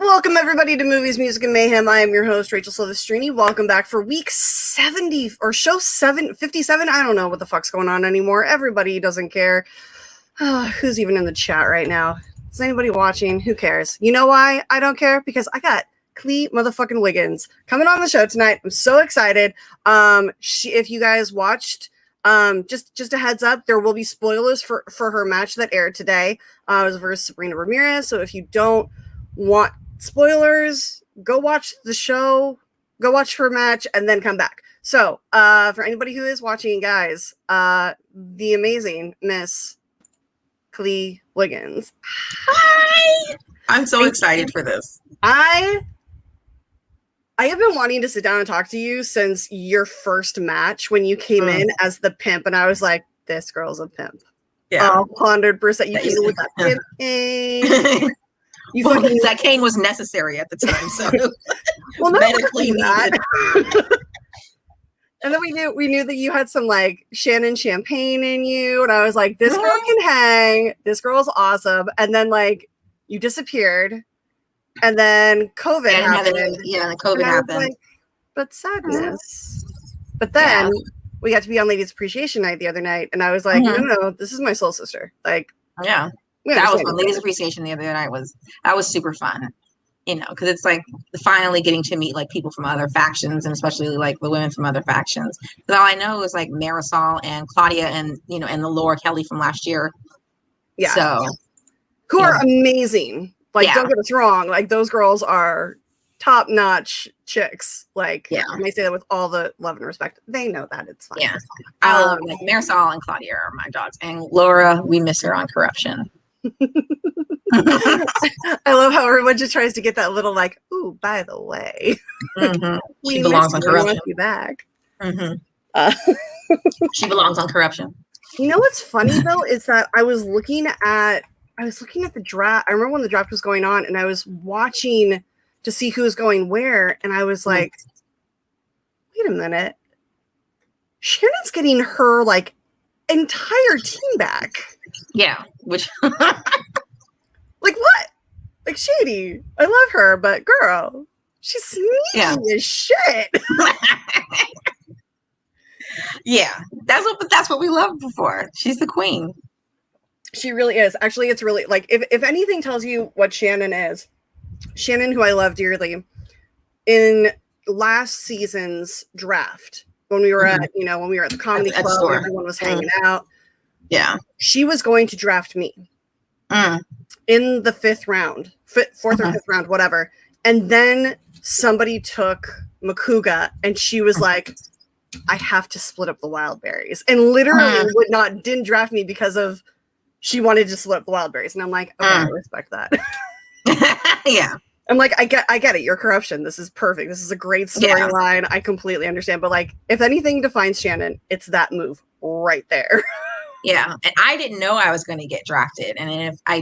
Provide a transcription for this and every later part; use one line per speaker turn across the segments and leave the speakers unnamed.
Welcome everybody to Movies, Music, and Mayhem. I am your host, Rachel Silvestrini. Welcome back for week 70, or show 57. I don't know what the fuck's going on anymore. Everybody doesn't care. Who's even in the chat right now? Is anybody watching? Who cares? You know why I don't care? Because I got Klee motherfucking Wiggins coming on the show tonight. I'm so excited. If you guys watched, just a heads up, there will be spoilers for her match that aired today. It was versus Sabrina Ramirez. So if you don't want spoilers, go watch the show, go watch her match, and then come back. So for anybody who is watching, guys, the amazing Miss Klee Wiggins.
Hi! I'm so excited for this.
I have been wanting to sit down and talk to you since your first match when you came in as the pimp, and I was like, this girl's a pimp.
Yeah.
100%. You came with that pimp cane.
Well, that cane was necessary at the time, so
well, medically that. And then we knew that you had some like Shannon champagne in you, and I was like, this girl can hang. This girl's awesome. And then like you disappeared, and then COVID happened.
And then COVID happened.
Like, but sadness. But then we got to be on Ladies Appreciation Night the other night, and I was like, no, this is my soul sister. Like,
yeah. That was fun. Ladies Appreciation the other night was super fun, you know, because it's like finally getting to meet like people from other factions, and especially like the women from other factions. Because all I know is like Marisol and Claudia and and the Laura Kelly from last year. Yeah. So
who are amazing. Like, don't get us wrong. Like, those girls are top notch chicks. Like, I may say that with all the love and respect. They know that it's fine.
Yeah. I love like Marisol and Claudia are my dogs, and Laura, we miss her on Corruption.
I love how everyone just tries to get that little like, ooh, by the way,
she belongs on Corruption.
Want you back.
She belongs on Corruption.
You know what's funny though is that I was looking at the draft. I remember when the draft was going on, and I was watching to see who was going where, and I was like, wait a minute, Shannon's getting her like entire team back.
Yeah, which
like what? Like, Shady, I love her, but girl, she's sneaky as shit.
Yeah, that's what we loved before. She's the queen.
She really is. Actually, it's really like if anything tells you what Shannon is, Shannon, who I love dearly, in last season's draft when we were at the comedy club, everyone was hanging out.
Yeah,
she was going to draft me in the fourth or fifth round, whatever. And then somebody took Makuga, and she was like, I have to split up the wild berries, and literally didn't draft me because of she wanted to split up the wild berries. And I'm like, okay, I respect that.
Yeah.
I'm like, I get it. You're Corruption. This is perfect. This is a great storyline. Yeah. I completely understand. But like, if anything defines Shannon, it's that move right there.
Yeah, and I didn't know I was going to get drafted, and if I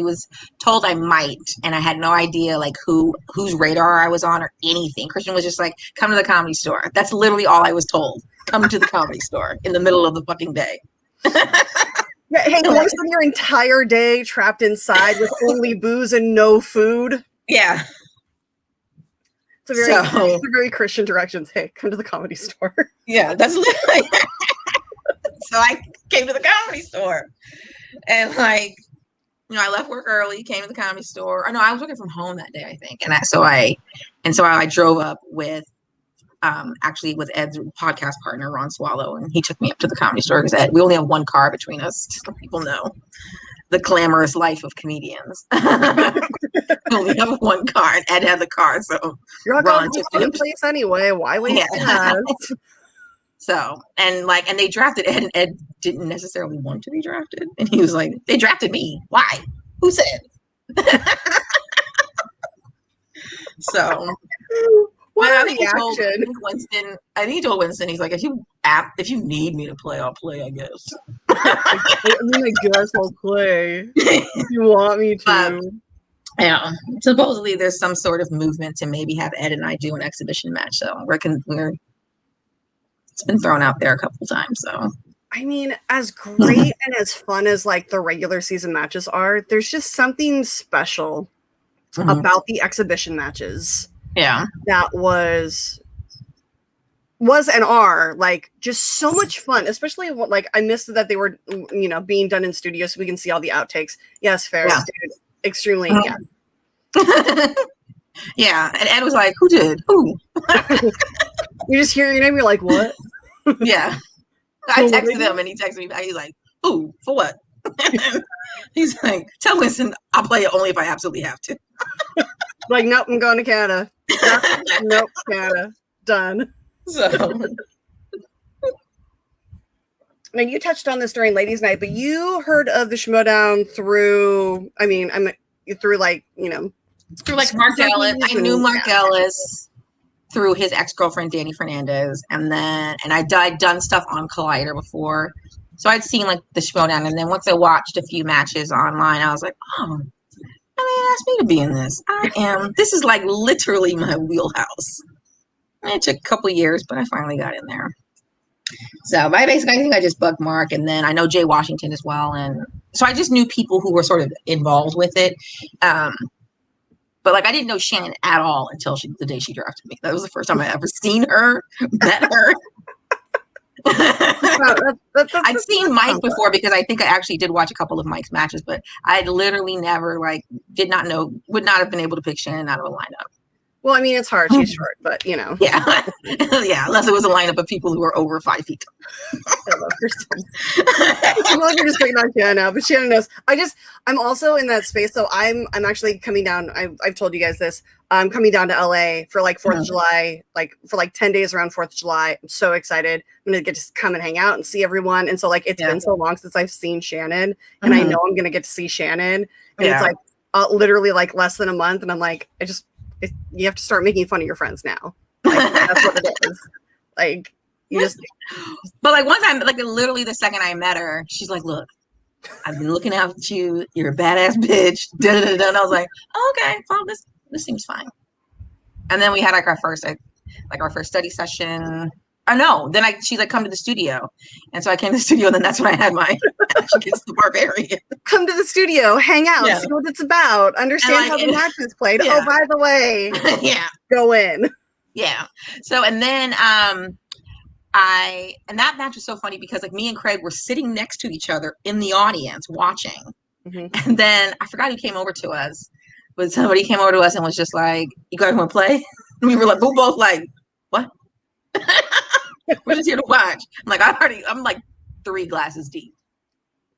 was told I might, and I had no idea like whose radar I was on or anything. Christian was just like, "Come to the Comedy Store." That's literally all I was told. Come to the Comedy Store in the middle of the fucking day.
Yeah, hey, you want to spend your entire day trapped inside with only booze and no food?
Yeah,
it's a very Christian directions. Hey, come to the Comedy Store.
Yeah, that's literally. So I came to the Comedy Store, and like, I left work early, came to the Comedy Store. I was working from home that day, I think. So I drove up with, actually with Ed's podcast partner, Ron Swallow, and he took me up to the Comedy Store because we only have one car between us, just so people know the glamorous life of comedians. We only have one car, and Ed had the car, so
you're not going to the place anyway. Why waste gas?
So, and they drafted Ed, and Ed didn't necessarily want to be drafted. And he was like, they drafted me. Why? Who said? So, I think he told Winston, he's like, if you need me to play, I'll play, I guess.
I guess I'll play if you want me to.
Yeah. Supposedly there's some sort of movement to maybe have Ed and I do an exhibition match. So it's been thrown out there a couple times. So
I mean, as great and as fun as like the regular season matches are, there's just something special about the exhibition matches.
Yeah.
That was and are like just so much fun, especially like I missed that they were, you know, being done in studio so we can see all the outtakes. Yes, Ferris, dude, extremely. Yeah.
Yeah. And Ed was like, who did? Who?
You just hear your name, you're like, what?
Yeah. I texted him and he texted me back. He's like, who? For what? He's like, tell Winston I'll play it only if I absolutely have to.
Like, nope, I'm going to Canada. Nope, Canada. Done.
So
now you touched on this during Ladies' Night, but you heard of the Schmodown through, I mean, through like, you know,
through like Mark Ellis. I knew Mark Ellis through his ex-girlfriend Danny Fernandez, and I'd done stuff on Collider before, so I'd seen like the Schmodown, and then once I watched a few matches online, I was like, oh, I mean, asked me to be in this. This is like literally my wheelhouse. It took a couple of years, but I finally got in there. So I think I just bugged Mark, and then I know Jay Washington as well, and so I just knew people who were sort of involved with it. But like I didn't know Shannon at all until the day she drafted me. That was the first time I ever seen her, met her. I'd seen Mike before because I think I actually did watch a couple of Mike's matches, but I literally never would not have been able to pick Shannon out of a lineup.
Well, I mean, it's hard. She's short, but you know.
Yeah. Yeah. Unless it was a lineup of people who were over 5 feet.
I love her so much. I'm like, you're just picking on Shannon now, but Shannon knows. I'm also in that space. So I'm actually coming down. I've told you guys this. I'm coming down to LA for like 4th of July, like for like 10 days around 4th of July. I'm so excited. I'm going to get to come and hang out and see everyone. And so like, it's been so long since I've seen Shannon, and I know I'm going to get to see Shannon. And it's like literally like less than a month. And I'm like, you have to start making fun of your friends now. Like, that's what it is. Like, you just.
But like one time, like literally the second I met her, she's like, "Look, I've been looking out at you. You're a badass bitch." Da, da, da, da. And I was like, oh, "Okay, well, this seems fine." And then we had like our first study session. I know. Then she's like, "Come to the studio," and so I came to the studio, and then that's when I had my against the Barbarian.
Come to the studio, hang out, see what it's about, understand how the match is played. Yeah. Oh, by the way, go in.
Yeah. So and then that match was so funny because like me and Craig were sitting next to each other in the audience watching, and then I forgot who came over to us, but somebody came over to us and was just like, "You guys want to play?" And we were like, we're both like, "What?" We're just here to watch. I'm like 3 glasses deep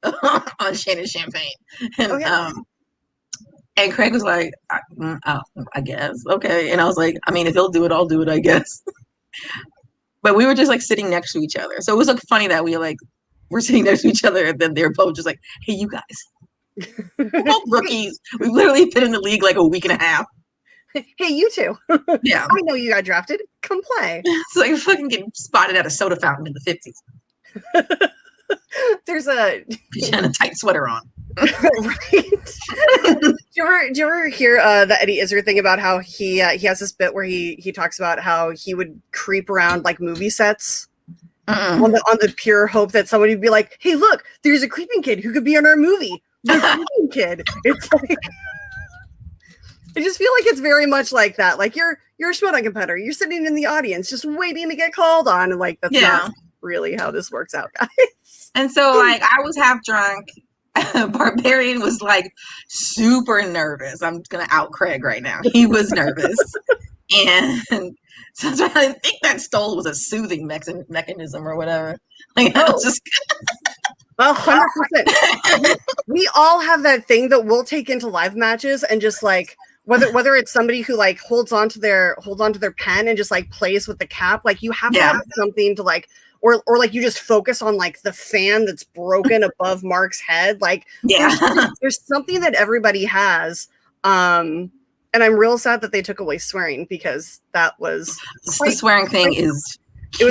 on Shannon's champagne. And Craig was like, I guess. Okay. And I was like, I mean, if he'll do it, I'll do it, I guess. But we were just like sitting next to each other. So it was like funny that we're sitting next to each other, and then they're both just like, "Hey, you guys." We're both rookies. We've literally been in the league like a week and a half.
Hey, you two.
Yeah.
I know you got drafted. Come play.
So you fucking get spotted at a soda fountain in the 50s.
There's
She had a tight sweater on.
Right. Do you ever hear the Eddie Izzard thing about how he has this bit where he talks about how he would creep around like movie sets on the pure hope that somebody would be like, "Hey, look, there's a creeping kid who could be in our movie." The creeping kid. It's like, I just feel like it's very much like that. Like you're a Schmodown competitor. You're sitting in the audience just waiting to get called on, and like that's not really how this works out, guys.
And so like I was half drunk. Barbarian was like super nervous. I'm gonna out Craig right now. He was nervous, and so I think that stole was a soothing mechanism or whatever. Like I was just.
Well, 100%. We all have that thing that we'll take into live matches and just like whether it's somebody who like holds onto their pen and just like plays with the cap. Like you have to have something to like. Or like you just focus on like the fan that's broken above Mark's head. Like there's something that everybody has. And I'm real sad that they took away swearing because that was
the swearing thing is
it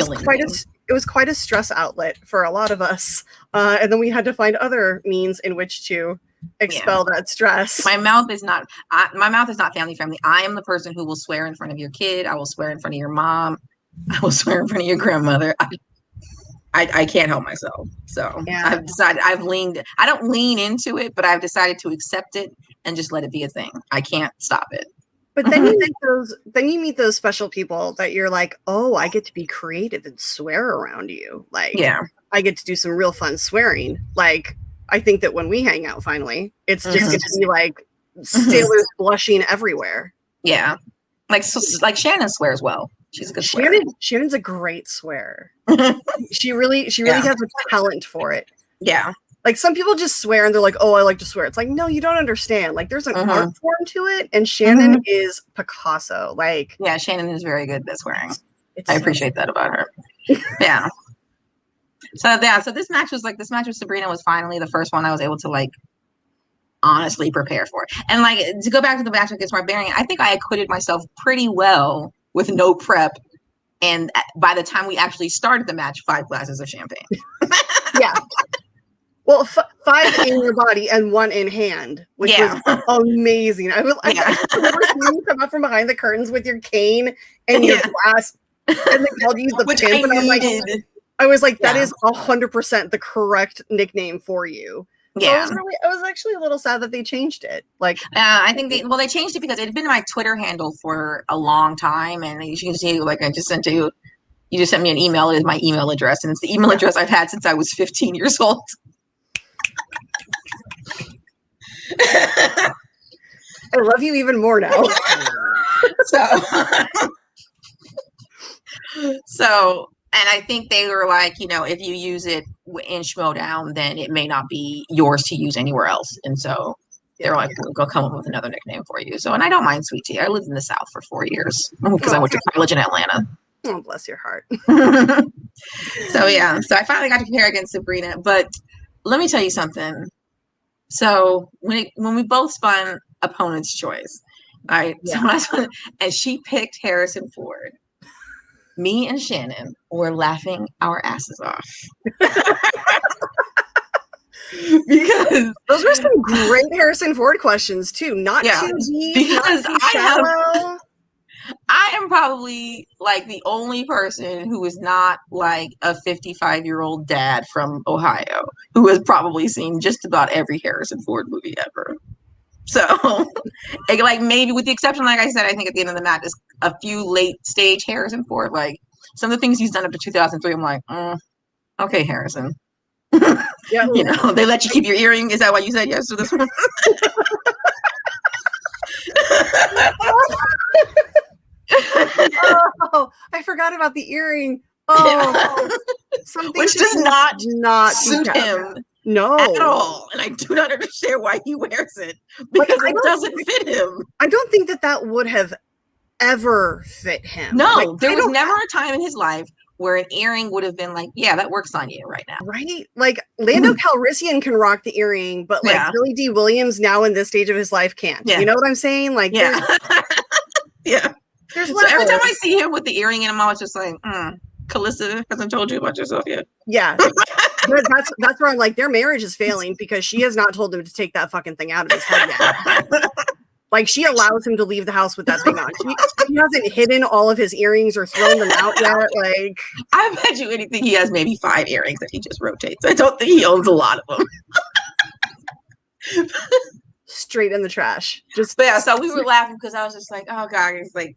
was quite a stress outlet for a lot of us. And then we had to find other means in which to expel that stress.
My mouth is not family friendly. I am the person who will swear in front of your kid. I will swear in front of your mom. I will swear in front of your grandmother. I can't help myself. So I've decided I don't lean into it, but I've decided to accept it and just let it be a thing. I can't stop it.
But then you meet those special people that you're like, oh, I get to be creative and swear around you. Like, I get to do some real fun swearing. Like, I think that when we hang out finally, it's just going to be like sailors blushing everywhere.
Yeah. Like Shannon swears well. She's a good swearer.
Shannon's a great swearer. She really has a talent for it.
Yeah.
Like some people just swear and they're like, oh, I like to swear. It's like, no, you don't understand. Like there's an art form to it. And Shannon is Picasso. Like,
yeah, Shannon is very good at swearing. I appreciate that about her. Yeah. So this match with Sabrina was finally the first one I was able to like honestly prepare for. And like to go back to the match against Barbarian, I think I acquitted myself pretty well with no prep. And by the time we actually started the match, 5 glasses of champagne.
Yeah. Well, 5 in your body and 1 in hand, which was amazing. I remember seeing you come up from behind the curtains with your cane and your glass, and they called you the pimp. I was like, that is 100% the correct nickname for you.
Yeah.
So I was actually a little sad that they changed it. Like,
I think they changed it because it had been my Twitter handle for a long time, and you can see, like, I just sent you. You just sent me an email. It is my email address, and it's the email address I've had since I was 15 years old.
I love you even more now.
So, and I think they were like, if you use it in Schmodown, then it may not be yours to use anywhere else. And so they're like, we'll come up with another nickname for you. So, and I don't mind Sweet Tea. I lived in the South for 4 years because I went to college in Atlanta.
Oh, bless your heart.
So I finally got to compare against Sabrina. But let me tell you something. So when we both spun Opponent's Choice, right? Yeah. So when I spun, and she picked Harrison Ford, me and Shannon were laughing our asses off. Because
those were some great Harrison Ford questions too. Not too deep,
because
not too shallow.
I am probably like the only person who is not like a 55-year-old dad from Ohio who has probably seen just about every Harrison Ford movie ever. So, like maybe with the exception, like I said, I think at the end of the match is a few late stage Harrison Ford. Like some of the things he's done up to 2003, I'm like, okay, Harrison. Yeah, they let you keep your earring. Is that why you said yes to this one?
Oh, I forgot about the earring. Oh, something
which does not suit him.
No,
at all. And I do not understand why he wears it because it doesn't fit him.
I don't think that would have ever fit him.
No, like, there was never a time in his life where an earring would have been like, yeah, that works on you right now.
Right? Like Lando Calrissian can rock the earring, but like Billy D. Williams now in this stage of his life can't. Yeah. You know what I'm saying? Like,
yeah. So every time I see him with the earring in him, I was just like, Calissa hasn't told you about yourself yet.
Yeah. That's where I'm like, their marriage is failing because she has not told him to take that fucking thing out of his head yet. Like she allows him to leave the house with that thing on. She hasn't hidden all of his earrings or thrown them out yet. Like
I bet you anything he has maybe 5 earrings that he just rotates. I don't think he owns a lot of them.
Straight in the trash.
So we were laughing because I was just like, oh God, it's like,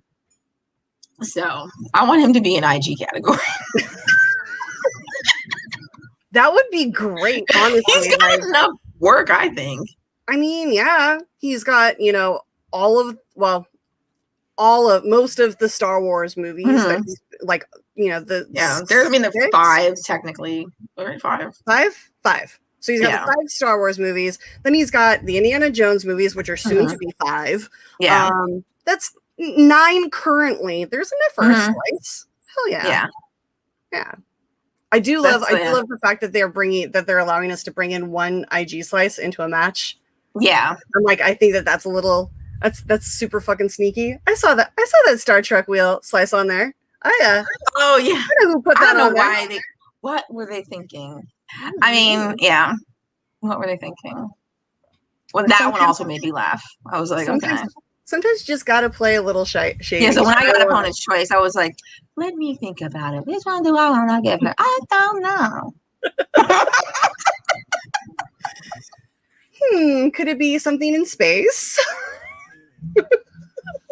so I want him to be an IG category.
That would be great, honestly.
He's got enough work, I think.
I mean, yeah, he's got, most of the Star Wars movies that he's like,
there's 5 technically. Right, 5.
5. So he's got the 5 Star Wars movies. Then he's got the Indiana Jones movies, which are soon to be 5.
Yeah.
That's 9 currently. There's enough for a slice. Hell yeah. Yeah. I do love the fact that they're allowing us to bring in 1 IG slice into a match.
Yeah.
I'm like, I think that's a little that's super fucking sneaky. I saw that Star Trek wheel slice on there.
Oh yeah.
I don't know who put that on
there. What were they thinking? I mean, yeah. What were they thinking? Well, that one also made me laugh. I was like, okay.
Sometimes you just gotta play a little shady.
Yeah, so when I got Opponent's Choice, I was like, let me think about it. Which one do I want to give her? I don't know.
could it be something in space?
I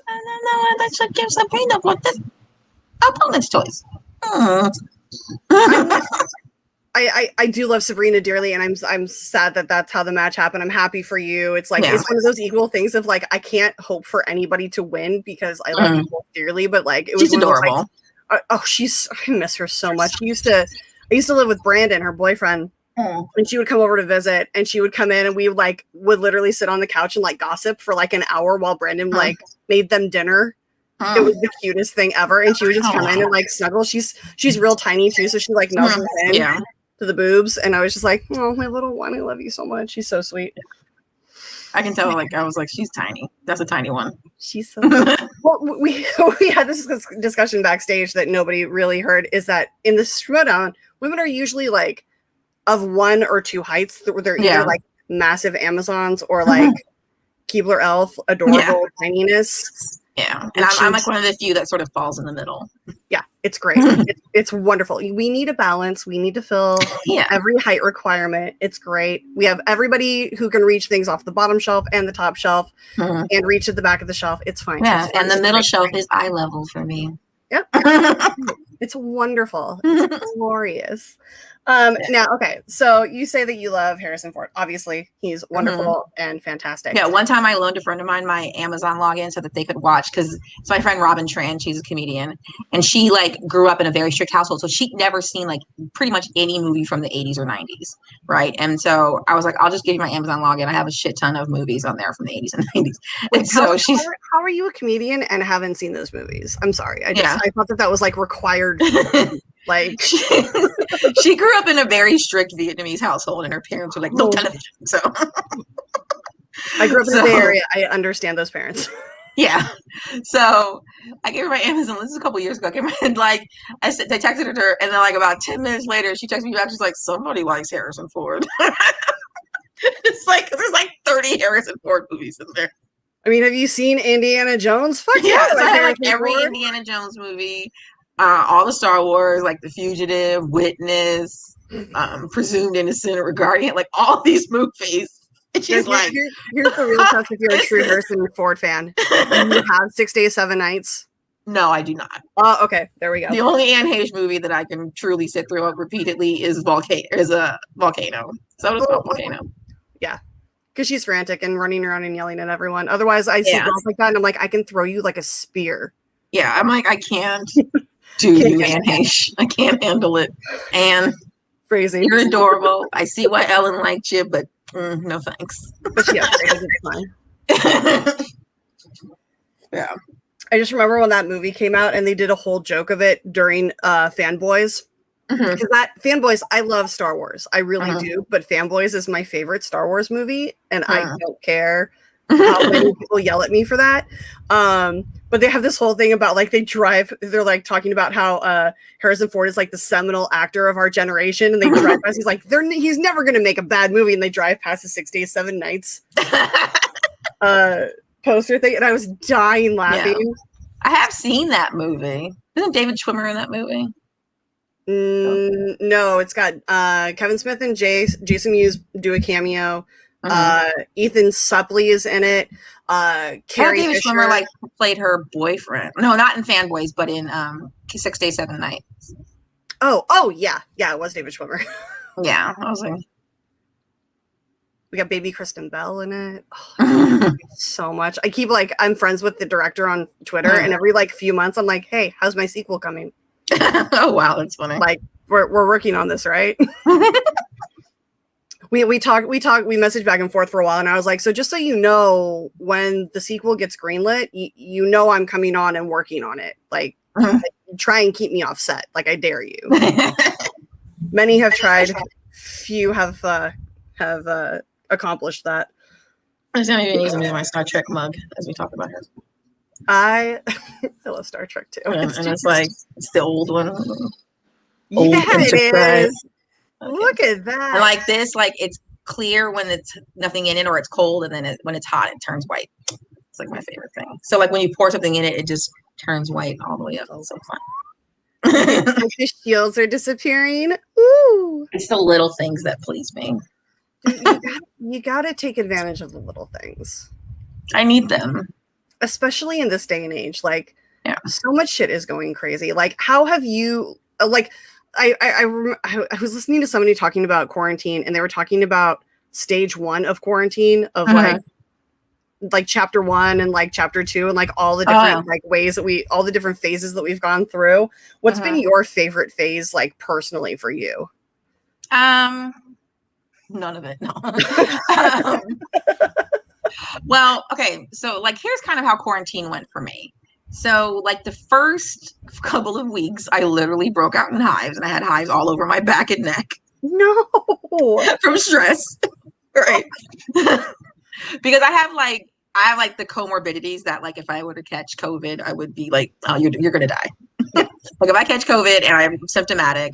don't know. That should give Sabrina what this opponent's choice.
I do love Sabrina dearly, and I'm sad that that's how the match happened. I'm happy for you. It's like it's one of those equal things of like I can't hope for anybody to win because I love you both dearly, but like it was
adorable.
Like, I miss her so much. I used to live with Brandon, her boyfriend, and she would come over to visit, and she would come in, and we would literally sit on the couch and like gossip for like an hour while Brandon like made them dinner. It was the cutest thing ever, and she would just come in and like snuggle. She's real tiny too, so she like nuzzles in to the boobs, and I was just like, oh, my little one, I love you so much. She's so sweet.
I can tell. Like I was like, she's tiny. That's a tiny one.
She's so. Well, we had this discussion backstage that nobody really heard. Is that in the Schmodown, women are usually like of 1 or 2 heights. They're either like massive Amazons or like Keebler Elf, adorable tininess.
Yeah, and I'm like one of the few that sort of falls in the middle.
Yeah, it's great. It's wonderful. We need a balance. We need to fill every height requirement. It's great. We have everybody who can reach things off the bottom shelf and the top shelf and reach at the back of the shelf. It's fine.
Yeah, and the middle shelf is eye level for me.
Yep. It's wonderful. It's glorious. Now, okay, so you say that you love Harrison Ford. Obviously, he's wonderful and fantastic.
Yeah, one time I loaned a friend of mine my Amazon login so that they could watch, because it's my friend Robin Tran, she's a comedian, and she like grew up in a very strict household, so she'd never seen like pretty much any movie from the 80s or 90s, right? And so I was like, I'll just give you my Amazon login. I have a shit ton of movies on there from the 80s and 90s. And so
how are you a comedian and haven't seen those movies? I'm sorry. I thought that was like required. Like
she grew up in a very strict Vietnamese household, and her parents were like, no television. So
I grew up in the Bay Area. I understand those parents.
Yeah. So I gave her my Amazon. This is a couple years ago. I texted her, and then like about 10 minutes later, she texted me back. She's like, somebody likes Harrison Ford. It's like there's like 30 Harrison Ford movies in there.
I mean, have you seen Indiana Jones? Fuck
yeah. So I have like every Indiana Jones movie. All the Star Wars, like The Fugitive, Witness, Presumed Innocent, or Guardian, like all these movies. And she's like,
here's the real test if you're a true Harrison Ford fan. Do you have 6 Days, 7 Nights?
No, I do not.
Oh, okay. There we go.
The only Anne Heche movie that I can truly sit through repeatedly is Volcano. So it's called Volcano.
Yeah. Because she's frantic and running around and yelling at everyone. Otherwise, I see girls like that, and I'm like, I can throw you like a spear.
Yeah, I'm like, I can't. You, Anne Heche. I can't handle it. And
phrasing.
You're adorable. I see why Ellen liked you, but no thanks.
But yeah,
yeah.
I just remember when that movie came out and they did a whole joke of it during Fanboys. Because Fanboys, I love Star Wars. I really do. But Fanboys is my favorite Star Wars movie, and I don't care how many people yell at me for that. But they have this whole thing about like they're like talking about how Harrison Ford is like the seminal actor of our generation, and they drive past, he's never gonna make a bad movie, and they drive past the 6 Days, 7 Nights poster thing, and I was dying laughing.
Yeah. I have seen that movie. Isn't David Schwimmer in that movie?
No, it's got Kevin Smith and Jason Mewes do a cameo. Ethan Suplee is in it. Carrie
David
Fisher
Schwimmer like played her boyfriend. No, not in Fanboys, but in 6 Days, 7 Nights.
Oh yeah, it was David Schwimmer.
Yeah, I was like,
we got baby Kristen Bell in it. Oh, so much. I keep like I'm friends with the director on Twitter, and every like few months I'm like, hey, how's my sequel coming?
Oh wow, that's funny.
Like we're working on this, right? We messaged back and forth for a while, and I was like, so just so you know, when the sequel gets greenlit, you know I'm coming on and working on it. Like, try and keep me off set. Like, I dare you. Many have tried. Few have accomplished that.
I'm not even using my Star Trek mug as we talk about her.
I love Star Trek too.
It's like it's the old one.
Old it is. Look at that.
And like this, like it's clear when it's nothing in it, or it's cold, and then when it's hot, it turns white. It's like my favorite thing. So like when you pour something in it, it just turns white all the way up. It's so fun.
Like the shields are disappearing. Ooh.
It's the little things that please me.
You gotta take advantage of the little things.
I need them.
Especially in this day and age. Like,
yeah.
So much shit is going crazy. Like, how have you, like, I was listening to somebody talking about quarantine, and they were talking about stage 1 of quarantine of like chapter 1 and like chapter 2 and like all the different like ways that all the different phases that we've gone through. What's been your favorite phase, like personally for you?
None of it. No. Well, okay. So like, here's kind of how quarantine went for me. So like the first couple of weeks, I literally broke out in hives, and I had hives all over my back and neck.
No.
From stress. Right. Because I have like the comorbidities that like if I were to catch COVID, I would be like, oh, you're gonna die. Like if I catch COVID and I'm symptomatic,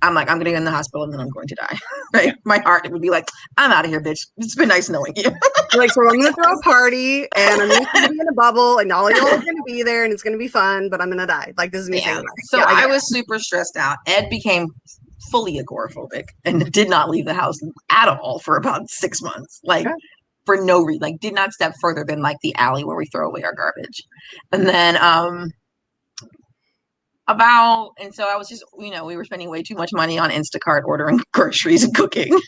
I'm like, I'm gonna go in the hospital and then I'm going to die. Right? My heart would be like, I'm out of here, bitch. It's been nice knowing you.
Like, so I'm gonna throw a party and I'm gonna be in a bubble and all y'all are gonna be there and it's gonna be fun, but I'm gonna die. Like, this is me saying that.
So I was super stressed out. Ed became fully agoraphobic and did not leave the house at all for about 6 months. Like for no reason, like did not step further than like the alley where we throw away our garbage. And then and so I was just, we were spending way too much money on Instacart ordering groceries and cooking.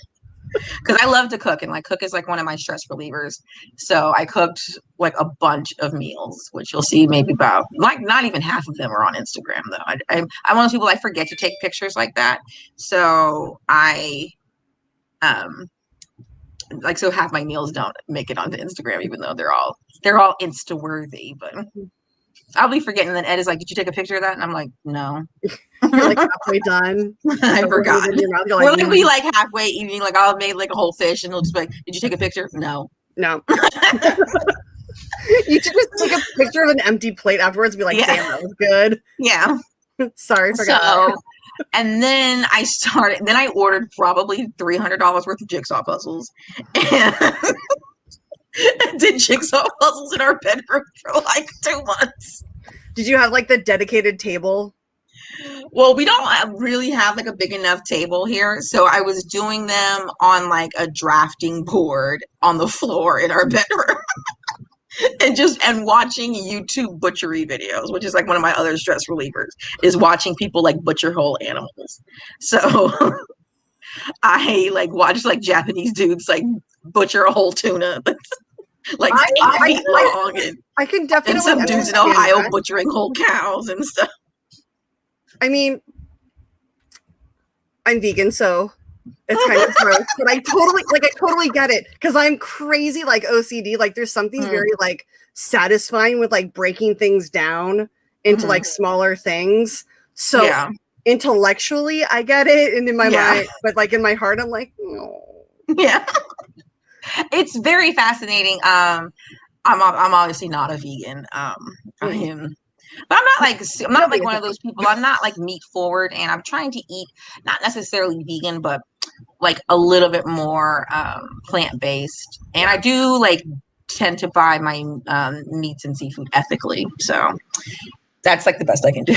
Because I love to cook, and like cook is like one of my stress relievers. So I cooked like a bunch of meals, which you'll see maybe about like not even half of them are on Instagram though. I'm one of those people, I forget to take pictures like that. So I so half my meals don't make it onto Instagram, even though they're all Insta worthy. But I'll be forgetting. And then Ed is like, "Did you take a picture of that?" And I'm like, "No."
You're like halfway done.
I forgot. We'll like be like halfway eating, like I'll made like a whole fish, and they'll just be like, "Did you take a picture?" No.
You should just take a picture of an empty plate afterwards and be like, "Damn, that was good."
Yeah.
Sorry, forgot.
And then I ordered probably $300 worth of jigsaw puzzles, and did jigsaw puzzles in our bedroom for like 2 months.
Did you have like the dedicated table?
Well, we don't really have like a big enough table here, so I was doing them on like a drafting board on the floor in our bedroom. and watching YouTube butchery videos, which is like one of my other stress relievers, is watching people like butcher whole animals. So I like watch like Japanese dudes like butcher a whole tuna that's like 8 feet long, and
I can definitely,
and some dudes in Ohio butchering whole cows and stuff.
I mean, I'm vegan, so it's kind of gross, but I totally get it, because I'm crazy like OCD. Like there's something very like satisfying with like breaking things down into like smaller things. So intellectually I get it, and in my mind, but like in my heart I'm like, no.
Yeah. It's very fascinating. I'm obviously not a vegan. I am. But I'm not like one of those people. I'm not like meat forward, and I'm trying to eat not necessarily vegan, but like a little bit more plant-based. And I do like tend to buy my meats and seafood ethically. So that's like the best I can do.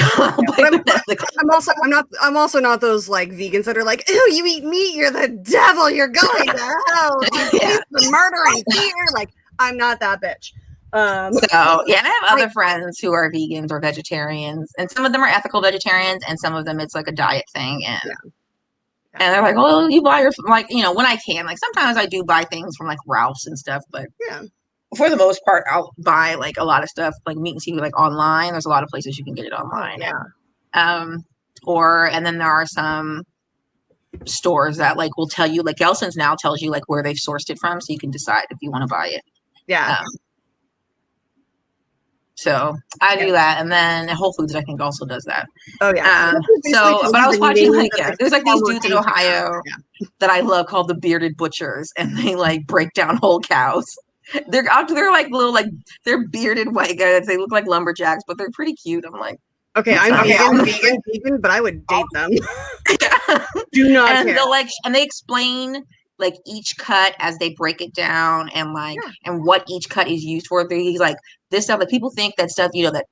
I'm also not those like vegans that are like, ew, you eat meat, you're the devil, you're going to hell, the murdering fear. Like, I'm not that bitch.
And I have other friends who are vegans or vegetarians, and some of them are ethical vegetarians, and some of them it's like a diet thing, and they're like, well, you buy your, like, when I can, like sometimes I do buy things from like Ralph's and stuff, but for the most part I'll buy like a lot of stuff like meat and seafood like online. There's a lot of places you can get it online. And then there are some stores that like will tell you, like Gelson's now tells you like where they've sourced it from, so you can decide if you want to buy it. So I do that, and then Whole Foods I think also does that.
Oh yeah.
But I was watching like there's like these dudes in Ohio that I love called the Bearded Butchers, and they like break down whole cows. They're like little like they're bearded white guys. They look like lumberjacks, but they're pretty cute. I'm like,
okay, I'm vegan, but I would date them. Do not.
And they'll like, and they explain like each cut as they break it down and like and what each cut is used for. He's like this stuff, like people think that stuff, that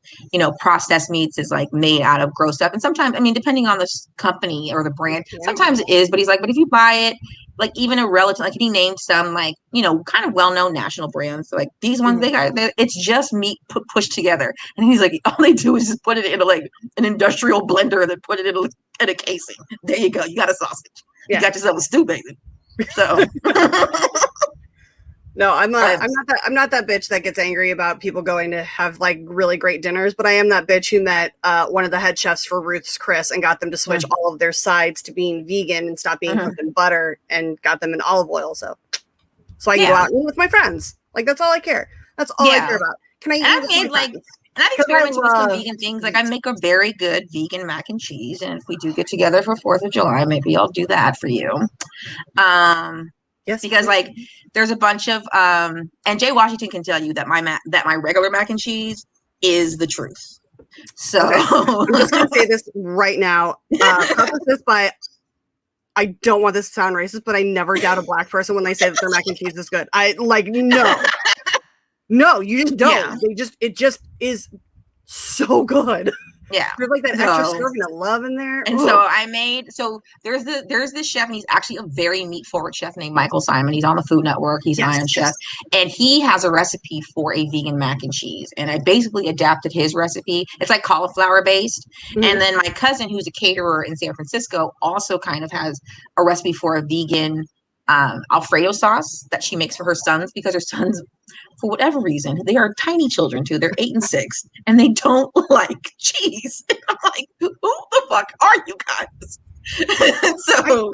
processed meats is like made out of gross stuff, and sometimes, I mean, depending on the company or the brand, sometimes it is. But he's like, but if you buy it, like even a relative, like he named some like kind of well-known national brands, like these ones it's just meat pushed together, and he's like, all they do is just put it in like an industrial blender and then put it in a casing. There you go, you got a sausage. You got yourself a stew, baby. So
no, I'm not that bitch that gets angry about people going to have like really great dinners, but I am that bitch who met one of the head chefs for Ruth's Chris and got them to switch all of their sides to being vegan and stop being cooked in butter and got them in olive oil. So I can go out and eat with my friends. Like that's all I care. That's all I care about. Can I eat with my friends? And I've
experimented with some vegan things. Like I make a very good vegan mac and cheese, and if we do get together for 4th of July, maybe I'll do that for you. Yes, because like there's a bunch of and Jay Washington can tell you that my regular mac and cheese is the truth. So
I'm just gonna say this right now. Preface this by, I don't want this to sound racist, but I never doubt a black person when they say that their mac and cheese is good. I like no, you just don't. Yeah. It just is so good.
Yeah,
there's like that extra serving of love in there.
And so there's this chef, and he's actually a very meat forward chef named Michael Simon. He's on the Food Network. He's Iron Chef, and he has a recipe for a vegan mac and cheese. And I basically adapted his recipe. It's like cauliflower based. And then my cousin, who's a caterer in San Francisco, also kind of has a recipe for a vegan Alfredo sauce that she makes for her sons, because her sons, for whatever reason, they are tiny children too. They're 8 and 6, and they don't like cheese. And I'm like, who the fuck are you guys? So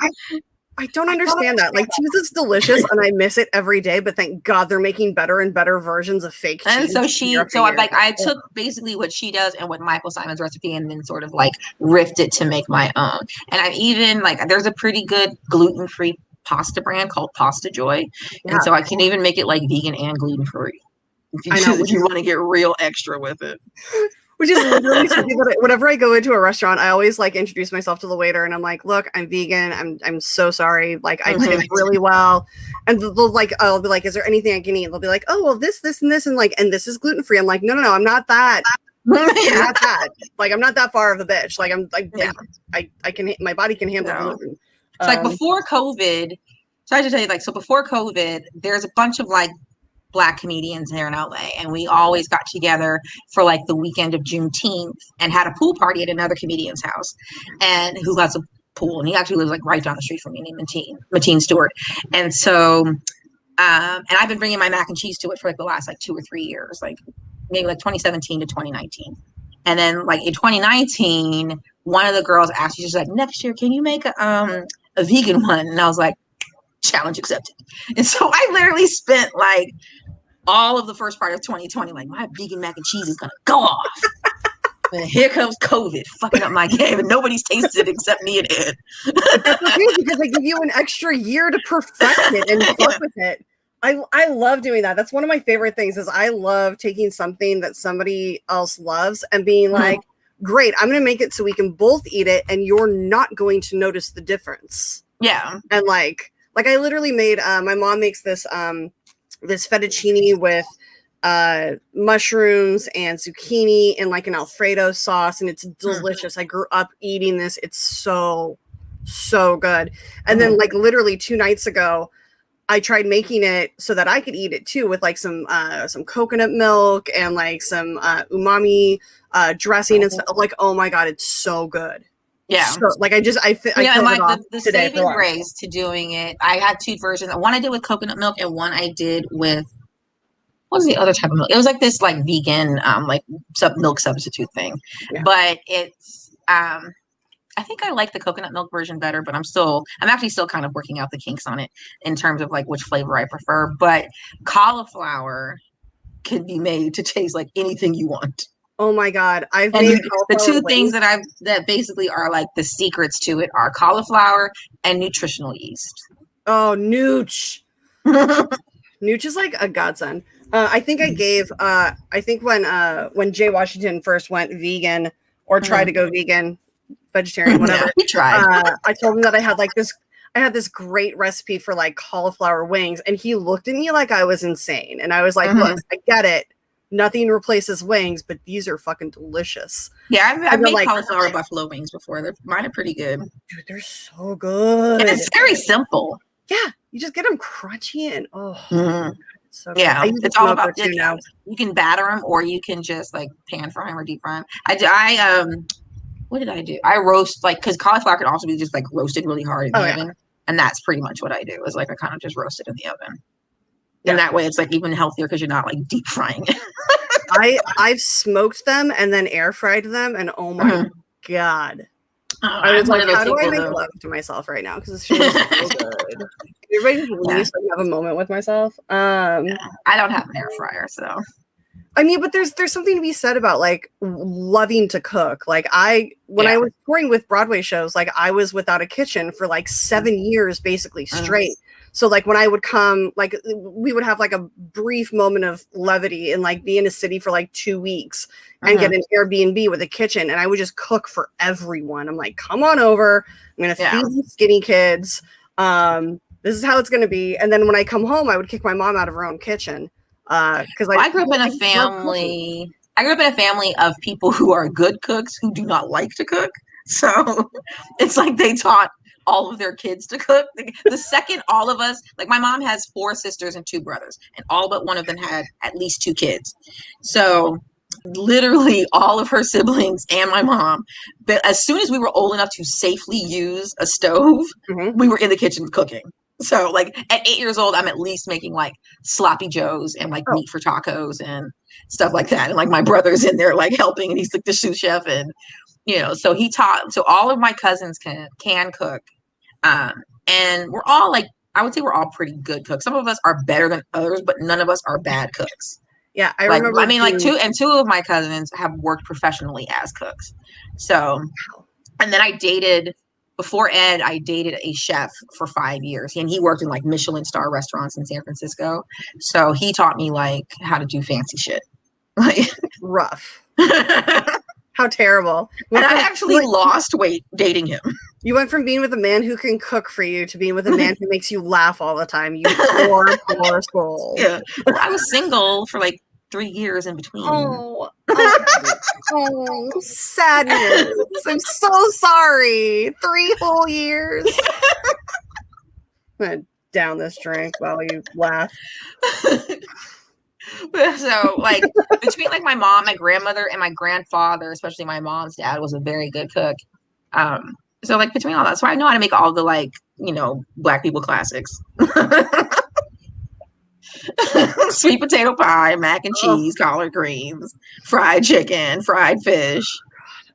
I don't understand that. Like, cheese is delicious, and I miss it every day. But thank God they're making better and better versions of fake cheese.
And so I took basically what she does and what Michael Simon's recipe, and then sort of like riffed it to make my own. And I've even like, there's a pretty good gluten-free pasta brand called Pasta Joy, and so I can even make it like vegan and gluten free if you want to get real extra with it.
Which is literally something that whenever I go into a restaurant, I always like introduce myself to the waiter, and I'm like, "Look, I'm vegan. I'm so sorry. Like, I tip really well." And they'll like, I'll be like, "Is there anything I can eat?" They'll be like, "Oh, well, this, and this, and like, and this is gluten free." I'm like, "No, I'm not that. I'm not that. Like, I'm not that far of a bitch. Like, I'm like, I can, my body can handle gluten."
It's like before COVID, so I have to tell you, like, so before COVID, there's a bunch of like Black comedians here in LA, and we always got together for like the weekend of Juneteenth and had a pool party at another comedian's house, and who has a pool, and he actually lives like right down the street from me, named Mateen Stewart. And so, and I've been bringing my mac and cheese to it for like the last like 2 or 3 years, like maybe like 2017 to 2019. And then like in 2019, one of the girls asked me, she's like, "Next year, can you make a vegan one?" And I was like, challenge accepted. And so I literally spent like all of the first part of 2020, like, my vegan mac and cheese is gonna go off. And here comes COVID, fucking up my game, and nobody's tasted it except me and Ed.
That's okay, because they give you an extra year to perfect it and fuck with it. I love doing that. That's one of my favorite things. Is I love taking something that somebody else loves and being like, great, I'm going to make it so we can both eat it, and you're not going to notice the difference.
Yeah.
And like I literally made, my mom makes this, this fettuccine with mushrooms and zucchini and like an Alfredo sauce, and it's delicious. I grew up eating this. It's so good. And then like literally 2 nights ago, I tried making it so that I could eat it too, with like some coconut milk and like some umami dressing and stuff. Like, oh my God, it's so good.
Yeah.
So, like I
like the saving grace to doing it. I had 2 versions. One I did with coconut milk, and one I did with, what was the other type of milk? It was like this like vegan like milk substitute thing. Yeah. But it's I think I like the coconut milk version better, but I'm actually still kind of working out the kinks on it in terms of like which flavor I prefer. But cauliflower can be made to taste like anything you want.
Oh my God. I've made
the 2 things that basically are like the secrets to it are cauliflower and nutritional yeast.
Oh, nooch. Nooch is like a godsend. I think I gave, I think when Jay Washington first went vegan or tried to go vegan, vegetarian, whatever.
He tried.
I told him that I had like this, I had this great recipe for like cauliflower wings, and he looked at me like I was insane. And I was like, look, I get it. Nothing replaces wings, but these are fucking delicious.
Yeah, I've made
like,
cauliflower buffalo wings before. Mine are pretty good.
Dude, they're so good.
And it's very simple.
Yeah, you just get them crunchy and so good.
Yeah, it's all about
too now.
You can batter them, or you can just like pan fry them or deep fry them. What did I do? I roast because cauliflower can also be just like roasted really hard in the oven, and that's pretty much what I do. Is like I kind of just roast it in the oven, and that way it's like even healthier because you're not like deep frying it.
I've smoked them and then air fried them, and oh my god. I was like, how do I make love to myself right now? Because this shit is so good. You're ready to leave so I have a moment with myself.
I don't have an air fryer, so.
I mean, but there's something to be said about like loving to cook. Like when I was touring with Broadway shows, like I was without a kitchen for like 7 years, basically straight. So like when I would come, like we would have like a brief moment of levity and like be in a city for like 2 weeks and get an Airbnb with a kitchen. And I would just cook for everyone. I'm like, come on over. I'm going to feed these skinny kids. This is how it's going to be. And then when I come home, I would kick my mom out of her own kitchen. Because
I grew up in a family. I grew up in a family of people who are good cooks who do not like to cook. So it's like they taught all of their kids to cook. The second all of us, like my mom has 4 sisters and 2 brothers, and all but one of them had at least 2 kids. So literally all of her siblings and my mom, but as soon as we were old enough to safely use a stove, we were in the kitchen cooking. So like at 8 years old, I'm at least making like sloppy joes and like meat for tacos and stuff like that. And like my brother's in there like helping, and he's like the sous chef, and so he taught. So all of my cousins can cook, and we're all like, I would say we're all pretty good cooks. Some of us are better than others, but none of us are bad cooks. Yeah, I remember. I mean, like 2 of my cousins have worked professionally as cooks. So, and then before Ed, I dated a chef for 5 years, and he worked in like Michelin star restaurants in San Francisco. So he taught me like how to do fancy shit. Like
rough. How terrible.
And I actually lost weight dating him.
You went from being with a man who can cook for you to being with a man who makes you laugh all the time. You poor soul.
Yeah. Well, I was single for like 3 years in between.
Oh, sadness. I'm so sorry. 3 whole years. I'm going to down this drink while you laugh.
So like between like my mom, my grandmother, and my grandfather, especially my mom's dad, was a very good cook. So like between all that, so I know how to make all the like, Black people classics. Sweet potato pie, mac and cheese, collard greens, fried chicken, fried fish,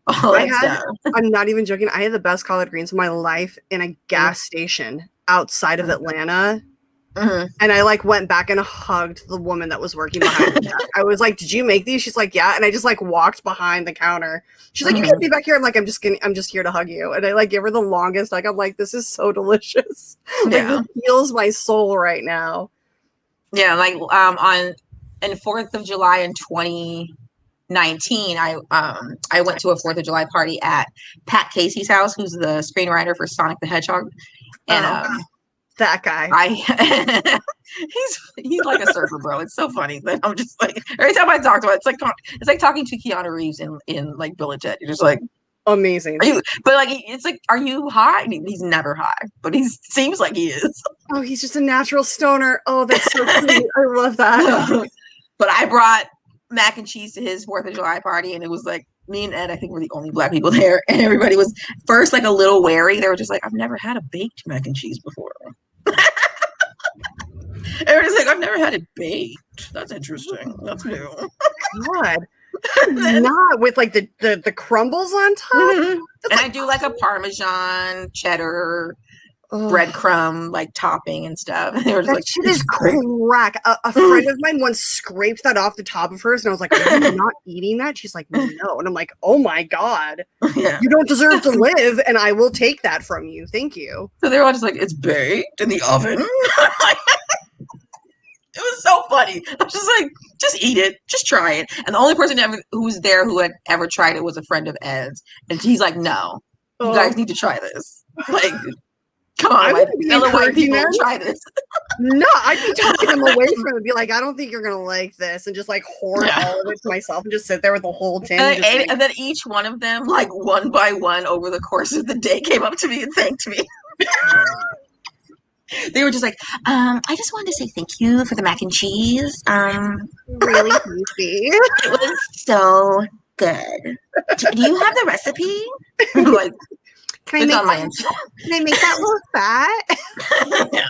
all that stuff.
I'm not even joking. I had the best collard greens of my life in a gas station outside of Atlanta. And I like went back and hugged the woman that was working behind me. I was like, "Did you make these?" She's like, "Yeah." And I just like walked behind the counter. She's like, "You can't be back here." I'm like, I'm just here to hug you. And I like give her the longest. Like I'm like, "This is so delicious." Like it heals my soul right now.
Yeah, like on 4th of July in 2019, I went to a 4th of July party at Pat Casey's house, who's the screenwriter for Sonic the Hedgehog, and
that guy.
He's like a surfer, bro. It's so funny that I'm just like every time I talk to him, it's like talking to Keanu Reeves in like Bill and Ted. You're just like
amazing.
But like it's like, are you high? He's never high, but he seems like he is.
Oh, he's just a natural stoner. Oh, that's so sweet. I love that.
But I brought mac and cheese to his 4th of July party, and it was like me and Ed, I think, were the only Black people there, and everybody was first like a little wary. They were just like, I've never had a baked mac and cheese before. Everybody's like, I've never had it baked. That's interesting. That's new.
God. Not with like the crumbles on top.
And like, I do like a Parmesan cheddar breadcrumb like topping and stuff. And they were just
that shit is crack. A friend of mine once scraped that off the top of hers, and I was like, "Are you not eating that?" She's like, "No," and I'm like, "Oh my god, you don't deserve to live, and I will take that from you. Thank you."
So they were all just like, "It's baked in the oven." It was so funny. I was just like, just eat it, just try it. And the only person who was there who had ever tried it was a friend of Ed's, and he's like, "No, you guys need to try this." Like, Come on,
I wouldn't be
fellow white
encouraging
people,
them.
try this.
No, I'd be talking them away from it. Be like, I don't think you're gonna like this, and just like hoard all of it to myself and just sit there with the whole tin.
And then each one of them, like one by one, over the course of the day, came up to me and thanked me. They were just like, I just wanted to say thank you for the mac and cheese.
Really easy.
It was so good. Do you have the recipe? I'm like,
Can I make that little fat?
Yeah.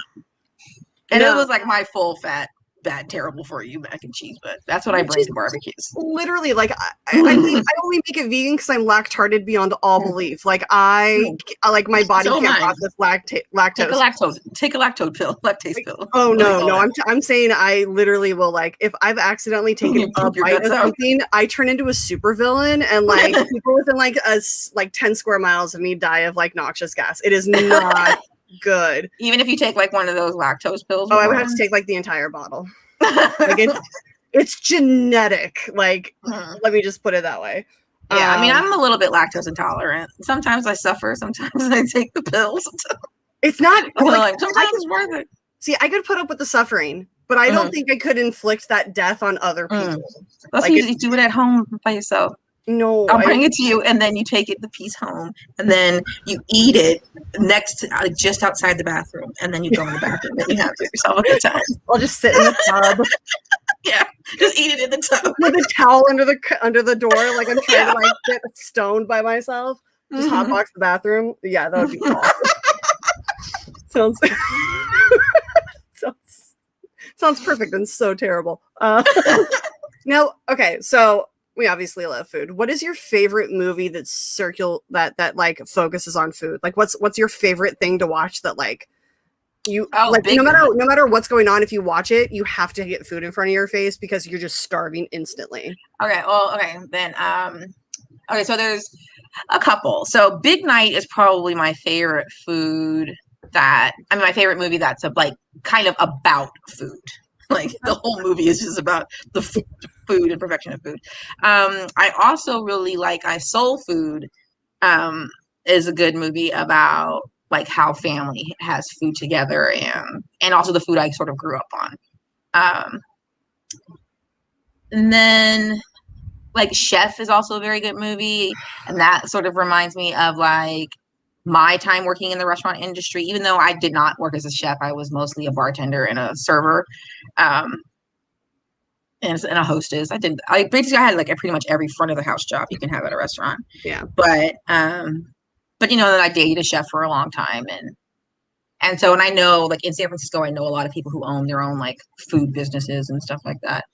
And it was like my full fat, bad, terrible for you mac and cheese, but that's what I bring to barbecues.
Literally, like I only make it vegan because I'm lactarded beyond all belief. Like I like my body can't process lactose.
Take a lactose pill, lactase pill.
Oh no! I'm saying I literally will, like, if I've accidentally taken a bite of something, I turn into a supervillain, and like people within like 10 square miles of me die of like noxious gas. It is not good.
Even if you take like one of those lactose pills.
Oh, I would have to take like the entire bottle. Like it's genetic. Like, let me just put it that way.
Yeah, I mean, I'm a little bit lactose intolerant. Sometimes I suffer. Sometimes I take the pills.
It's not
like sometimes it's worth it.
See, I could put up with the suffering, but I don't think I could inflict that death on other people.
Let's usually do it at home by yourself.
No,
I'll bring it to you, and then you take the piece home, and then you eat it just outside the bathroom, and then you go in the bathroom, and you have yourself a good time.
I'll just sit in the tub.
Yeah, just eat it in the tub
with a towel under the door, like I'm trying to like get stoned by myself. Just hotbox the bathroom. Yeah, that would be awesome. sounds perfect and so terrible. Now, okay, so we obviously love food. What is your favorite movie that like focuses on food? Like, what's your favorite thing to watch that like you like no matter what's going on, if you watch it, you have to get food in front of your face because you're just starving instantly.
Okay, well, okay, then okay, so there's a couple. So Big Night is probably my favorite my favorite movie that's like kind of about food. Like the whole movie is just about the food and perfection of food. I also really like Soul Food is a good movie about like how family has food together and also the food I sort of grew up on. And then like Chef is also a very good movie, and that sort of reminds me of like my time working in the restaurant industry. Even though I did not work as a chef, I was mostly a bartender and a server, and a hostess. I basically had like pretty much every front of the house job you can have at a restaurant.
Yeah.
But you know that I dated a chef for a long time, and so, and I know like in San Francisco, I know a lot of people who own their own like food businesses and stuff like that.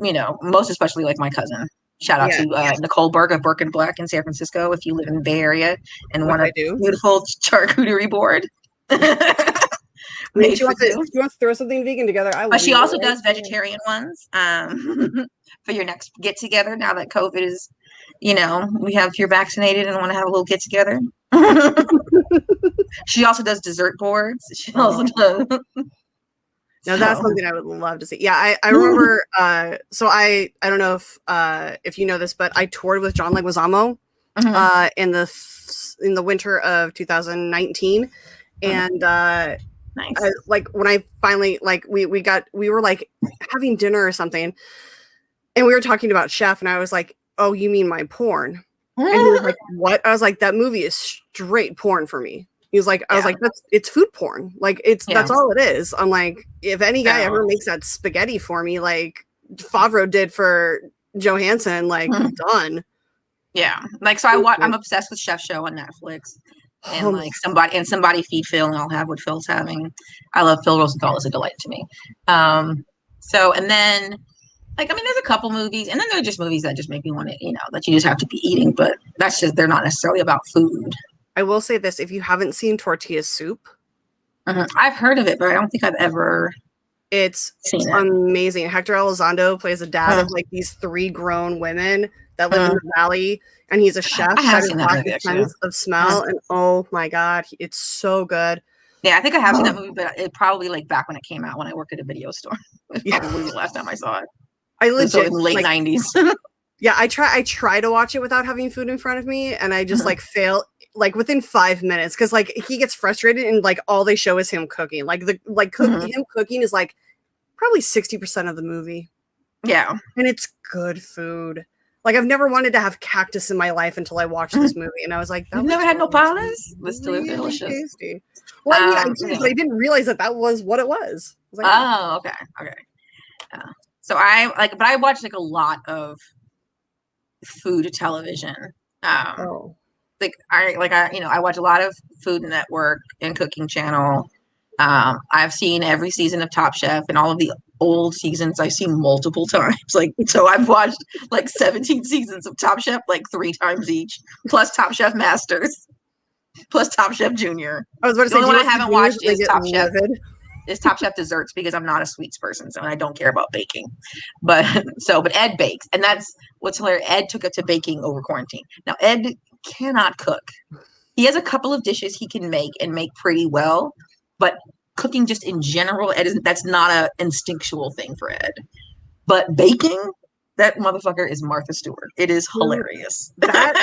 You know, most especially like my cousin. Shout out to Nicole Berg of Burke and Black in San Francisco if you live in the Bay Area and want a beautiful charcuterie board.
She wants to throw something vegan together.
But she also does vegetarian ones for your next get together. Now that COVID is, you know, if you're vaccinated and want to have a little get together. She also does dessert boards. She also does.
Now that's something I would love to see. Yeah, I remember. So I don't know if you know this, but I toured with John Leguizamo in the winter of 2019, and nice. Like when I finally like we were like having dinner or something, and we were talking about Chef, and I was like, "Oh, you mean my porn?" And he was like, "What?" I was like, "That movie is straight porn for me." He was like, I was like, it's food porn. Like that's all it is. I'm like, if any guy ever makes that spaghetti for me, like Favreau did for Johansson, like done.
Yeah. Like, so I'm obsessed with Chef Show on Netflix, and like somebody feed Phil, and I'll have what Phil's having. I love Phil Rosenthal. Is a delight to me. So, and then like, I mean, there's a couple movies, and then there are just movies that just make me want to, you know, that you just have to be eating, but they're not necessarily about food.
I will say this, if you haven't seen Tortilla Soup.
I've heard of it, but I don't think I've ever seen it.
Amazing. Hector Elizondo plays a dad of like these 3 grown women that live in the valley, and he's a chef
that has a
sense of smell, and oh my God, it's so good.
Yeah, I think I have seen that movie, but it probably like back when it came out when I worked at a video store. Probably the last time I saw it.
I legit
in the late 90s.
Yeah, I try to watch it without having food in front of me, and I just like fail like within 5 minutes, because like he gets frustrated and like all they show is him cooking. Like him cooking is like probably 60% of the movie.
Yeah.
And it's good food. Like I've never wanted to have cactus in my life until I watched this movie, and I was like,
"You've never had nopales? This still is delicious,
tasty." Well, I mean, I did, but I didn't realize that was what it was. I was like,
okay. So I watched like a lot of food television. I watch a lot of Food Network and Cooking Channel. I've seen every season of Top Chef, and all of the old seasons I've seen multiple times. Like, so I've watched like 17 seasons of Top Chef like 3 times each, plus Top Chef Masters, plus Top Chef Junior.
I was about to say,
the only one I haven't watched is Top Chef.
Livid.
Is Top Chef desserts, because I'm not a sweets person, so I don't care about baking. But Ed bakes, and that's what's hilarious. Ed took it to baking over quarantine. Now Ed cannot cook. He has a couple of dishes he can make and make pretty well, but cooking just in general, that's not an instinctual thing for Ed. But baking, that motherfucker is Martha Stewart. It is hilarious.
That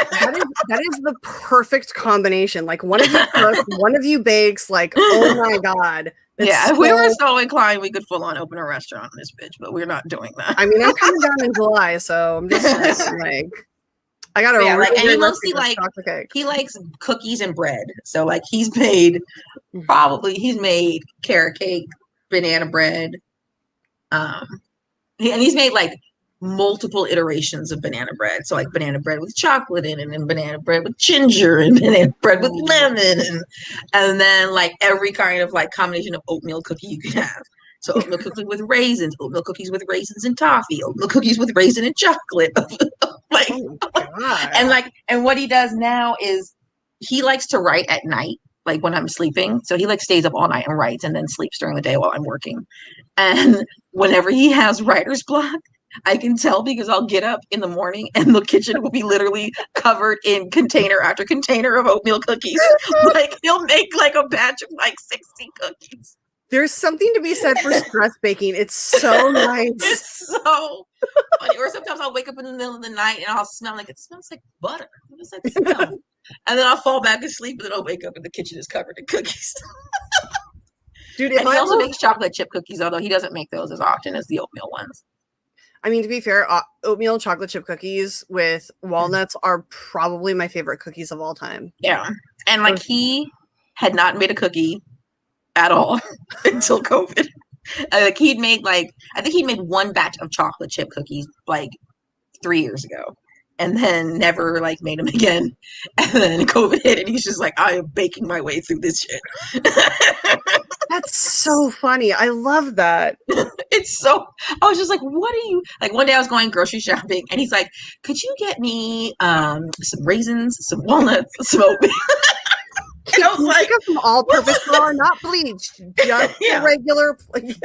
is the perfect combination. Like one of you cooks, one of you bakes. Like, oh my god.
If we were so inclined, we could full on open a restaurant in this bitch, but we're not doing that.
I mean, I'm coming down in July, so I'm just like, I got to
and he mostly he likes cookies and bread. So like he's made carrot cake, banana bread, and he's made like multiple iterations of banana bread. So like banana bread with chocolate in it, and banana bread with ginger, and banana bread with lemon, and then like every kind of like combination of oatmeal cookie you can have. So oatmeal cookies with raisins, oatmeal cookies with raisins and toffee, oatmeal cookies with raisin and chocolate. And what he does now is he likes to write at night, like when I'm sleeping. So he like stays up all night and writes, and then sleeps during the day while I'm working. And whenever he has writer's block, I can tell because I'll get up in the morning and the kitchen will be literally covered in container after container of oatmeal cookies. Like he'll make like a batch of like 60 cookies.
There's something to be said for stress baking. It's so nice.
It's so funny. Or sometimes I'll wake up in the middle of the night and I'll smell like, it smells like butter. What does that smell? And then I'll fall back asleep, and then I'll wake up and the kitchen is covered in cookies. Dude, and he also makes chocolate chip cookies, although he doesn't make those as often as the oatmeal ones.
I mean, to be fair, oatmeal chocolate chip cookies with walnuts are probably my favorite cookies of all time.
Yeah. And like he had not made a cookie at all until COVID. Like he'd made I think he made one batch of chocolate chip cookies like 3 years ago, and then never like made them again. And then COVID hit, and he's just like, I am baking my way through this shit.
That's so funny. I love that.
I was just like, what are you, like one day I was going grocery shopping, and he's like, could you get me some raisins, some walnuts, some oatmeal?
And I was like, some all-purpose flour, not bleached, just regular. And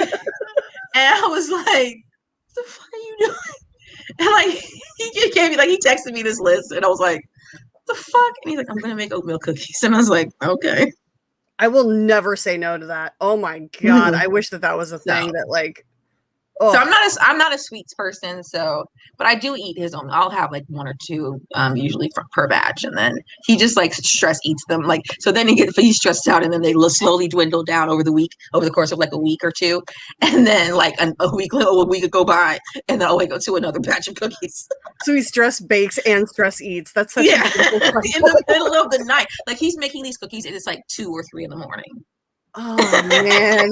I was like, what the fuck are you doing? And like he gave me, like, he texted me this list, and I was like, what the fuck? And he's like, I'm gonna make oatmeal cookies. And I was like, okay.
I will never say no to that. Oh my god, I wish that was a thing that like. Oh. So
I'm not a sweets person, but I do eat his own. I'll have like 1 or 2 usually per batch, and then he just like stress eats them. Like, so then he's stressed out, and then they slowly dwindle down over the course of like a week or 2, and then like a week would go by, and then I'll wake up to another batch of cookies.
So he stress bakes and stress eats. That's such
in the middle of the night. Like he's making these cookies, and it's like 2 or 3 in the morning.
Oh man.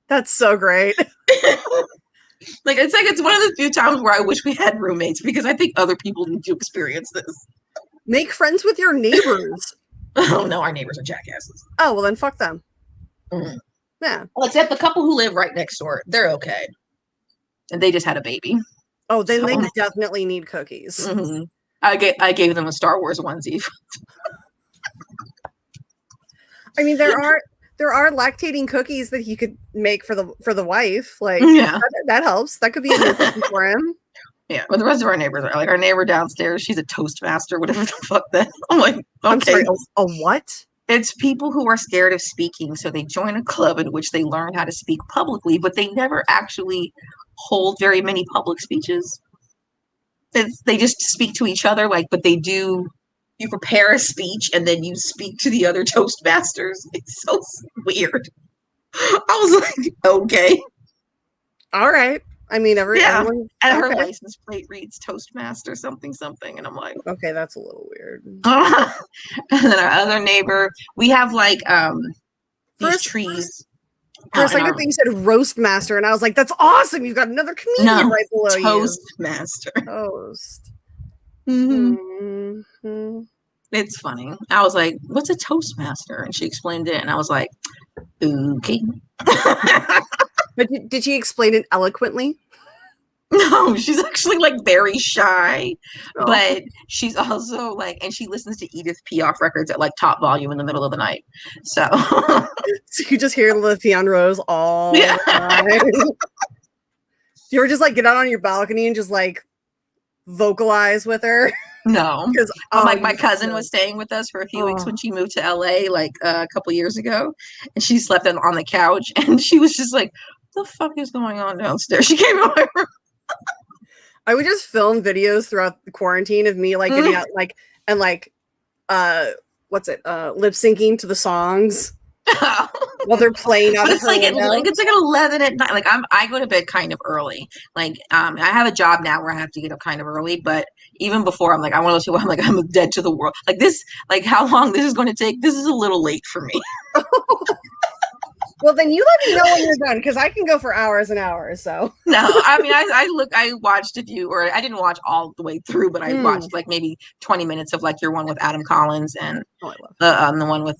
That's so great.
It's one of the few times where I wish we had roommates, because I think other people need to experience this.
Make friends with your neighbors.
Oh no, our neighbors are jackasses.
Oh, well then fuck them.
Mm-hmm.
Yeah.
Well, except the couple who live right next door, they're okay. And they just had a baby.
Oh, then they definitely need cookies.
Mm-hmm. I gave them a Star Wars onesie.
I mean, there are lactating cookies that he could make for the wife. Like, that helps. That could be a new cookie for him.
Yeah, but the rest of our neighbors are like, our neighbor downstairs, she's a Toastmaster, whatever the fuck that. I'm like, okay.
I'm sorry, a what?
It's people who are scared of speaking, so they join a club in which they learn how to speak publicly, but they never actually hold very many public speeches. They just speak to each other, but they do you prepare a speech and then you speak to the other Toastmasters. It's so weird. I was like, okay.
All right. I mean, everyone.
And her
Okay.
license plate reads Toastmaster something something, and I'm like,
Okay, that's a little weird.
and then our other neighbor, we have like these
First,
trees.
for a second, you said roast master, and I was like, "That's awesome! You've got another comedian right below you."
Toastmaster.
Toast.
Mm-hmm. It's funny. I was like, "What's a Toastmaster?" And she explained it, and I was like, "Okay."
But did she explain it eloquently?
No, she's actually like very shy,
Oh.
but she's also like, and she listens to Edith Piaf records at like top volume in the middle of the night. So,
so you just hear the piano rolls all the time. Do you ever just like get out on your balcony and just like vocalize with her?
No, because my cousin was staying with us for a few weeks when she moved to LA like a couple years ago, and she slept on the couch, and she was just like, "What the fuck is going on downstairs?" She came over.
I would just film videos throughout the quarantine of me like getting out lip syncing to the songs while they're playing out. But
it's like it's like 11 at night. Like I go to bed kind of early. Like I have a job now where I have to get up kind of early, but even before I'm like, I'm one of those people, I'm like, I'm dead to the world. Like this, like how long this is going to take. This is a little late for me.
Well, then you let me know when you're done, because I can go for hours and hours. So
no, I mean, I watched a few, or I didn't watch all the way through, but I watched like maybe 20 minutes of like your one with Adam Collins and the one with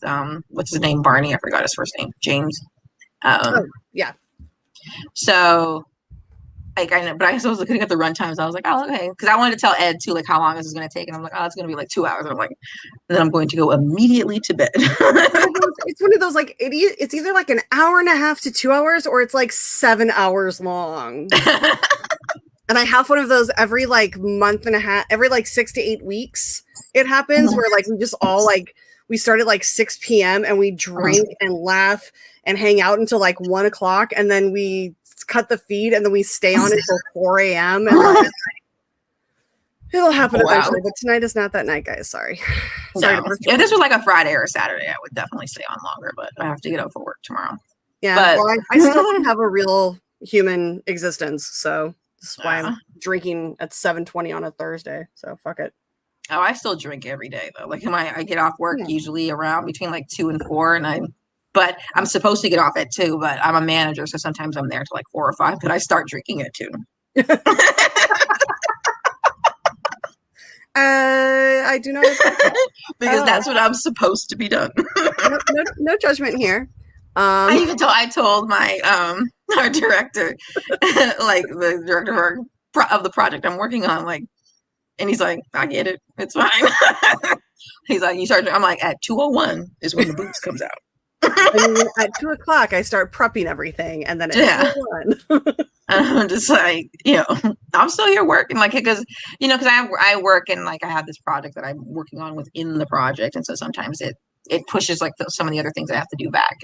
what's his name, Barney. I forgot his first name, James.
Yeah.
So. Like I know, but I was looking at the run times. I was like, oh, okay, because I wanted to tell Ed too, like how long this is going to take, and I'm like, oh, it's going to be like 2 hours. And I'm like, and then I'm going to go immediately to bed.
It's one of those like it's either like an hour and a half to 2 hours, or it's like 7 hours long. And I have one of those every like month and a half, every like 6 to 8 weeks. It happens where like we just all like we start at like 6 p.m. and we drink and laugh and hang out until like 1 o'clock, and then we cut the feed and then we stay on until 4 a.m. and like, it'll happen eventually, but tonight is not that night, guys. Sorry.
No. If this was like a Friday or a Saturday, I would definitely stay on longer, but I have to get up for work tomorrow.
Yeah, but well, I still have a real human existence, so that's why I'm drinking at 7:20 on a Thursday. So fuck it.
Oh, I still drink every day though. Like I get off work usually around between like 2 and 4, and but I'm supposed to get off at 2, but I'm a manager, so sometimes I'm there till like 4 or 5, but I start drinking at 2.
I do not
because that's what I'm supposed to be done.
no judgment here.
I told my our director, like the director of the project I'm working on, like, and he's like, I get it, it's fine. He's like, you start. I'm like, at 2:01 is when the booze comes out.
And then at 2 o'clock, I start prepping everything, and then at 2:01.
I'm just like, I'm still here working, like, because I work and like I have this project that I'm working on within the project, and so sometimes it pushes like some of the other things I have to do back,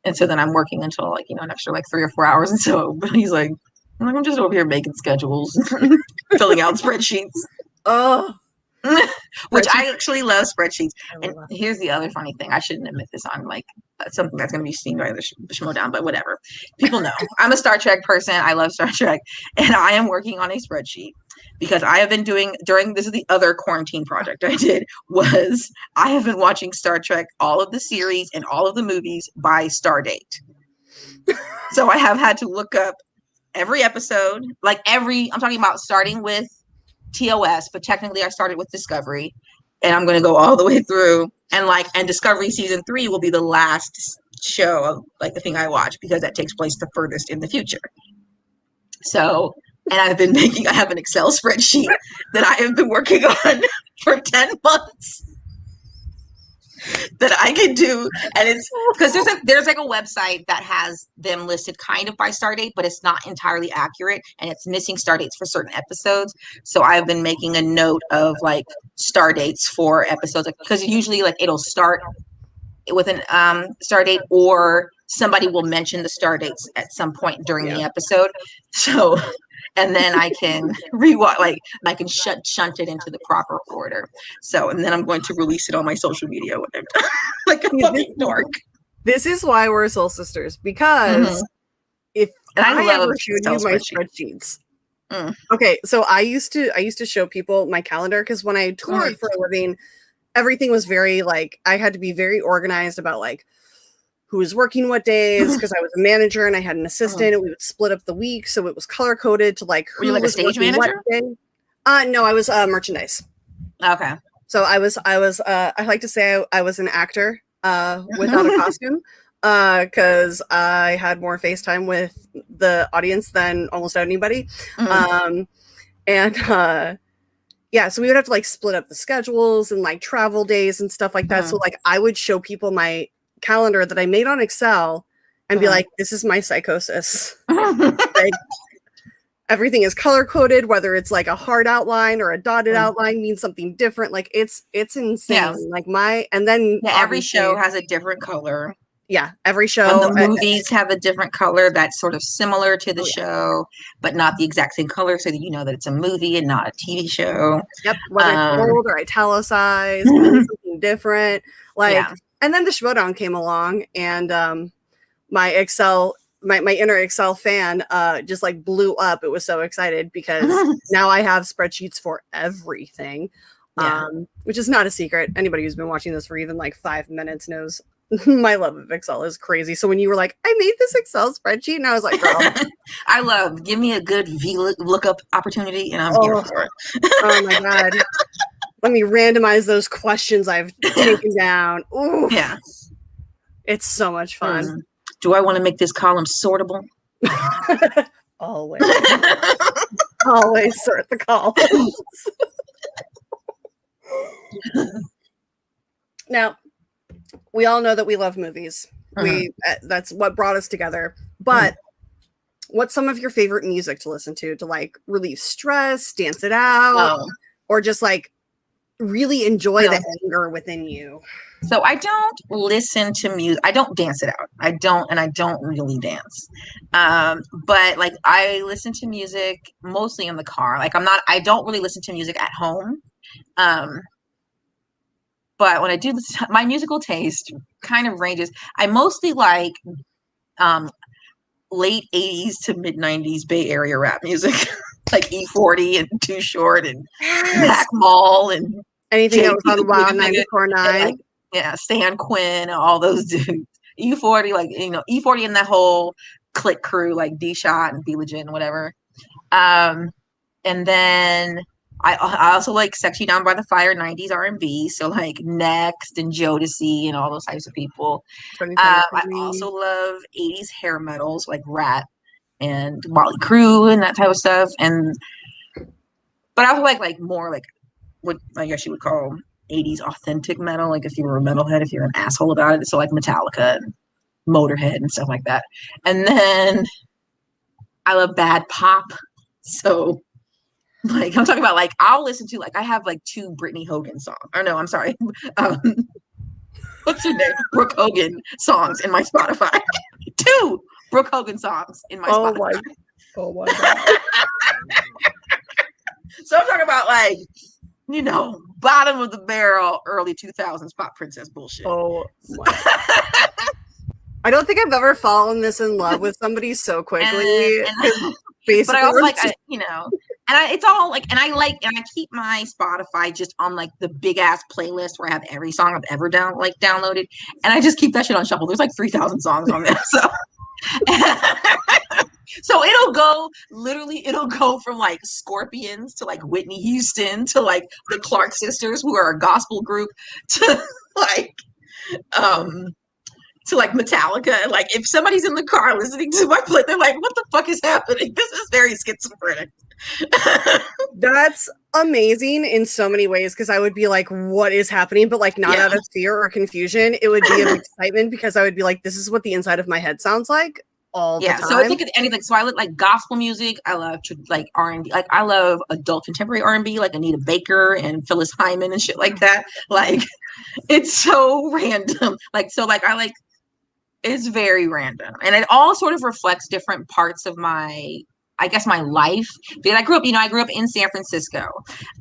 and so then I'm working until like an extra like 3 or 4 hours, and so he's like, I'm just over here making schedules, filling out spreadsheets.
Oh.
Which I actually love spreadsheets. And here's the other funny thing. I shouldn't admit this on like something that's going to be seen by the Schmodown, but whatever. People know. I'm a Star Trek person. I love Star Trek. And I am working on a spreadsheet because I have been doing this is the other quarantine project I did was I have been watching Star Trek, all of the series and all of the movies by star date. So I have had to look up every episode, I'm talking about starting with TOS, but technically I started with Discovery, and I'm going to go all the way through, and Discovery season 3 will be the last show of like the thing I watch because that takes place the furthest in the future. So, and I have an Excel spreadsheet that I have been working on for 10 months that I can do, and it's because there's like a website that has them listed kind of by star date, but it's not entirely accurate, and it's missing star dates for certain episodes. So I've been making a note of like star dates for episodes, because usually like it'll start with an star date, or somebody will mention the star dates at some point during the episode. So and then I can rewatch, like I can shunt it into the proper order. So, and then I'm going to release it on my social media when I'm done. Like a fucking dork.
This is why we're soul sisters, because if I ever showed you my spreadsheets. Okay, so I used to show people my calendar, because when I toured for a living, everything was very like, I had to be very organized about like who was working what days, because I was a manager and I had an assistant, and we would split up the week, so it was color coded to like who
Were you like
was
a stage manager?
What day. No, I was merchandise.
Okay.
So I like to say I was an actor without a costume, because I had more FaceTime with the audience than almost anybody. Yeah, so we would have to like split up the schedules and like travel days and stuff like that. So like I would show people my calendar that I made on Excel and be like, this is my psychosis. Like, everything is color coded, whether it's like a hard outline or a dotted outline means something different. Like it's insane. Yeah. Like
every show has a different color.
Yeah, every show.
And the movies have a different color that's sort of similar to the show, but not the exact same color, so that you know that it's a movie and not a TV show.
Yep, whether it's bold or italicized, means something different. Like, and then the Schmodown came along, and my Excel, my inner Excel fan, just like blew up. It was so excited because now I have spreadsheets for everything, which is not a secret. Anybody who's been watching this for even like 5 minutes knows. My love of Excel is crazy. So when you were like, I made this Excel spreadsheet, and I was like, girl,
give me a good lookup opportunity, and I'm here for it.
Oh my God. Let me randomize those questions I've taken down. Ooh.
Yeah.
It's so much fun.
Do I want to make this column sortable?
Always. Always sort the columns. Now, we all know that we love movies. That's what brought us together. But what's some of your favorite music to listen to like relieve stress, dance it out, or just like really enjoy the anger within you?
So I don't listen to music. I don't dance it out. I don't really dance. But like I listen to music mostly in the car. Like I don't really listen to music at home. But when I do this, my musical taste kind of ranges. I mostly like late 80s to mid 90s Bay Area rap music, like E40 and Too Short and Mac Mall and
anything that was on Wild 94.9.
Like, Stan Quinn and all those dudes. E40, like, E40 and that whole click crew, like D-Shot and Be Legit and whatever. And then I also like Sexy Down by the Fire 90s R&B, so like Next and Jodeci and all those types of people. I also love 80s hair metals like Rat and Wally Crew and that type of stuff. But I also like more like what I guess you would call 80s authentic metal, like if you were a metalhead, if you're an asshole about it. So like Metallica and Motorhead and stuff like that. And then I love bad pop, so like I'm talking about, like I'll listen to, like I have like 2 Brittany Hogan songs. Or no, I'm sorry. What's her name? Brooke Hogan songs in my Spotify. 2 Brooke Hogan songs in my Spotify.
Oh my God.
So I'm talking about like, bottom of the barrel, early 2000s pop princess bullshit.
Oh my. I don't think I've ever fallen this in love with somebody so quickly.
But I also like, it's all like, and I keep my Spotify just on like the big ass playlist where I have every song I've ever downloaded, and I just keep that shit on shuffle. There's like 3,000 songs on there, so so it'll go from like Scorpions to like Whitney Houston to like the Clark Sisters, who are a gospel group, to like Metallica. Like if somebody's in the car listening to my play, they're like, what the fuck is happening? This is very schizophrenic.
That's amazing in so many ways, because I would be like, what is happening? But like not out of fear or confusion. It would be of excitement, because I would be like, this is what the inside of my head sounds like all the time.
So I think it's anything. So I like gospel music. I love like R&B. Like I love adult contemporary R&B, like Anita Baker and Phyllis Hyman and shit like that. Like it's so random. It's very random, and it all sort of reflects different parts of my I guess my life, because I grew up in San Francisco.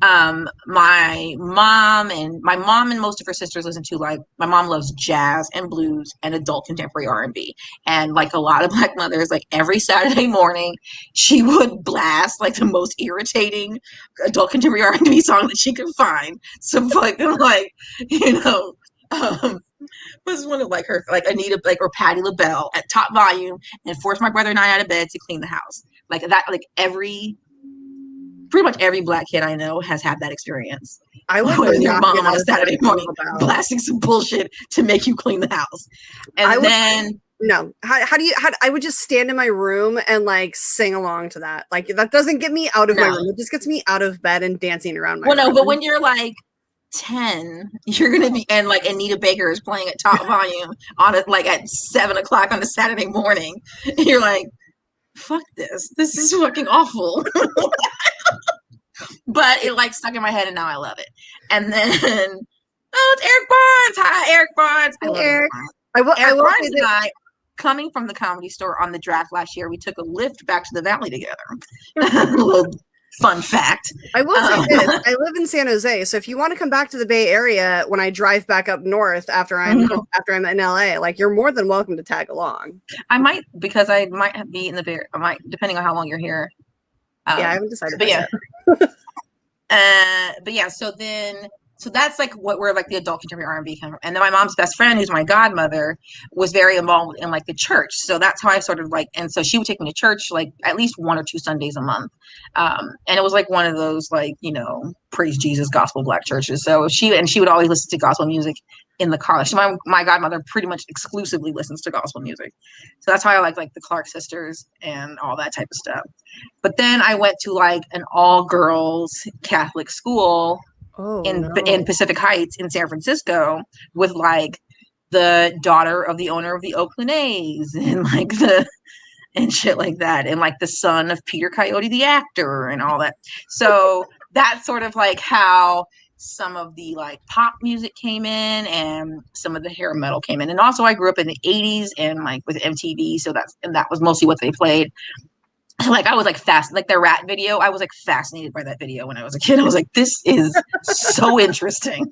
My mom and most of her sisters listen to, like, my mom loves jazz and blues and adult contemporary R&B. And like a lot of Black mothers, like every Saturday morning, she would blast like the most irritating adult contemporary R&B song that she could find. So fucking like, you know, um, was one of like her, like Anita, like, or Patti LaBelle at top volume, and force my brother and I out of bed to clean the house. Like that, like pretty much every Black kid I know has had that experience.
I would
With your
not
mom
get
on
out
a
of bed
Saturday
to
morning
clean the house.
blasting some bullshit to make you clean the house. And then
no, I would just stand in my room and like sing along to that. Like that doesn't get me out of my room. It just gets me out of bed and dancing around my room.
No, but when you're like 10, you're gonna be, and like Anita Baker is playing at top volume on it, like at 7 o'clock on a Saturday morning. You're like, fuck this. This is fucking awful. But it like stuck in my head, and now I love it. And then, oh, it's Eric Barnes. Hi, Eric Barnes. I love Eric. Eric Barnes and I, coming from the Comedy Store on the draft last year, we took a lift back to the Valley together. A little fun fact.
I will say this. I live in San Jose, so if you want to come back to the Bay Area when I drive back up north after I'm in LA, like, you're more than welcome to tag along.
I might, because I might be in the Bay. I might, depending on how long you're here.
Yeah, I haven't decided.
But yeah. But yeah, so that's like what we're like the adult contemporary R&B kind of. And then my mom's best friend, who's my godmother, was very involved in like the church. So that's how I sort of like, and so she would take me to church like at least 1 or 2 Sundays a month. And it was like one of those, like, you know, praise Jesus gospel Black churches. So she would always listen to gospel music in the car. So my godmother pretty much exclusively listens to gospel music. So that's how I like the Clark sisters and all that type of stuff. But then I went to like an all girls Catholic school in Pacific Heights in San Francisco with like the daughter of the owner of the Oakland A's and like and shit like that, and like the son of Peter Coyote the actor and all that. So that's sort of like how some of the like pop music came in and some of the hair metal came in. And also I grew up in the 80s and like with MTV, so that was mostly what they played. Like I was like like the Rat video, I was like fascinated by that video when I was a kid. I was like, this is so interesting.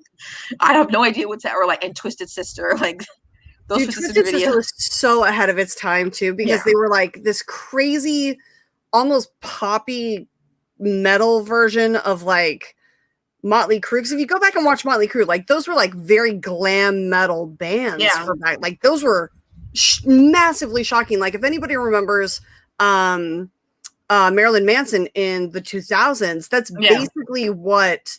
I have no idea what's that, or like, and Twisted Sister, like those
Twisted Sister was so ahead of its time too, because they were like this crazy, almost poppy metal version of like Motley Crue. Because if you go back and watch Motley Crue, like those were like very glam metal bands for back. Like those were massively shocking. Like if anybody remembers Marilyn Manson in the 2000s, that's basically what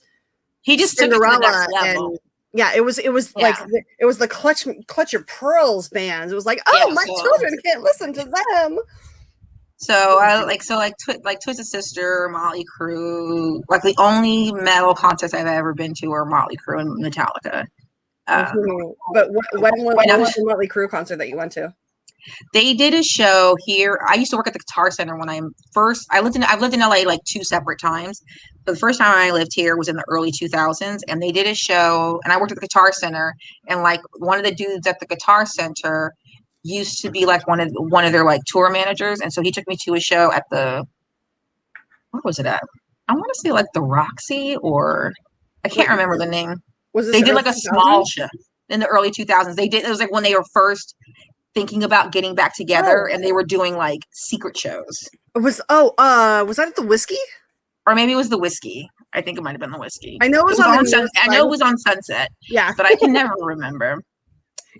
he just Cinderella took it to the next level.
And it was like it was the Clutch Your Pearls bands. It was like, my children can't listen to them.
So I like Twisted Sister, Motley Crue. Like the only metal concerts I've ever been to are Motley Crue and Metallica.
But when was the Motley Crue concert that you went to?
They did a show here. I used to work at the Guitar Center when I've lived in LA like 2 separate times. But the first time I lived here was in the early 2000s, and they did a show, and I worked at the Guitar Center, and like one of the dudes at the Guitar Center used to be like one of their like tour managers, and so he took me to a show at what was it at? I want to say like the Roxy, or I can't remember the name. They did like a small show in the early 2000s. It was like when they were first thinking about getting back together, and they were doing like secret shows.
Was that at the Whiskey?
Or maybe it was the Whiskey. I think it might have been the Whiskey.
I know it was on Sunset.
I know it was on Sunset. Yeah, but I can never remember.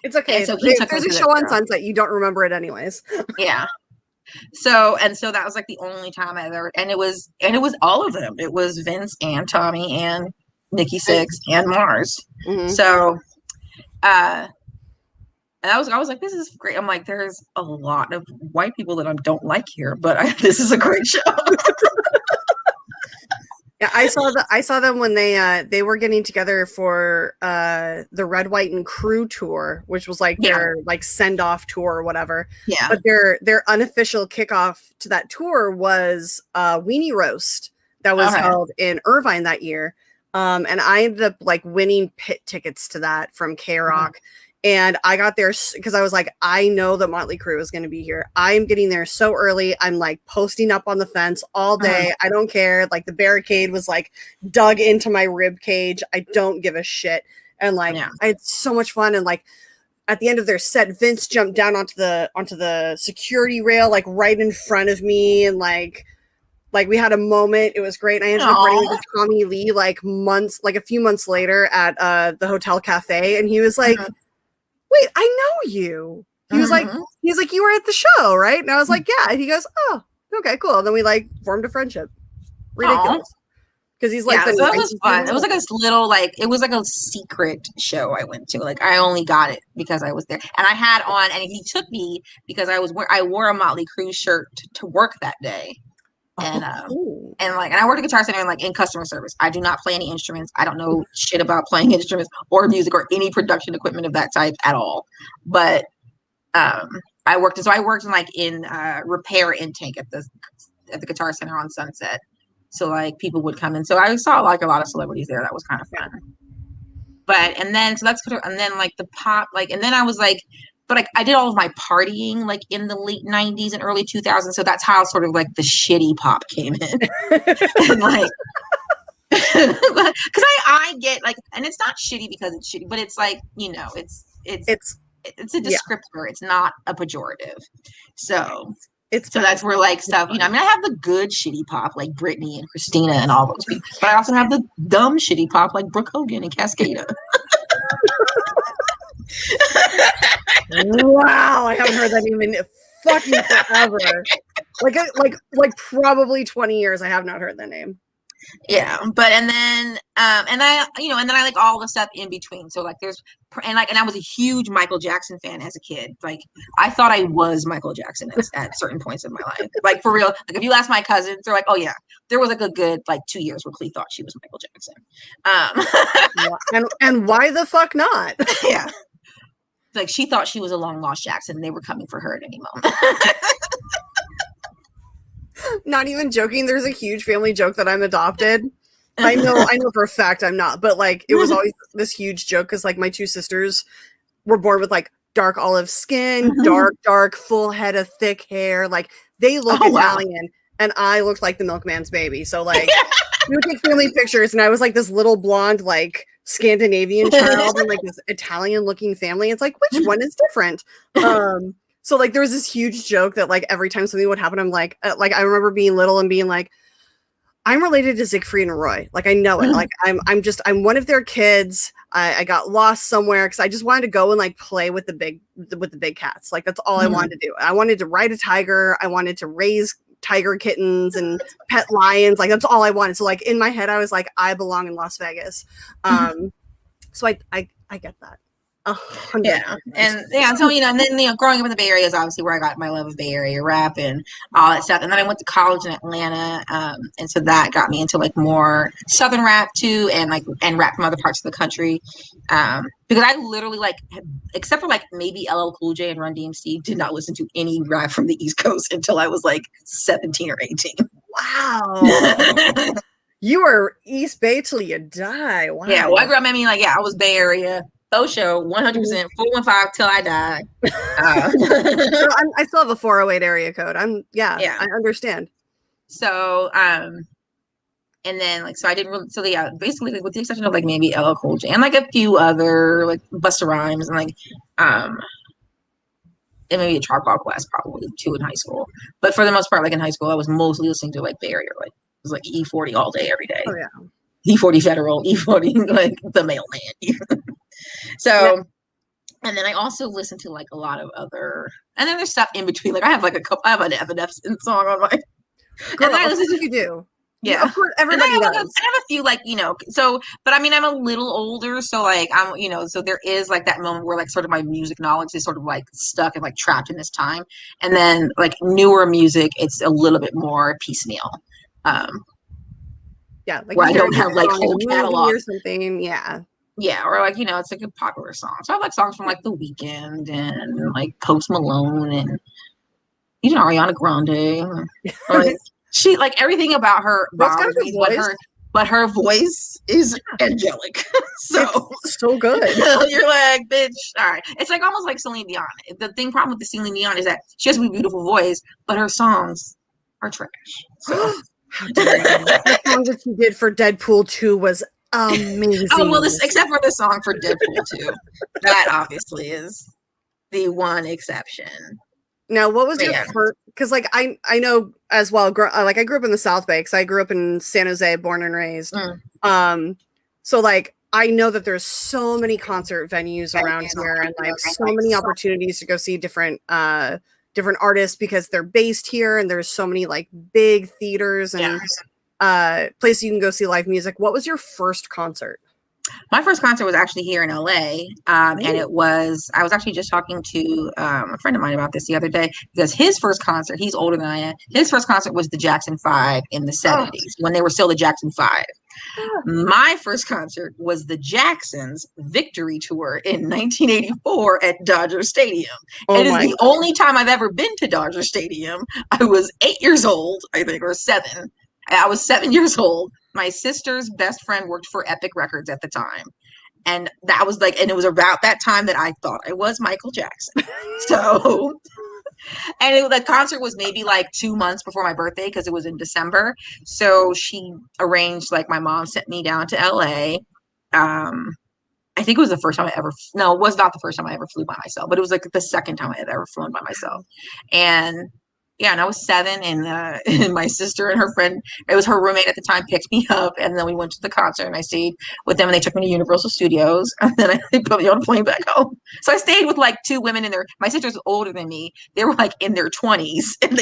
It's okay. And so there's a show on Sunset. You don't remember it anyways.
Yeah. So that was like the only time I ever, and it was all of them. It was Vince and Tommy and Nikki Sixx and Mars. Mm-hmm. So, and I was like, this is great. I'm like, there's a lot of white people that I don't like here, but this is a great show.
Yeah, I saw them when they were getting together for the Red, White, and Crew tour, which was like their like send off tour or whatever. Yeah. But their unofficial kickoff to that tour was Weenie Roast that was held in Irvine that year. And I ended up like winning pit tickets to that from K-Rock. And I got there because I was like, I know that Motley Crue is going to be here. I'm getting there so early. I'm like posting up on the fence all day. I don't care. Like the barricade was like dug into my rib cage. I don't give a shit. And like, I had so much fun. And like at the end of their set, Vince jumped down onto the security rail, like right in front of me. And like we had a moment. It was great. And I ended up running into Tommy Lee like a few months later at the Hotel Cafe. And he was like, wait, I know you. He was like, you were at the show, right? And I was like, yeah. And he goes, oh, okay, cool. And then we like formed a friendship. Ridiculous. Because he's like,
so that was fun. It was like this little, like, it was like a secret show I went to. Like, I only got it because I was there. And I had on, and he took me because I wore a Motley Crue shirt to work that day. And and I worked at Guitar Center and like in customer service. I do not play any instruments. I don't know shit about playing instruments or music or any production equipment of that type at all. But I worked in like in repair intake at the Guitar Center on Sunset. So like people would come in. So I saw like a lot of celebrities there. That was kind of fun. But and then like the pop, like, and then I was like, but like I did all of my partying like in the late 90s and early 2000s. So that's how sort of like the shitty pop came in. And like, because I get like, and it's not shitty because it's shitty, but it's like, you know, it's a descriptor. It's not a pejorative. So that's where like stuff, you know, I mean, I have the good shitty pop like Britney and Christina and all those people, but I also have the dumb shitty pop like Brooke Hogan and Cascada.
Wow, I haven't heard that name in fucking forever. Like probably 20 years I have not heard that name.
Yeah, but and then I like all the stuff in between. So like and I was a huge Michael Jackson fan as a kid. Like I thought I was Michael Jackson at certain points of my life. Like for real. Like if you ask my cousins, they're like, oh yeah, there was like a good like 2 years where Klee thought she was Michael Jackson.
And why the fuck not?
Yeah. Like she thought she was a long lost Jackson and they were coming for her at any moment.
Not even joking. There's a huge family joke that I'm adopted. I know for a fact I'm not, but like it was always this huge joke because like my two sisters were born with like dark olive skin, dark, full head of thick hair. Like they look Italian, and I looked like the milkman's baby. So like we would take family pictures, and I was like this little blonde like Scandinavian child and like this Italian looking family. It's like which one is different? So like there was this huge joke that like every time something would happen, I'm like I remember being little and being like, I'm related to Siegfried and Roy. Like I know it. Like I'm one of their kids. I got lost somewhere because I just wanted to go and like play with the big cats. Like that's all I wanted to do. I wanted to ride a tiger. I wanted to raise tiger kittens and pet lions. Like that's all I wanted. So like in my head, I was like, I belong in Las Vegas. So I get that. 100%.
Yeah, and yeah, so you know, and then you know, growing up in the Bay Area is obviously where I got my love of Bay Area rap and all that stuff. And then I went to college in Atlanta, and so that got me into like more Southern rap too, and rap from other parts of the country. Because I literally like, except for like maybe LL Cool J and Run DMC, did not listen to any rap from the East Coast until I was like 17 or 18.
Wow. You were East Bay till you die. Wow.
Yeah, well, I grew up. I mean, like, yeah, I was Bay Area. Show 100% 415 till I die.
I still have a 408 area code. I understand.
So and then like so I didn't really basically like, with the exception of like maybe LL Cool J and like a few other like Busta Rhymes and like and maybe a Tribe Called Quest probably too in high school. But for the most part, like in high school, I was mostly listening to like Bay Area, like it was like E40 all day every day.
Oh yeah.
E40 Federal, E40 like the Mailman. So, and then I also listen to like a lot of other, and then there's stuff in between. Like I have an Evanescence song on my.
Girl, and I listen to you do.
Yeah,
of course, everybody does.
I have a few like you know. So, but I mean, I'm a little older, so like I'm you know. So there is like that moment where like sort of my music knowledge is sort of like stuck and like trapped in this time, and then like newer music, it's a little bit more piecemeal.
Yeah, like
where I don't have like whole catalog
or something.
Yeah, or like, you know, it's like a popular song. So I have like songs from like The Weeknd and like Post Malone and, you know, Ariana Grande. Or, like, she like everything about her.
That's kind of her voice.
but her voice is angelic. So
it's so good.
You're like, bitch, all right. It's like almost like Celine Dion. The problem with the Celine Dion is that she has a beautiful voice, but her songs are trash. So
how dare you? The song that she did for Deadpool 2 was amazing.
Oh well, except for the song for Deadpool 2. That obviously is the one exception.
Now, what was your first? Because, like, I know as well. Like, I grew up in the South Bay. Because I grew up in San Jose, born and raised. So, like, I know that there's so many concert venues around here, and like so many opportunities to go see different artists because they're based here, and there's so many like big theaters and places you can go see live music. What was your first concert?
My first concert was actually here in LA, and I was actually just talking to a friend of mine about this the other day, because his first concert, he's older than I am, his first concert was the Jackson 5 in the 70s, when they were still the Jackson 5. My first concert was the Jacksons' Victory Tour in 1984 at Dodger Stadium. It is the only time I've ever been to Dodger Stadium. I was 8 years old, I think, or 7. I was 7 years old. My sister's best friend worked for Epic Records at the time. And that was like, and it was about that time that I thought I was Michael Jackson. So, and the concert was maybe like 2 months before my birthday, because it was in December. So she arranged, like, my mom sent me down to LA. I think it was the first time it was not the first time I ever flew by myself, but it was like the second time I had ever flown by myself. And yeah, and I was 7, and my sister and her friend, it was her roommate at the time, picked me up, and then we went to the concert, and I stayed with them, and they took me to Universal Studios, and then they put me on a plane back home. So I stayed with like 2 women my sister's older than me. They were like in their 20s, and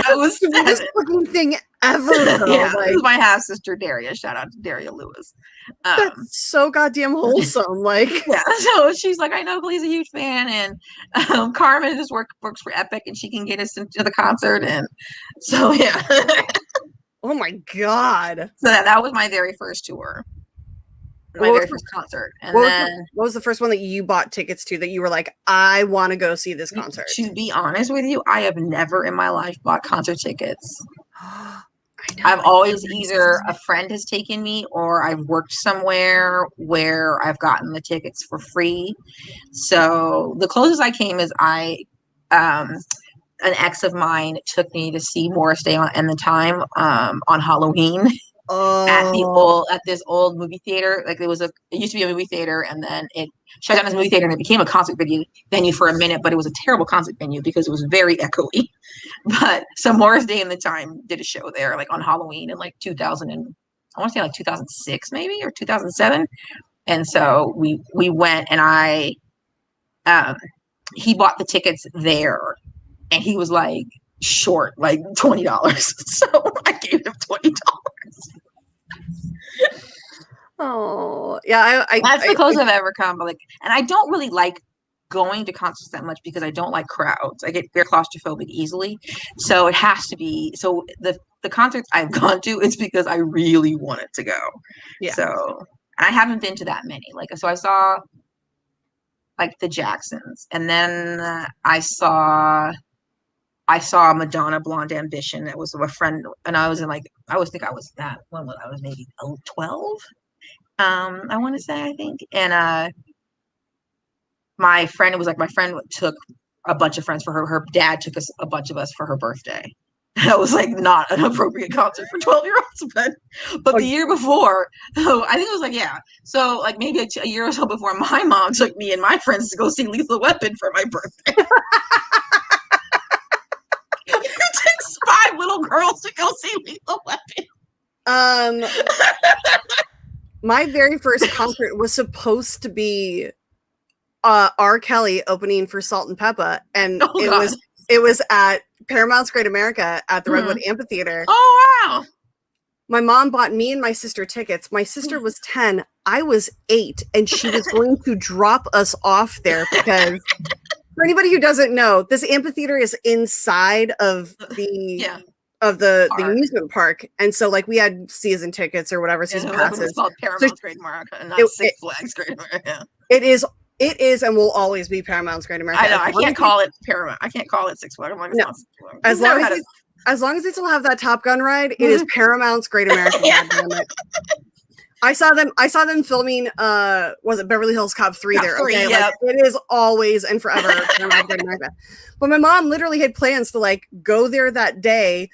I was the best
fucking thing ever.
Yeah, like, it was my half sister Daria. Shout out to Daria Lewis.
That's so goddamn wholesome. Like,
yeah. So she's like, I know Klee's a huge fan, and Carmen just works for Epic, and she can get us into the concert, and so yeah.
Oh my god!
So that was my very first tour. My very first concert. And
what was the first one that you bought tickets to that you were like, I want to go see this concert?
To be honest with you, I have never in my life bought concert tickets. I've always either a friend has taken me, or I've worked somewhere where I've gotten the tickets for free. So the closest I came is an ex of mine took me to see Morris Day and the Time on Halloween. At this old movie theater. Like, it used to be a movie theater, and then it shut down as a movie theater, and it became a concert venue for a minute, but it was a terrible concert venue because it was very echoey. But so Morris Day and the Time did a show there, like on Halloween in like 2000, and I want to say like 2006 maybe, or 2007. And so we went, and he bought the tickets there, and he was like short like $20. So I gave him $20.
Oh yeah,
that's the closest I've ever come. But and I don't really like going to concerts that much because I don't like crowds. I get very claustrophobic easily, so it has to be. So the concerts I've gone to, it's because I really wanted to go. Yeah. So I haven't been to that many. So I saw like the Jacksons, and then I saw Madonna Blonde Ambition. That was a friend, and I was in I was that when I was maybe 12. I want to say, I think. And my friend took a bunch of friends for her. Her dad took a bunch of us for her birthday. That was like not an appropriate concert for 12-year-olds, but the year before, I think it was so like maybe a year or so before, my mom took me and my friends to go see Lethal Weapon for my birthday. It takes 5 little girls to go see Lethal Weapon.
My very first concert was supposed to be R. Kelly opening for Salt and Peppa, and it was at Paramount's Great America at the Redwood Amphitheater.
Oh wow!
My mom bought me and my sister tickets. My sister was 10, I was 8, and she was going to drop us off there because, for anybody who doesn't know, this amphitheater is inside of the amusement park, and so like we had season tickets or whatever, season passes.
It's called Paramount's Great America, and not Six Flags Great America.
It is and will always be Paramount's Great America.
I know. I can't call it Paramount. I can't call it Six Flags. I'm like, it's not Six Flags.
As long as as long as they still have that Top Gun ride, it is Paramount's Great American. Goddammit. I saw them filming was it Beverly Hills Cop 3 there? Okay,
yep.
Like, it is always and forever Paramount's Great America. But my mom literally had plans to like go there that day,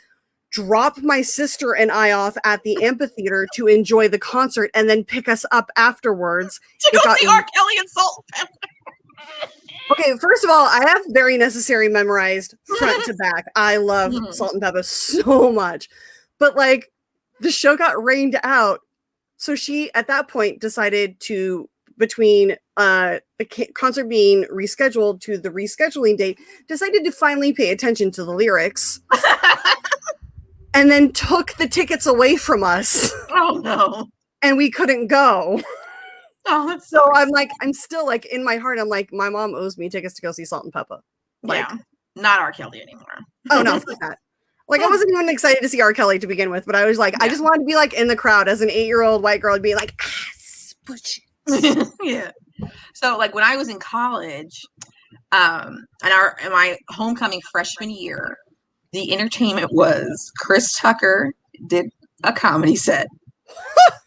drop my sister and I off at the amphitheater to enjoy the concert, and then pick us up afterwards.
To go see R. Kelly and Salt and Pepper.
Okay, first of all, I have Very Necessary memorized front to back. I love Salt and Pepper so much. But like the show got rained out. So she at that point decided to, between the concert being rescheduled to the rescheduling date, decided to finally pay attention to the lyrics. And then took the tickets away from us.
Oh no.
And we couldn't go.
Oh, that's
so I'm still like in my heart, I'm like, my mom owes me tickets to go see Salt and Pepper. Like,
yeah, not R. Kelly anymore.
Oh no, fuck that. Like I wasn't even excited to see R. Kelly to begin with, but I was like, I just wanted to be like in the crowd as an 8-year-old white girl and be like,
yeah. So like when I was in college, and my homecoming freshman year, the entertainment was Chris Tucker did a comedy set,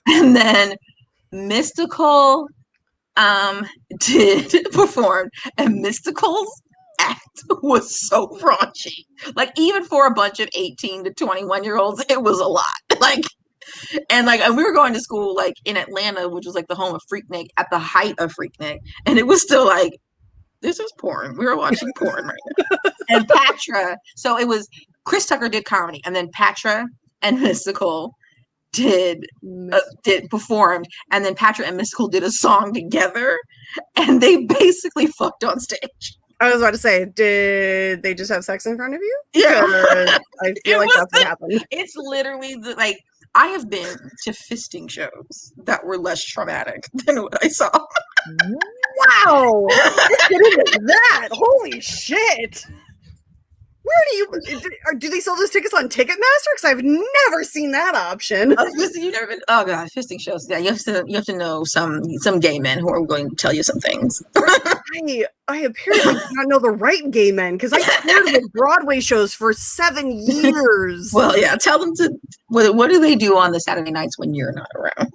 and then Mystical did perform, and Mystical's act was so raunchy. Like even for a bunch of 18 to 21-year-olds, it was a lot. And we were going to school like in Atlanta, which was like the home of Freaknik at the height of Freaknik, and it was still like, this is porn. We were watching porn right now. And Patra, so it was Chris Tucker did comedy, and then Patra and Mystical did performed, and then Patra and Mystical did a song together, and they basically fucked on stage.
I was about to say, did they just have sex in front of you?
Yeah.
I feel like that's what happened.
It's literally like I have been to fisting shows that were less traumatic than what I saw.
Wow! Let's get into that. Holy shit! Where do they sell those tickets on Ticketmaster? Because I've never seen that option.
You've never been? Oh god, fisting shows. Yeah, you have to know some gay men who are going to tell you some things.
I apparently do not know the right gay men because I toured with Broadway shows for 7 years.
Well, yeah, tell them to. What do they do on the Saturday nights when you're not around?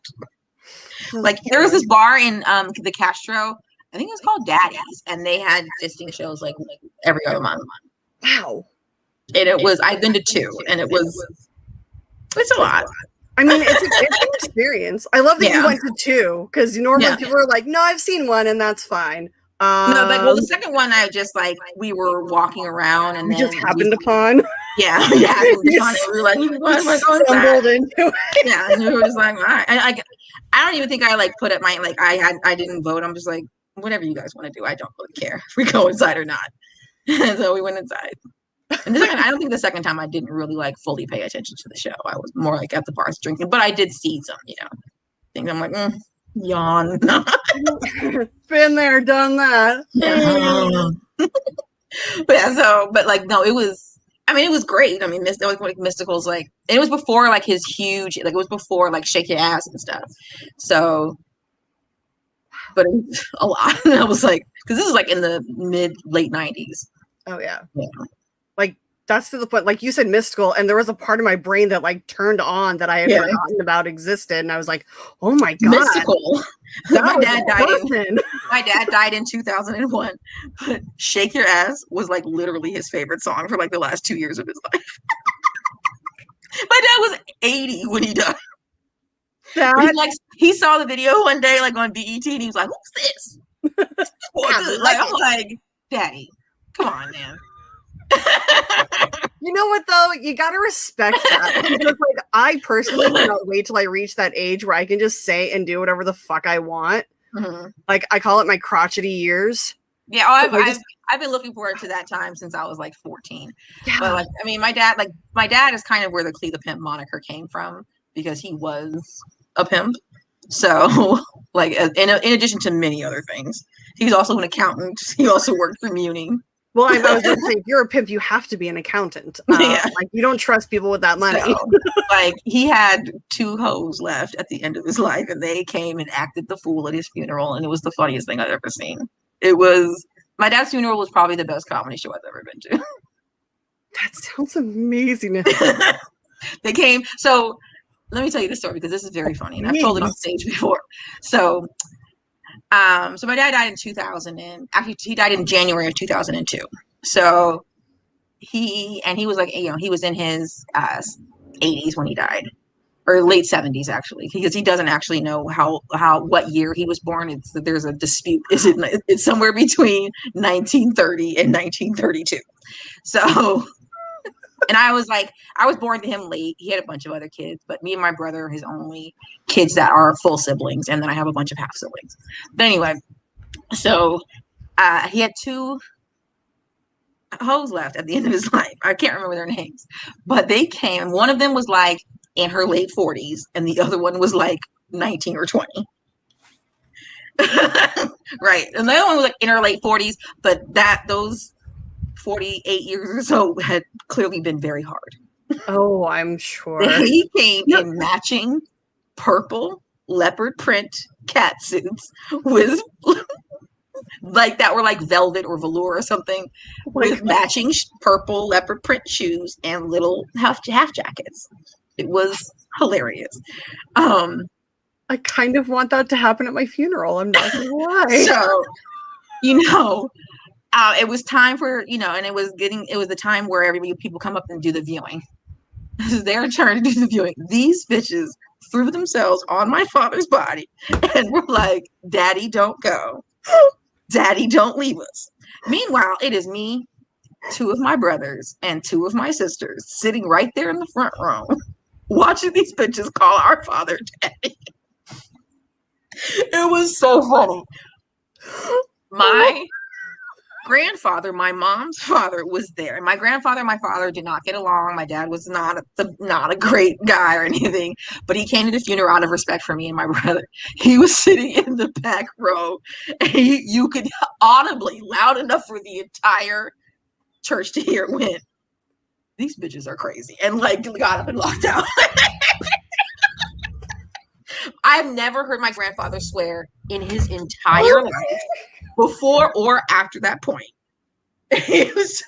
Like there was this bar in the Castro. I think it was called Daddy's, and they had fisting shows like every other month.
Wow.
And it was, I've been to 2, and it's a lot.
I mean, it's an experience. I love that you went to 2, because normally people are like, no, I've seen 1, and that's fine.
No, but the second one, I just we were walking around, and then
just happened upon.
Yeah, we were like, what am I going
stumbled into it.
Yeah, and we were just like, all right. I don't even think I put up my, I didn't vote. I'm just like, whatever you guys want to do, I don't really care if we go inside or not. So we went inside. And I don't think the second time I didn't really fully pay attention to the show. I was more at the bars drinking, but I did see some, things. I'm like, yawn.
Been there, done that.
Yeah. But yeah, no, it was. I mean, it was great. I mean, Mystical's it was before his huge, it was before Shake Your Ass and stuff. So, but it was a lot. And I was like, because this is in the late 90s.
Oh yeah. That's to the point, like you said, Mystical, and there was a part of my brain that turned on that I had forgotten about existed, and I was like, "Oh my god,
Mystical!" My dad died in 2001, but "Shake Your Ass" was literally his favorite song for the last 2 years of his life. My dad was 80 when he died. He saw the video one day, on BET, and he was like, "Who's this?" I'm like, "Daddy, come on, man."
You know what though? You gotta respect that because I personally cannot wait till I reach that age where I can just say and do whatever the fuck I want. Mm-hmm. I call it my crotchety years.
Yeah, I've been looking forward to that time since I was 14. Yeah. But I mean, my dad is kind of where the Klee the Pimp moniker came from because he was a pimp. So in addition to many other things, he's also an accountant. He also worked for Muni.
Well, I was going to say, if you're a pimp, you have to be an accountant. You don't trust people with that money.
So, he had 2 hoes left at the end of his life, and they came and acted the fool at his funeral, and it was the funniest thing I've ever seen. My dad's funeral was probably the best comedy show I've ever been to.
That sounds amazing.
They came. So let me tell you this story because this is very funny, and I've told it on stage before. So, so my dad died in 2000, and actually he died in January of 2002. So he was like, he was in his 80s when he died, or late 70s actually, because he doesn't actually know what year he was born. There's a dispute. It's somewhere between 1930 and 1932. So. And I was born to him late. He had a bunch of other kids, but me and my brother are his only kids that are full siblings. And then I have a bunch of half siblings. But anyway, so he had 2 hoes left at the end of his life. I can't remember their names, but they came. One of them was like in her late 40s, and the other one was like 19 or 20. Right. And the other one was like in her late 40s, but those 48 years or so had clearly been very hard.
Oh, I'm sure.
He came in matching purple leopard print cat suits with like that were like velvet or velour or something, with matching purple leopard print shoes and little half jackets. It was hilarious.
I kind of want that to happen at my funeral. I'm not gonna lie.
So, it was time for, and it was the time where people come up and do the viewing. This is their turn to do the viewing. These bitches threw themselves on my father's body and were like, Daddy, don't go. Daddy, don't leave us. Meanwhile, it is me, 2 of my brothers, and 2 of my sisters sitting right there in the front row, watching these bitches call our father Daddy. It was so funny. My grandfather, my mom's father, was there, and my grandfather and my father did not get along. My dad was not a great guy or anything, but he came to the funeral out of respect for me and my brother. He was sitting in the back row, and you could audibly, loud enough for the entire church to hear, went, these bitches are crazy, and like got up and walked out. I've never heard my grandfather swear in his entire life, before or after that point. It was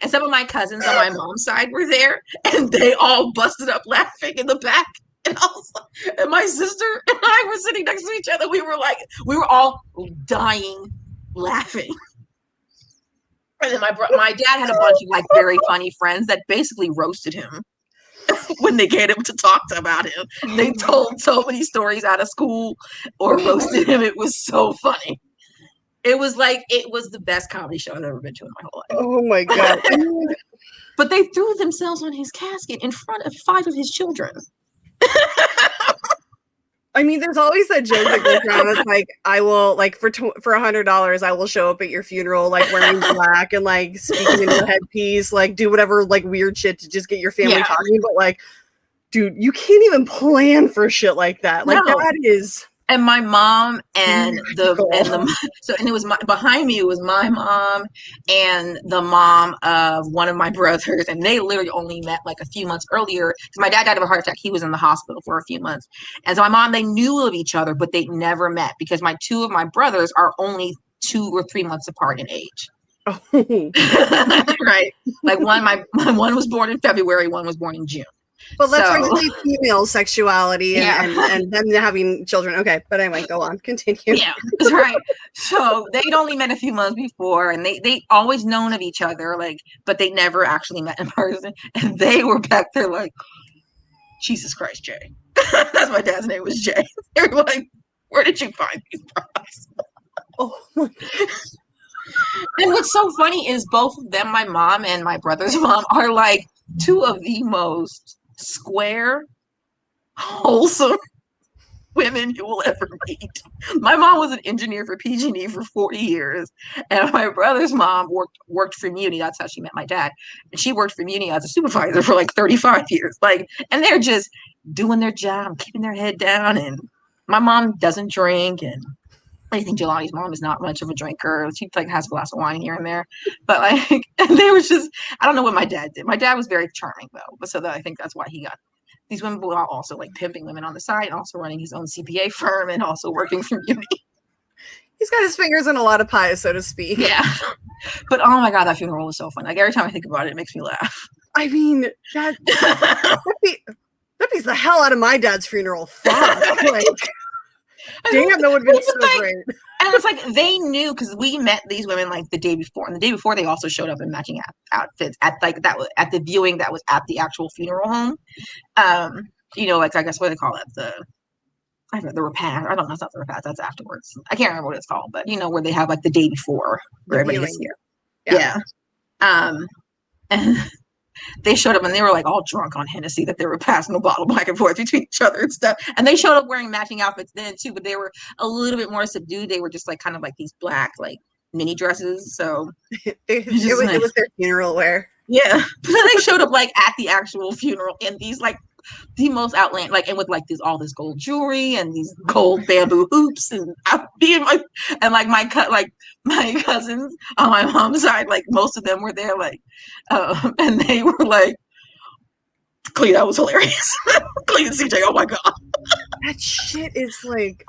and some of my cousins on my mom's side were there, and they all busted up laughing in the back. And my sister and I were sitting next to each other. We were all dying laughing. And then my dad had a bunch of like very funny friends that basically roasted him when they get him to talk about him. They told so many stories out of school or roasted him. It was so funny. It was the best comedy show I've ever been to in my whole life.
Oh my God.
But they threw themselves on his casket in front of 5 of his children.
I mean, there's always that joke that goes around. It's like, I will, like, for $100, I will show up at your funeral, like, wearing black and, like, speaking in your headpiece, like, do whatever, like, weird shit to just get your family talking. But, like, dude, you can't even plan for shit like that. Like, that is...
And my mom and it was behind me was my mom and the mom of one of my brothers, and they literally only met like a few months earlier because my dad died of a heart attack. He was in the hospital for a few months, and so my mom, they knew of each other, but they never met because 2 of my brothers are only 2 or 3 months apart in age.
Oh.
Right, like my one was born in February, one was born in June.
But let's regulate female sexuality and them having children. Okay, but anyway, go on. Continue.
Yeah, that's right. So they'd only met a few months before, and they always known of each other, like, but they never actually met in person. And they were back there like, Jesus Christ, Jay. That's my dad's name was Jay. They were like, where did you find these products?
Oh my God.
And what's so funny is both of them, my mom and my brother's mom, are like 2 of the most square, wholesome women you will ever meet. My mom was an engineer for PG&E for 40 years, and my brother's mom worked for Muni. That's how she met my dad. And she worked for Muni as a supervisor for like 35 years. Like, and they're just doing their job, keeping their head down. And my mom doesn't drink, and I think Jelani's mom is not much of a drinker. She like has a glass of wine here and there, but like, and they was just, I don't know what my dad did. My dad was very charming though, but so that I think that's why he got these women, were also like pimping women on the side, and also running his own CPA firm, and also working for Uni.
He's got his fingers in a lot of pies, so to speak.
Yeah. But oh my God, that funeral was so fun. Like every time I think about it, it makes me laugh.
I mean, that beats the hell out of my dad's funeral. Fuck. Like, damn, that would have been so great.
And it's like they knew because we met these women like the day before, and the day before they also showed up in matching outfits at like that was at the viewing that was at the actual funeral home. You know, like I guess what do they call it, I forget, the repast. I don't know, it's not the repast. That's afterwards. I can't remember what it's called, but you know where they have like the day before where everybody is here. Yeah. And they showed up and they were like all drunk on Hennessy that they were passing the bottle back and forth between each other and stuff. And they showed up wearing matching outfits then too, but they were a little bit more subdued. They were just like kind of like these black like mini dresses. So
it was their funeral wear.
Yeah. But then they showed up like at the actual funeral in these like the most outlandish, like, and with like all this gold jewelry and these gold bamboo hoops and my cousins on my mom's side, like most of them were there, like, and they were like, Klee, that was hilarious. Klee and CJ, oh my God.
That shit is like,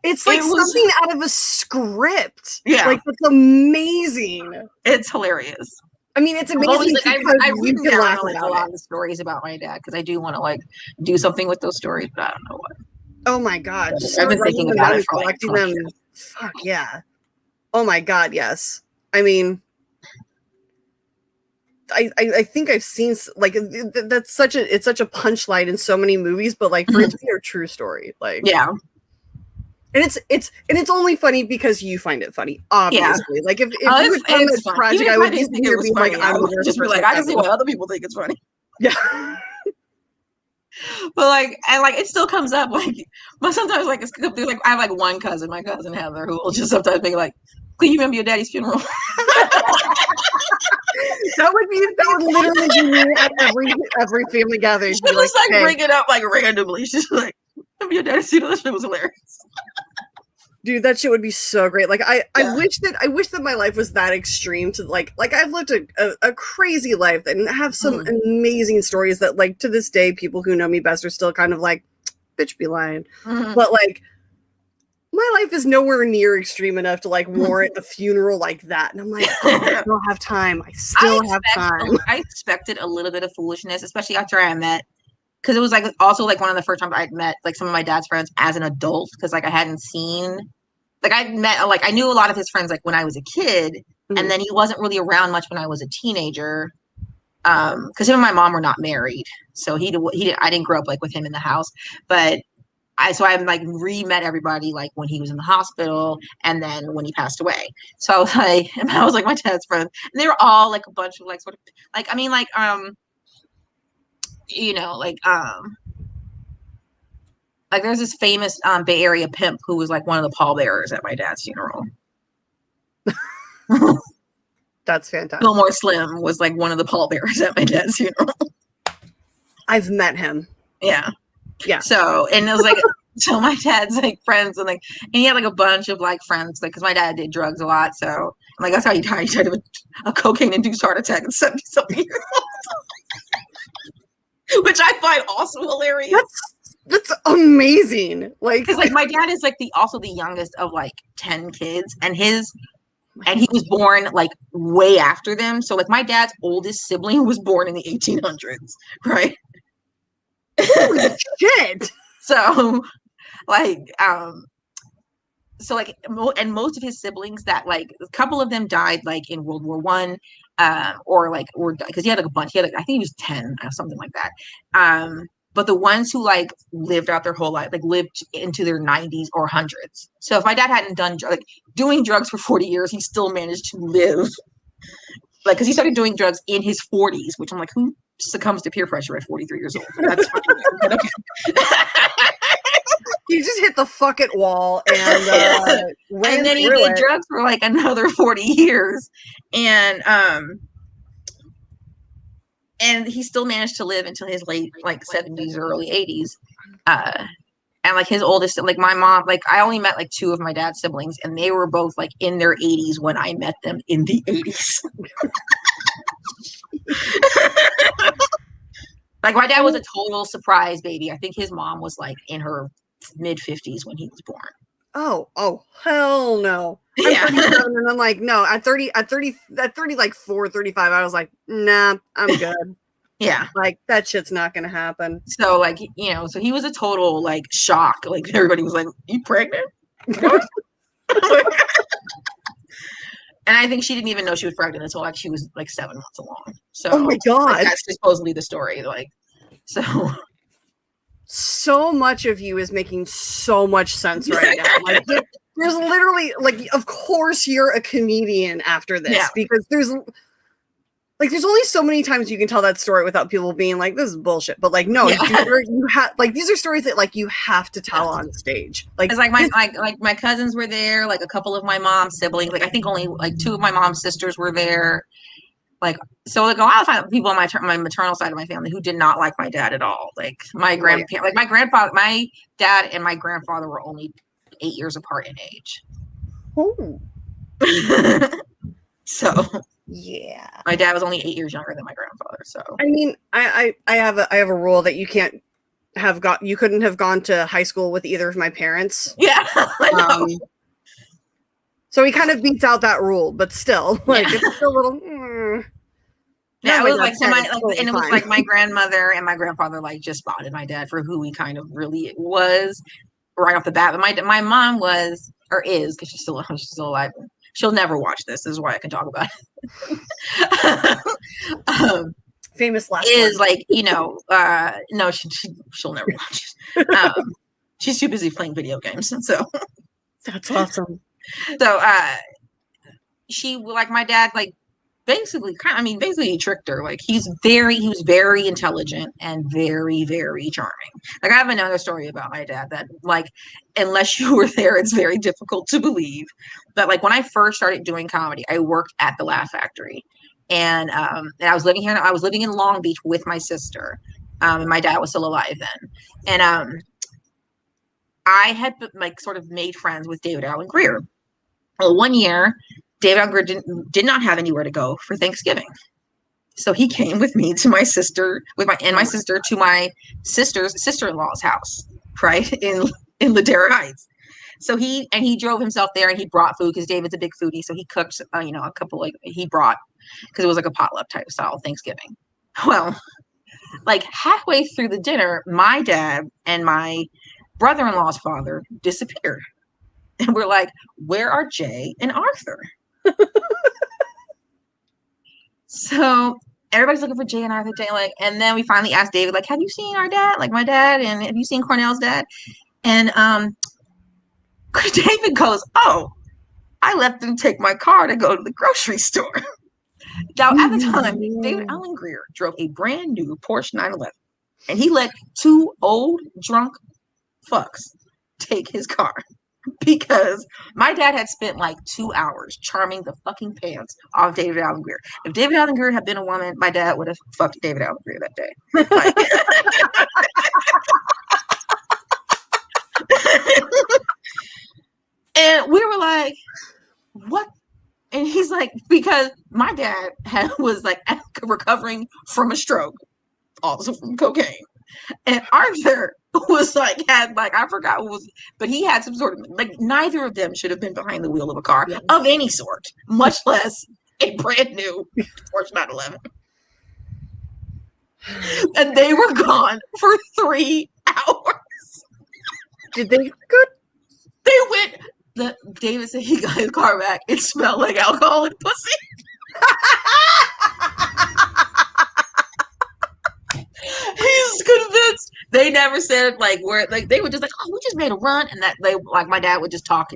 it's like something out of a script.
Yeah.
Like, it's amazing.
It's hilarious.
I mean, it's amazing.
Like, I've written down like a lot of the stories about my dad because I do want to like do something with those stories, but I don't know what.
Oh my God!
I've been thinking about it for like
collecting them. Fuck yeah! Oh my God, yes. I mean, I think I've seen like that's such a punchline in so many movies, but like for it to be a true story, like
yeah.
And it's only funny because you find it funny, obviously. Yeah. Like if you would come to this project, I would just think it was funny.
I would just be like, I can see why other people think it's funny.
Yeah.
But like, and like, it still comes up. Like, but sometimes like there's like I have like one cousin, my cousin Heather, who will just sometimes be like, "Can you remember your daddy's funeral?"
That would literally be me at every family gathering.
She just like bring it up like randomly. She's like, "Remember your daddy's funeral?" That shit was hilarious.
Dude, that shit would be so great. Like I wish that my life was that extreme to like I've lived a crazy life and have some amazing stories that like to this day people who know me best are still kind of like, bitch be lying. But like my life is nowhere near extreme enough to like warrant a funeral like that. And I'm like, I still have time. I have time.
I expected a little bit of foolishness, especially after I met. Because it was like also like one of the first times I'd met like some of my dad's friends as an adult. Because like I hadn't seen, like I'd met, like I knew a lot of his friends like when I was a kid, and then he wasn't really around much when I was a teenager. Because him and my mom were not married, so he I didn't grow up like with him in the house. But I like re-met everybody like when he was in the hospital, and then when he passed away. So I was like my dad's friends, and they were all like a bunch of like sort of like I mean like you know, like there's this famous Bay Area pimp who was like one of the pallbearers at my dad's funeral.
That's fantastic.
Fillmore Slim was like one of the pallbearers at my dad's funeral.
I've met him.
Yeah.
Yeah.
So, and it was like, so my dad's like friends and he had like a bunch of like friends, like, cause my dad did drugs a lot. So I'm like, that's how he died. He died of a cocaine-induced heart attack at 70-something years old. Which I find also hilarious.
That's amazing. Like,
because like my dad is like also the youngest of like 10 kids, and he was born like way after them. So like my dad's oldest sibling was born in the 1800s, right?
Holy shit.
So like and most of his siblings that like a couple of them died like in World War I. Or because he had like a bunch. He had like, I think he was 10 or something like that. But the ones who like lived out their whole life, like lived into their 90s or hundreds. So if my dad hadn't done doing drugs for 40 years, he still managed to live. Like, because he started doing drugs in his 40s, which I'm like, who succumbs to peer pressure at 43 years old? That's fucking weird, but okay.
He just hit the fuck it wall and
then he did drugs for like another 40 years, and he still managed to live until his late like 70s or early 80s. And like his oldest, like my mom, like I only met like two of my dad's siblings, and they were both like in their 80s when I met them in the 80s. Like my dad was a total surprise baby. I think his mom was like in her mid 50s when he was born.
Oh, hell no. I'm
Yeah.
37 and I'm like, no, at 30, like 35, I was like, nah, I'm good.
Yeah.
Like, that shit's not going to happen.
So, like, so he was a total, like, shock. Like, everybody was like, you pregnant? What? And I think she didn't even know she was pregnant until, like, she was, like, 7 months along. So,
oh my God.
Like, that's supposedly the story. Like,
so much of you is making so much sense right now. Like, there's literally, like, of course you're a comedian after this, because there's only so many times you can tell that story without people being like, this is bullshit. But like, no, you have, like, these are stories that like you have to tell on stage. Like,
it's like my cousins were there, like a couple of my mom's siblings, like I think only like 2 of my mom's sisters were there. Like, so like a lot of people on my maternal side of my family who did not like my dad at all. Like my grandparents, like my grandfather, my dad and my grandfather were only 8 years apart in age.
Oh.
So
yeah,
my dad was only 8 years younger than my grandfather. So
I mean, I have a rule that you couldn't have gone to high school with either of my parents.
Yeah.
So he kind of beats out that rule, but still, like, it's still a little.
Yeah, it was like and it was like my grandmother and my grandfather like just spotted my dad for who he kind of really was right off the bat. But my mom was or is, because she's still alive. She'll never watch this. This is why I can talk about it.
Famous last
is
one.
Like, no, she'll never watch it. She's too busy playing video games. So
that's awesome.
So she, like, my dad, like, basically he tricked her. Like, he was very intelligent and very, very charming. Like, I have another story about my dad that, like, unless you were there, it's very difficult to believe. But like, when I first started doing comedy, I worked at the Laugh Factory, and I was living here. I was living in Long Beach with my sister, and my dad was still alive then. And I had like sort of made friends with David Alan Grier. Well, one year, David Alan Grier did not have anywhere to go for Thanksgiving. So he came with me to my sister, my sister to my sister's sister-in-law's house, right, in Ladera Heights. So he drove himself there, and he brought food because David's a big foodie. So he cooked, a couple, like, he brought, because it was like a potluck type style Thanksgiving. Well, like halfway through the dinner, my dad and my brother-in-law's father disappeared. And we're like, where are Jay and Arthur? So everybody's looking for Jay and Arthur. And then we finally asked David, like, have you seen our dad? Like, my dad, and have you seen Cornell's dad? And David goes, oh, I let them take my car to go to the grocery store. Now, at the time, David Alan Grier drove a brand new Porsche 911, and he let 2 old drunk fucks take his car. Because my dad had spent like 2 hours charming the fucking pants off David Alan Grier. If David Alan Grier had been a woman, my dad would have fucked David Alan Grier that day. Like, and we were like, what? And he's like, because my dad was like recovering from a stroke, also from cocaine. And Arthur was like, I forgot what was, but he had some sort of, like, neither of them should have been behind the wheel of a car of any sort, much less a brand new Porsche 911. And they were gone for 3 hours.
Did they good?
They went, David said he got his car back. It smelled like alcohol and pussy. He's convinced. They never said like where, like they were just like, oh, we just made a run, and that they, like, my dad would just talk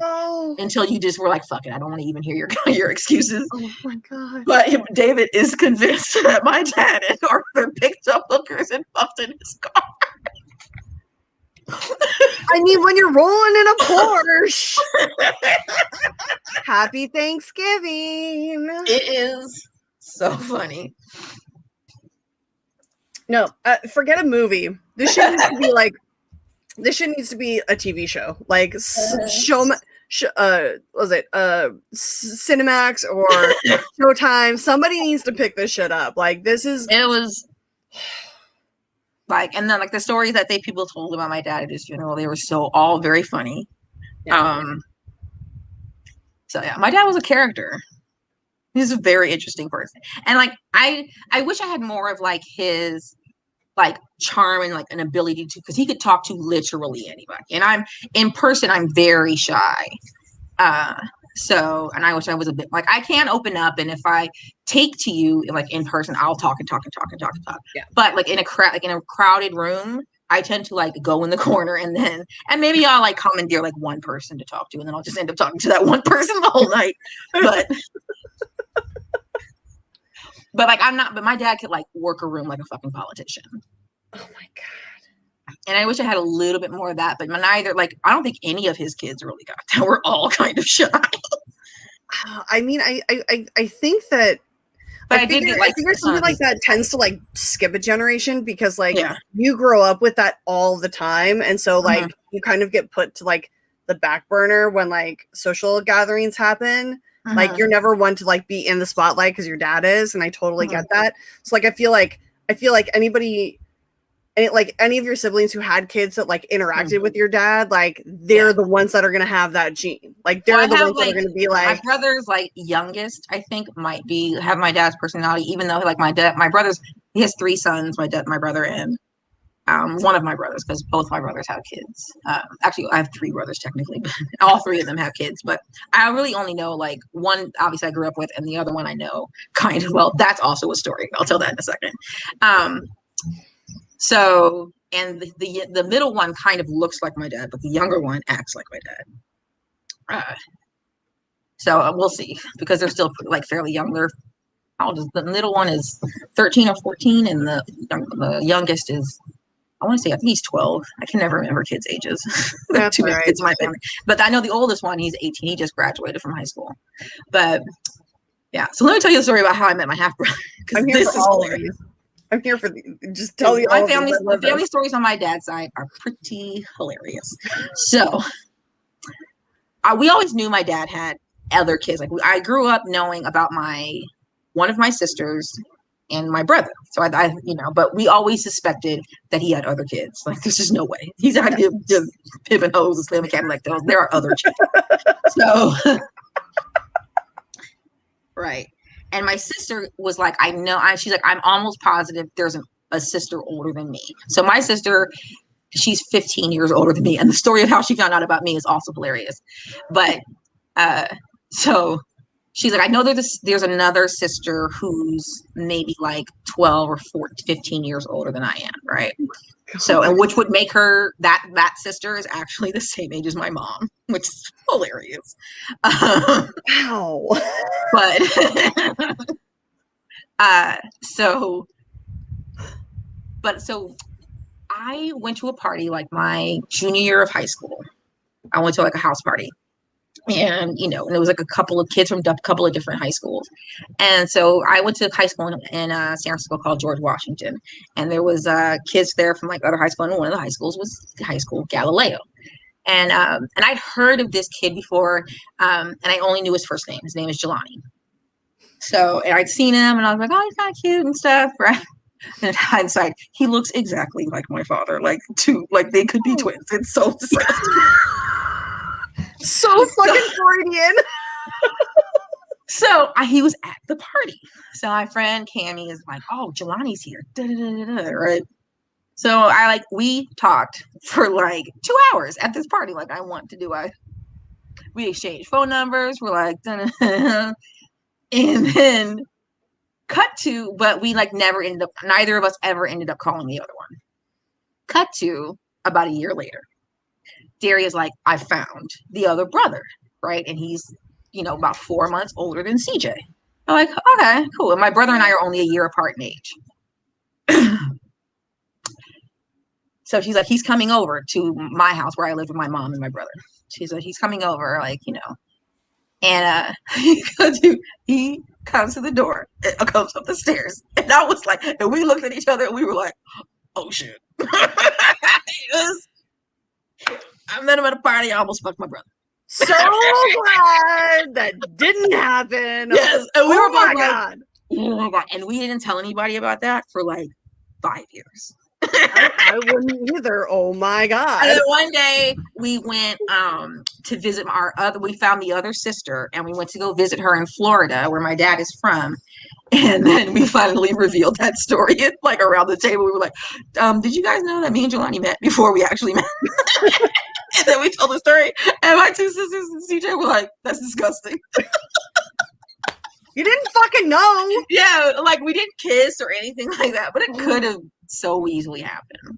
until you just were like, fuck it, I don't want to even hear your excuses.
Oh my god!
But David is convinced that my dad and Arthur picked up hookers and fucked in his car.
I mean, when you're rolling in a Porsche. Happy Thanksgiving.
It is so funny.
No, forget a movie. This shit needs to be like. This shit needs to be a TV show, like was it Cinemax or Showtime? Somebody needs to pick this shit up. Like, this is.
It was. Like, and then like the stories that people told about my dad at his funeral, they were all very funny.
Yeah.
So yeah, my dad was a character. He's a very interesting person. And like I wish I had more of like his like charm and like an ability to, because he could talk to literally anybody. And I'm in person, I'm very shy. So, and I wish I was a bit like, I can open up, and if I take to you like in person, I'll talk and talk and talk and talk and talk.
Yeah.
But like in a crowded room, I tend to like go in the corner and maybe I'll like commandeer like one person to talk to, and then I'll just end up talking to that one person the whole night. But like but my dad could like work a room like a fucking politician.
Oh my God.
And I wish I had a little bit more of that, but neither, like, I don't think any of his kids really got that. We're all kind of shy.
I mean, I think that,
but
I figure something like that tends to like skip a generation, because like you grow up with that all the time. And so like you kind of get put to like the back burner when like social gatherings happen. Like you're never one to like be in the spotlight because your dad is. And I totally get that. So like, I feel like anybody, like any of your siblings who had kids that like interacted with your dad, like they're the ones that are going to have that gene. Like they're the ones that are going to be like,
my brother's like youngest, I think might have my dad's personality, even though like my brother's, he has 3 sons, my brother and one of my brothers, because both my brothers have kids. Actually, I have 3 brothers technically, but all 3 of them have kids. But I really only know like one, obviously I grew up with, and the other one I know kind of well. That's also a story. I'll tell that in a second. So, and the middle one kind of looks like my dad, but the younger one acts like my dad. So we'll see, because they're still like fairly young. The middle one is 13 or 14, and the youngest is, I want to say, I think he's 12. I can never remember kids' ages. There are too many kids in my family. But I know the oldest one, he's 18. He just graduated from high school. But yeah, so let me tell you a story about how I met my half brother.
I'm here for all of you. I'm here for just tell you all
the family stories on my dad's side are pretty hilarious. So we always knew my dad had other kids. Like I grew up knowing about one of my sisters and my brother. So I but we always suspected that he had other kids. Like there's just no way he's out here just pimping hoes and slamming cat like those. There are other children. So right. And my sister was like, she's like, I'm almost positive there's a sister older than me. So my sister, she's 15 years older than me. And the story of how she found out about me is also hilarious. But so she's like, I know there's another sister who's maybe like 12 or 14, 15 years older than I am, right? So, and which would make her, that sister is actually the same age as my mom, which is hilarious.
Wow.
So I went to a party like my junior year of high school. I went to like a house party. And, and it was like a couple of kids from a couple of different high schools. And so I went to high school in San Francisco called George Washington. And there was kids there from like other high school. And one of the high schools was High School Galileo. And I'd heard of this kid before. And I only knew his first name. His name is Jelani. So, and I'd seen him and I was like, oh, he's kind of cute and stuff, right? And in hindsight, he looks exactly like my father. Like they could be twins. It's so disgusting.
So fucking Freudian.
So he was at the party. So my friend Cammie is like, oh, Jelani's here. Right. So we talked for like 2 hours at this party. Like we exchanged phone numbers. We're like, and then cut to, but we like neither of us ever ended up calling the other one. Cut to about a year later. Daria's like, I found the other brother, right? And he's, about 4 months older than CJ. I'm like, okay, cool. And my brother and I are only a year apart in age. So she's like, he's coming over to my house where I live with my mom and my brother. She's like, he's coming over, and he comes to the door, comes up the stairs. And I was like, and we looked at each other and we were like, oh shit. I met him at a party. I almost fucked my brother.
So glad that didn't happen.
Yes. And we were
my God.
Oh my God. And we didn't tell anybody about that for like 5 years.
I wouldn't either. Oh my God.
And then one day we went to visit we found the other sister, and we went to go visit her in Florida, where my dad is from. And then we finally revealed that story, like around the table. We were like, did you guys know that me and Jelani met before we actually met? And then we told the story, and my two sisters and CJ were like, that's disgusting.
You didn't fucking know.
Yeah, like we didn't kiss or anything like that, but it could have so easily happened.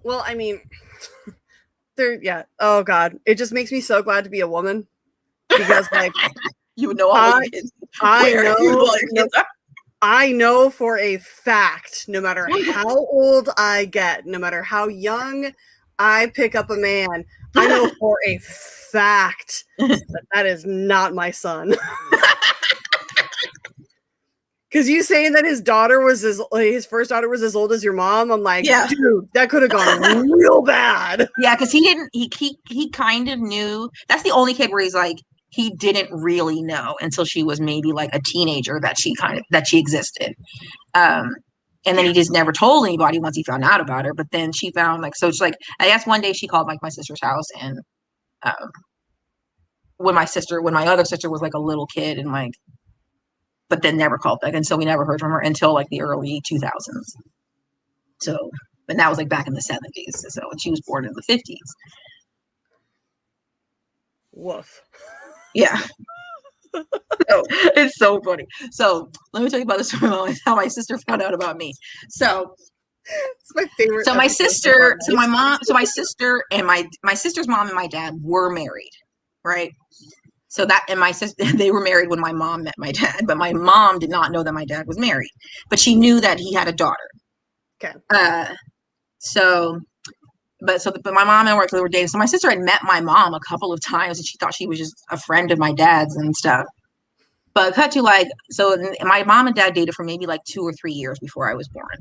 Well, I mean, yeah. Oh God, it just makes me so glad to be a woman because, like,
you would know all the kids.
I know for a fact, no matter how old I get, no matter how young I pick up a man, I know for a fact that is not my son. Because you saying that his first daughter was as old as your mom, I'm like, dude, that could have gone real bad. Yeah, because
he kind of knew. That's the only kid where he's like, he didn't really know until she was maybe like a teenager that she existed. And then he just never told anybody once he found out about her. But then she found so it's like, I guess one day she called like my sister's house, and when my other sister was like a little kid, and like, but then never called back. And so we never heard from her until like the early 2000s. So, but that was like back in the 70s. So, and she was born in the 50s.
Woof.
Yeah. So, it's so funny. So let me tell you about the story about how my sister found out about me. So
it's my favorite.
So my sister, my sister and my sister's mom and my dad were married, right? So that, and my sister, they were married when my mom met my dad, but my mom did not know that my dad was married, but she knew that he had a daughter.
Okay.
But my mom and I were dating. So my sister had met my mom a couple of times, and she thought she was just a friend of my dad's and stuff. But cut to my mom and dad dated for maybe like 2 or 3 years before I was born.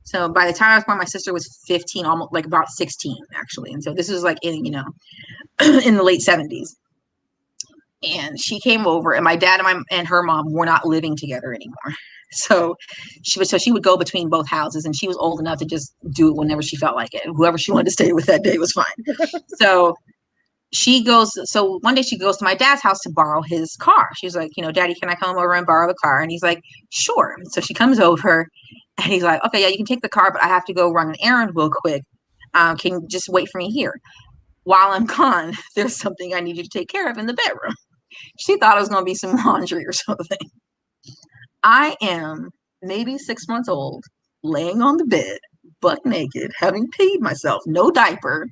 So by the time I was born, my sister was 15, almost like about 16 actually. And so this was like in in the late 70s. And she came over, and my dad and her mom were not living together anymore. So she would go between both houses, and she was old enough to just do it whenever she felt like it. Whoever she wanted to stay with that day was fine. So one day she goes to my dad's house to borrow his car. She's like, Daddy, can I come over and borrow the car? And he's like, sure. So she comes over, and he's like, okay, yeah, you can take the car, but I have to go run an errand real quick. Can you just wait for me here? While I'm gone, there's something I need you to take care of in the bedroom. She thought it was going to be some laundry or something. I am maybe 6 months old, laying on the bed, butt naked, having peed myself, no diaper,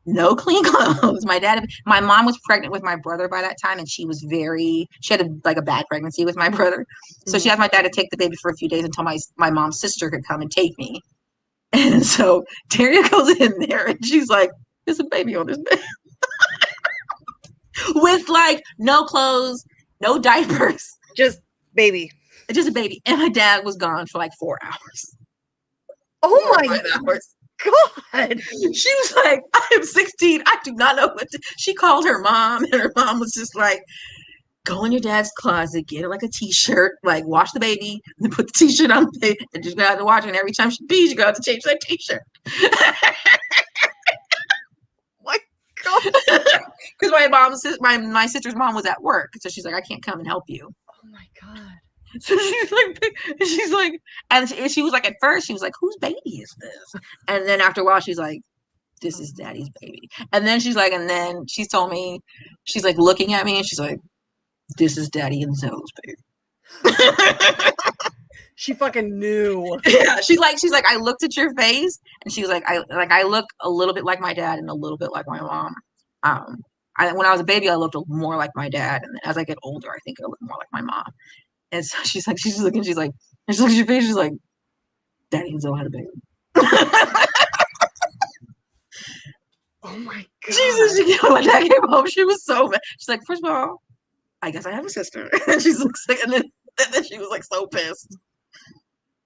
no clean clothes. My mom was pregnant with my brother by that time, and she had a bad pregnancy with my brother. So she asked my dad to take the baby for a few days until my mom's sister could come and take me. And so Daria goes in there, and she's like, there's a baby on this bed. With like no clothes, no diapers.
Just baby.
Just a baby. And my dad was gone for like 4 hours.
Oh my God.
She was like, I am 16. I do not know what to. She called her mom, and her mom was just like, go in your dad's closet, get her like a t-shirt, like wash the baby, and then put the t-shirt on the baby, and just go out to watch it. And every time she pees, you go out to change that t-shirt. Because my sister's mom was at work, so she's like, I can't come and help you.
Oh my God.
So she's like, and she was like, at first she was like, whose baby is this? And then after a while she's like, this is Daddy's baby. And then she's like, and then she told me, she's like looking at me, and she's like, this is Daddy and Zoe's baby.
She fucking knew.
Yeah, she's like, I looked at your face, and she was like, I look a little bit like my dad and a little bit like my mom. When I was a baby, I looked more like my dad, and as I get older, I think I look more like my mom. And so she's like, she looks at your face, she's like, Daddy and Zoe had a baby.
Oh my God.
Jesus, when my dad came home, she was so mad. She's like, first of all, I guess I have a sister. And she's like, and then she was like so pissed.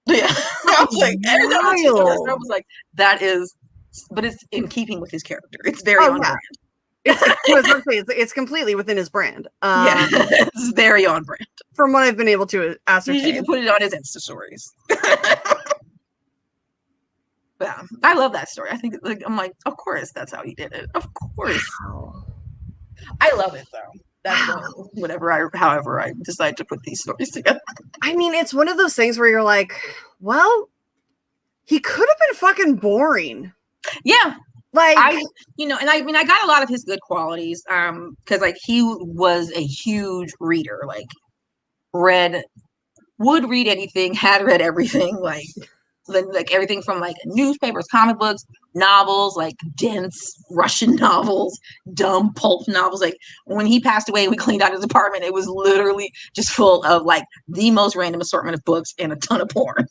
Yeah. I was like, every time I was like, that is, but it's in keeping with his character. It's very on brand.
It's completely within his brand.
Yeah, it's very on brand.
From what I've been able to ascertain.
You can put it on his Insta stories. Yeah, I love that story. I think like I'm like, of course that's how he did it. Of course.
Wow.
I love it though. That's
Wow.
however I decide to put these stories together.
I mean, it's one of those things where you're like, well, he could have been fucking boring.
Yeah.
Like,
and I mean, I got a lot of his good qualities, because like he was a huge reader, like would read anything, had read everything, like everything from like newspapers, comic books, novels, like dense Russian novels, dumb pulp novels. Like when he passed away, we cleaned out his apartment. It was literally just full of like the most random assortment of books and a ton of porn.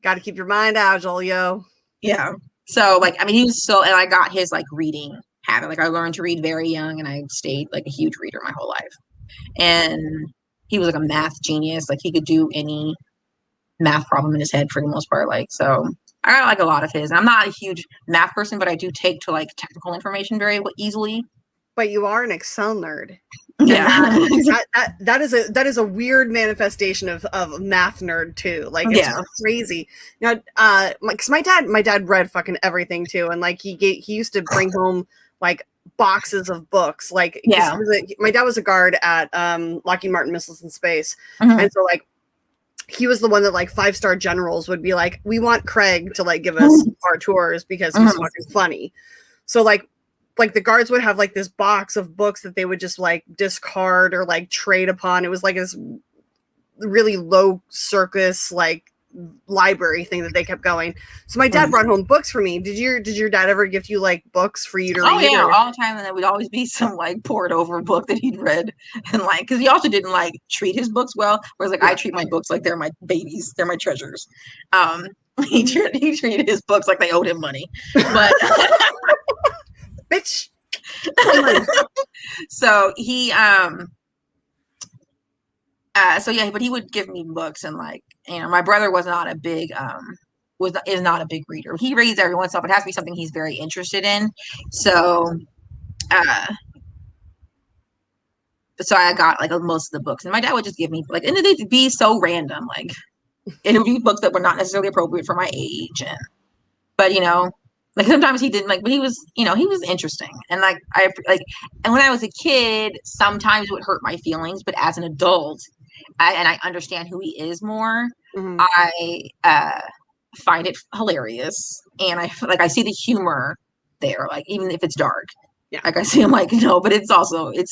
got to keep your mind agile, yo.
Yeah. So like, I mean, and I got his like reading habit. Like I learned to read very young and I stayed like a huge reader my whole life. And he was like a math genius. Like he could do any math problem in his head for the most part. Like, so I got like a lot of his. And I'm not a huge math person, but I do take to like technical information very easily.
But you are an Excel nerd.
Yeah.
that is a weird manifestation of math nerd too. Like it's crazy. Now, because my dad read fucking everything too, and like he used to bring home like boxes of books. Like my dad was a guard at Lockheed Martin Missiles in Space, and so like he was the one that like 5-star generals would be like, we want Craig to like give us our tours because he's fucking funny. So like the guards would have like this box of books that they would just like discard or like trade upon. It was like this really low circus like library thing that they kept going. So my dad brought home books for me. Did your dad ever gift you like books for you to read?
Oh yeah, all the time. And there would always be some like poured over book that he'd read, and like because he also didn't like treat his books well. Whereas like I treat my books like they're my babies, they're my treasures. He treated his books like they owed him money, but
bitch.
So he but he would give me books, and like my brother was not a big is not a big reader. He reads every once in a while, but it has to be something he's very interested in. So I got like most of the books, and my dad would just give me like, and they'd be so random, like it would be books that were not necessarily appropriate for my age, but like sometimes he didn't like, but he was he was interesting, and like and when I was a kid, sometimes it would hurt my feelings, but as an adult, I understand who he is more. I find it hilarious, and I see the humor there, like even if it's dark. Yeah, like I see him like but it's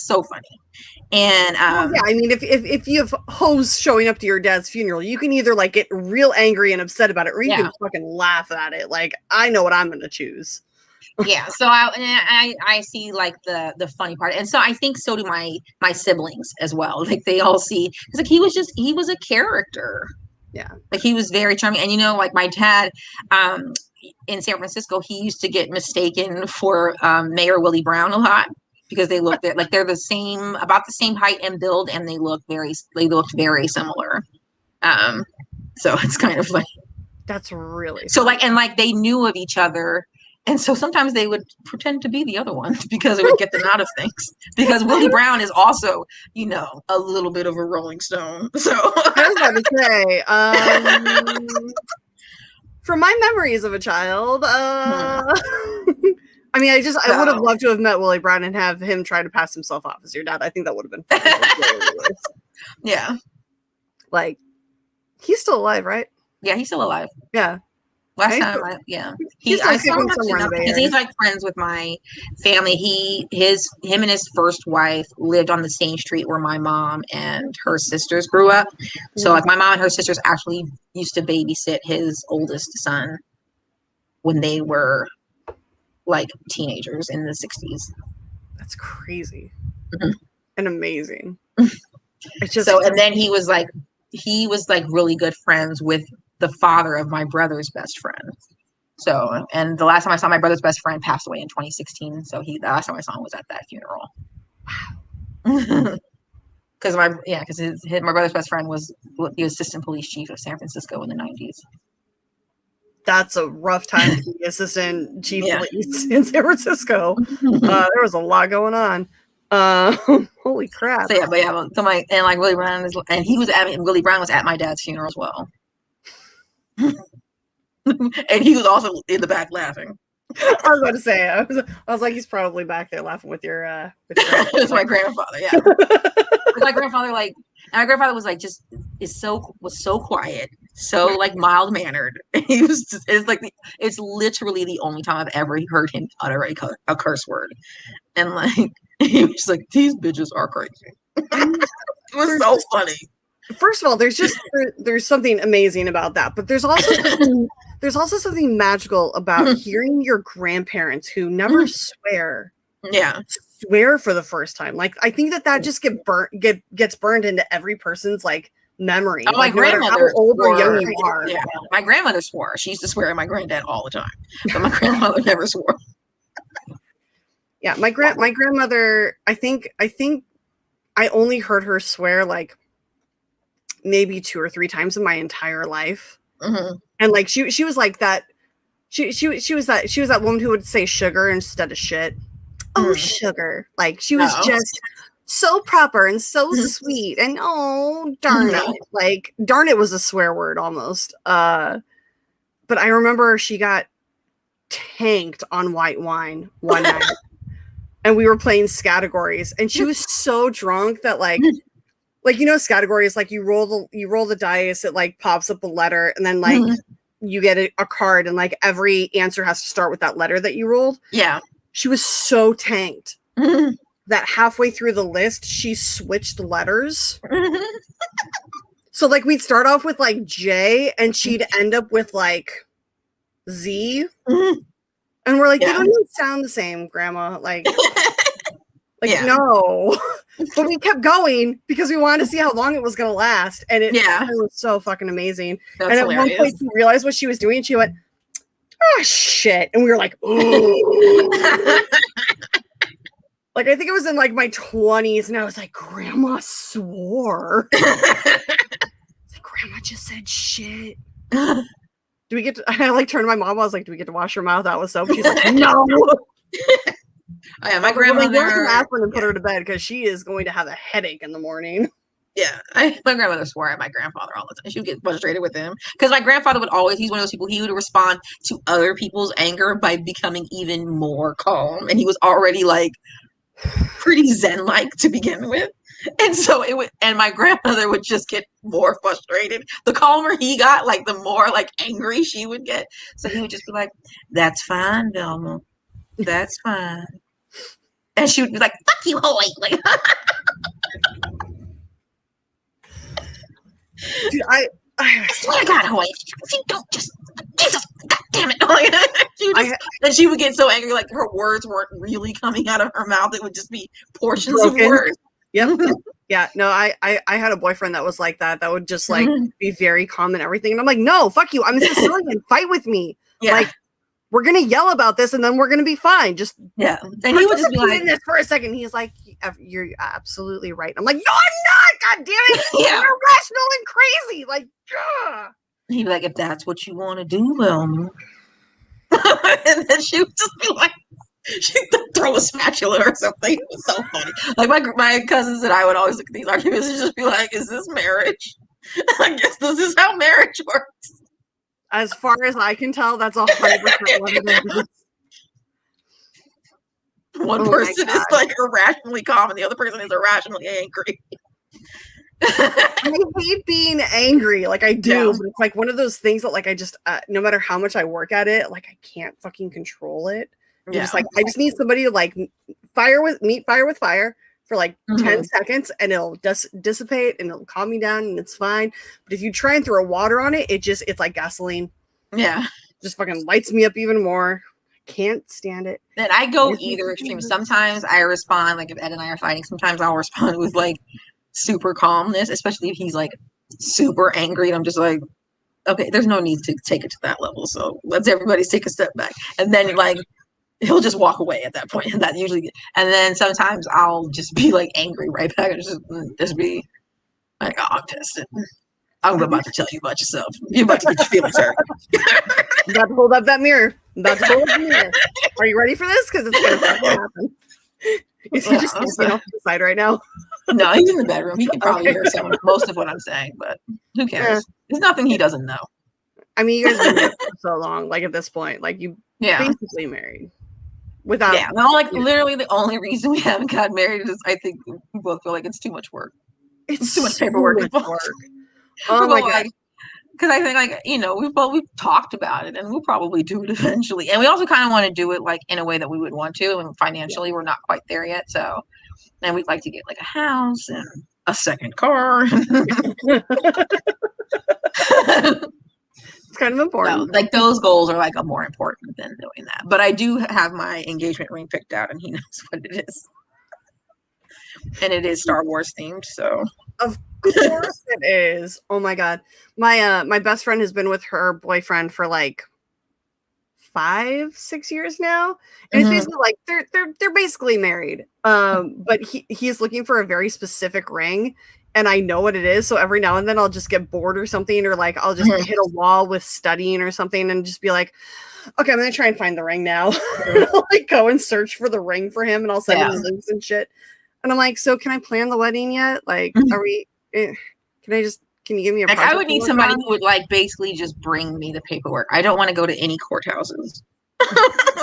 so funny. And
I mean, if you have hoes showing up to your dad's funeral, you can either like get real angry and upset about it, or you can fucking laugh at it. Like I know what I'm gonna choose.
Yeah, so I see like the funny part, and so I think so do my siblings as well. Like they all see, because like he was a character.
Yeah,
like he was very charming, and like my dad, in San Francisco, he used to get mistaken for Mayor Willie Brown a lot because they looked like they're about the same height and build, and they looked very similar. So it's kind of like
that's really
so funny. Like they knew of each other. And so sometimes they would pretend to be the other one because it would get them out of things. Because Willie Brown is also, a little bit of a Rolling Stone. So
I was about to say, from my memories of a child, I mean, I would have loved to have met Willie Brown and have him try to pass himself off as your dad. I think that would have been fun.
Yeah.
Like, he's still alive, right?
Yeah, he's still alive.
Yeah.
Last time, he's like friends with my family. Him and his first wife lived on the same street where my mom and her sisters grew up. So like my mom and her sisters actually used to babysit his oldest son when they were like teenagers in the 60s.
That's crazy and amazing.
And then he was like really good friends with the father of my brother's best friend. So, and the last time I saw my brother's best friend passed away in 2016. So the last time I saw him was at that funeral. Wow. Because my brother's best friend was the assistant police chief of San Francisco in the 90s.
That's a rough time to be assistant chief police in San Francisco. There was a lot going on. Holy crap.
So Willie Brown Willie Brown was at my dad's funeral as well. And he was also in the back laughing.
I was about to say, I was like, he's probably back there laughing with your
It's my grandfather, yeah. My grandfather, like, and my grandfather was like, was so quiet, so like mild mannered. He was just, it's literally the only time I've ever heard him utter a curse word, and like he was like, these bitches are crazy. It was so funny.
First of all, there's something amazing about that, but there's also something magical about hearing your grandparents who never swear for the first time. Like, I think that just gets burned into every person's like memory.
Oh,
like,
my grandmother,
how old or young you are.
Yeah, my grandmother swore. She used to swear at my granddad all the time, but my grandmother never swore.
Yeah, my grandmother. I think I only heard her swear like maybe 2 or 3 times in my entire life.
Mm-hmm.
And like she was like that. She was that woman who would say sugar instead of shit. Oh, sugar. Like, she was just so proper and so sweet. And oh, darn it. Like, darn it was a swear word almost. But I remember she got tanked on white wine one night. And we were playing categories. And she was so drunk that like categories, like you roll the dice, it like pops up a letter, and then like you get a card, and like every answer has to start with that letter that you rolled.
Yeah.
She was so tanked that halfway through the list, she switched letters. So like we'd start off with like J, and she'd end up with like Z. And we're like, they don't even sound the same, Grandma. Like no. But we kept going because we wanted to see how long it was going to last. And it was so fucking amazing.
That's
and at
hilarious.
one point, she realized what she was doing. She went, oh, shit. And we were like, ooh. Like, I think it was in like my 20s. And I was like, Grandma swore. Like, Grandma just said shit. Do we get to, I like turned to my mom. I was like, do we get to wash her mouth out with soap? She's like, no.
Oh, yeah, my grandmother
aspirin and put her to bed because she is going to have a headache in the morning.
Yeah, my grandmother swore at my grandfather all the time. She would get frustrated with him because my grandfather would always, he's one of those people, he would respond to other people's anger by becoming even more calm. And he was already like pretty zen-like to begin with. And so and my grandmother would just get more frustrated. The calmer he got, like the more like angry she would get. So he would just be like, that's fine, Velma. That's fine. And she would be like, fuck you, Hoy. Like,
dude, I
swear to God, Hoy, you don't just, Jesus, God damn it. Like, and she would get so angry, like her words weren't really coming out of her mouth. It would just be portions of words.
Yep. Yeah, no, I had a boyfriend that was like that would just like be very calm and everything. And I'm like, no, fuck you. I'm a Sicilian. Fight with me. Yeah. Like, we're going to yell about this and then we're going to be fine. Just
and he would just be like,
in this for a second. He's like, you're absolutely right. I'm like, no, I'm not. God damn it. You're irrational and crazy. Like,
he'd be like, if that's what you want to do, Velma. And then she would just be like, she'd throw a spatula or something. It was so funny. Like my cousins and I would always look at these arguments and just be like, is this marriage? I guess this is how marriage works.
As far as I can tell, that's 100% what it is.
One person is like irrationally calm and the other person is irrationally angry.
I hate being angry. Like, I do, but it's like one of those things that like I just no matter how much I work at it, like I can't fucking control it. Just like I just need somebody to like meet fire with fire for like 10 seconds and it'll dissipate and it'll calm me down and it's fine. But if you try and throw water on it, it's like gasoline.
Yeah.
Just fucking lights me up even more. I can't stand it.
And I go either extreme. Sometimes I respond, like if Ed and I are fighting, sometimes I'll respond with like super calmness, especially if he's like super angry. And I'm just like, okay, there's no need to take it to that level. So let's everybody take a step back. And then like, he'll just walk away at that point, and that usually. And then sometimes I'll just be like angry right back, and just be like, "Oh, I'm pissed. I'm about to tell you about yourself. You're about to get your feelings hurt."
I'm about to hold up that mirror. Are you ready for this? Because it's going to happen. Is he just sitting off to the side right now?
No, he's in the bedroom. He can probably hear most of what I'm saying, but who cares? There's nothing he doesn't know.
I mean, you guys have been married for so long. Like at this point, like you basically married without.
Yeah, no, like literally the only reason we haven't got married is I think we both feel like it's too much work. It's too much paperwork involved.
Oh my god.
Because I think, like, you know, we've talked about it, and we'll probably do it eventually. And we also kind of want to do it like in a way that we would want to, and financially, we're not quite there yet. So, and we'd like to get like a house and a second car.
It's kind of important.
No, like those goals are like more important than doing that. But I do have my engagement ring picked out, and he knows what it is, and it is Star Wars themed. So
of course it is. Oh my god, my best friend has been with her boyfriend for like 5-6 years now, and it's basically like they're basically married. But he's looking for a very specific ring. And I know what it is, so every now and then I'll just get bored or something, or like I'll just hit a wall with studying or something, and just be like, "Okay, I'm gonna try and find the ring now." I'll like go and search for the ring for him, and I'll send him links and shit. And I'm like, "So can I plan the wedding yet? Like, are we? Can you give me a?"
Like, I would need somebody who would like basically just bring me the paperwork. I don't want to go to any courthouses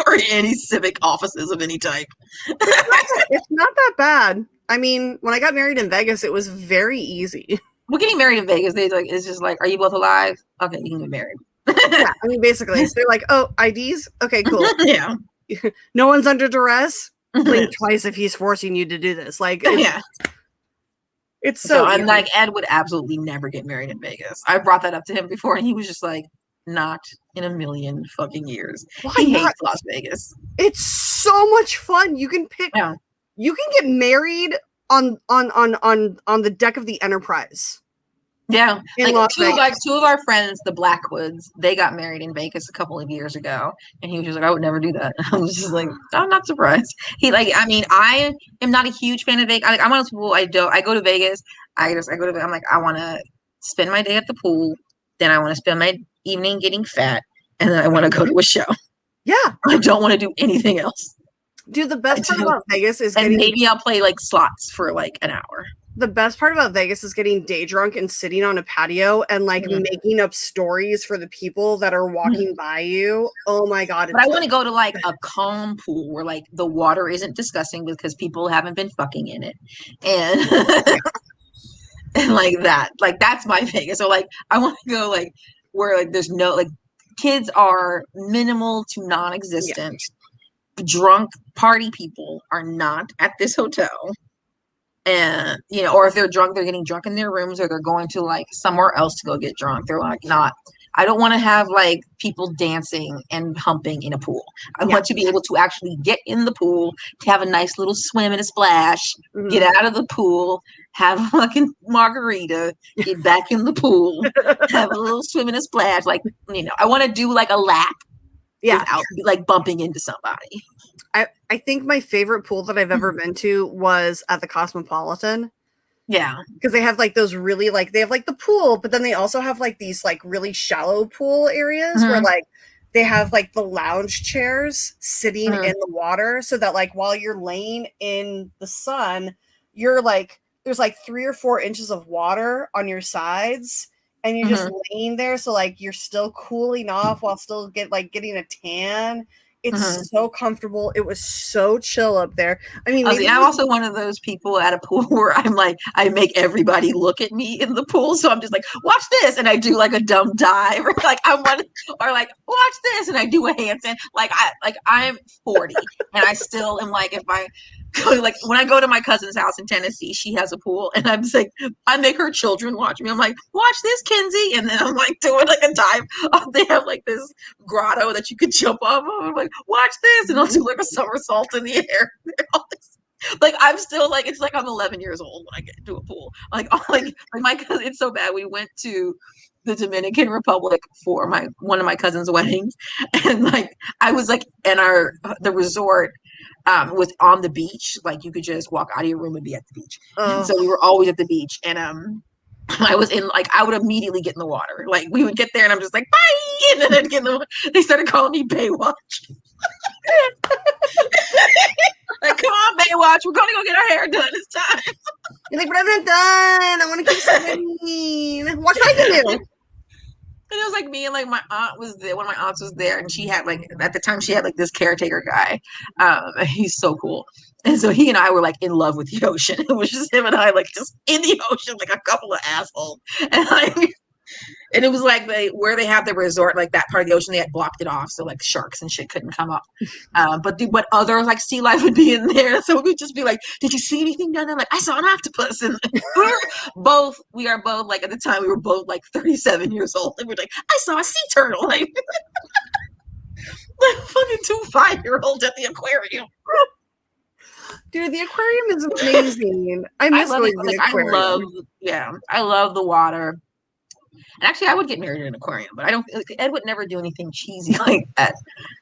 or any civic offices of any type.
It's not that bad. I mean, when I got married in Vegas, it was very easy.
Well, getting married in Vegas, it's just like, are you both alive? Okay, you can get married.
Yeah, I mean, basically, they're like, oh, IDs? Okay, cool.
Yeah.
No one's under duress? Blink twice if he's forcing you to do this. Like, it's so
and like Ed would absolutely never get married in Vegas. I brought that up to him before, and he was just like, not in a million fucking years.
Why
he
not?
hates Las Vegas.
It's so much fun. You can pick.
Yeah.
You can get married on the deck of the Enterprise.
Yeah, like two of our friends, the Blackwoods, they got married in Vegas a couple of years ago, and he was just like, "I would never do that." I was just like, "I'm not surprised." I mean, I am not a huge fan of Vegas. I'm one of those people. I go to Vegas. I go to. I'm like, I want to spend my day at the pool, then I want to spend my evening getting fat, and then I want to go to a show.
Yeah,
I don't want to do anything else.
Dude, the best part about Vegas is
maybe I'll play like slots for like an hour.
The best part about Vegas is getting day drunk and sitting on a patio and like making up stories for the people that are walking by you. Oh my god!
But I want to go to like a calm pool where like the water isn't disgusting because people haven't been fucking in it, and and like that. Like that's my Vegas. So like I want to go like where like there's no like kids are minimal to non-existent. Yeah. Drunk party people are not at this hotel. And you know, or if they're drunk, they're getting drunk in their rooms, or they're going to like somewhere else to go get drunk. They're like not. I don't want to have like people dancing and humping in a pool. I want to be able to actually get in the pool, to have a nice little swim and a splash, get out of the pool, have a fucking margarita, get back in the pool, have a little swim and a splash. Like, you know, I want to do like a lap without like bumping into somebody.
I think my favorite pool that I've ever been to was at the Cosmopolitan.
Yeah.
Because they have like those really like, they have like the pool, but then they also have like these like really shallow pool areas where like they have like the lounge chairs sitting in the water so that like while you're laying in the sun, you're like, there's like 3 or 4 inches of water on your sides and you're just laying there. So like you're still cooling off while still getting a tan. It's so comfortable. It was so chill up there. I mean,
I'm also one of those people at a pool where I'm like, I make everybody look at me in the pool. So I'm just like, watch this. And I do like a dumb dive or like or like, watch this. And I do a handstand. I'm 40 and I still am like, if I go like when I go to my cousin's house in Tennessee, she has a pool and I'm just like, I make her children watch me. I'm like, watch this, Kinsey. And then I'm like doing like a dive. They have like this grotto that you could jump off of. I'm like, watch this. And I'll do like a somersault in the air. Like I'm still like, it's like I'm 11 years old when I get into a pool. Like my cousin, it's so bad. We went to the Dominican Republic for one of my cousin's weddings. And like, I was like in the resort was on the beach. Like you could just walk out of your room and be at the beach. And so we were always at the beach. And I was in like I would immediately get in the water. Like we would get there and I'm just like bye, and then I'd get in the they started calling me Baywatch. Like come on Baywatch, we're gonna go get our hair done. It's time.
You're like, but I'm not done. I want to keep swimming. Watch what I can do.
it was like me and like my aunt was there. One of my aunts was there, and she had like at the time she had like this caretaker guy. And he's so cool. And so he and I were like in love with the ocean. It was just him and I like just in the ocean, like a couple of assholes. And like and it was like where they have the resort, like that part of the ocean, they had blocked it off, so like sharks and shit couldn't come up. But other like sea life would be in there, so we would just be like, "Did you see anything down there?" Like, I saw an octopus, and we are both like at the time we were both like 37 years old, and we're like, "I saw a sea turtle," like, like fucking 2 5-year-olds at the aquarium.
Dude, the aquarium is amazing. I miss going to the aquarium.
I love the water. And actually, I would get married in an aquarium, but I don't. Like, Ed would never do anything cheesy like that.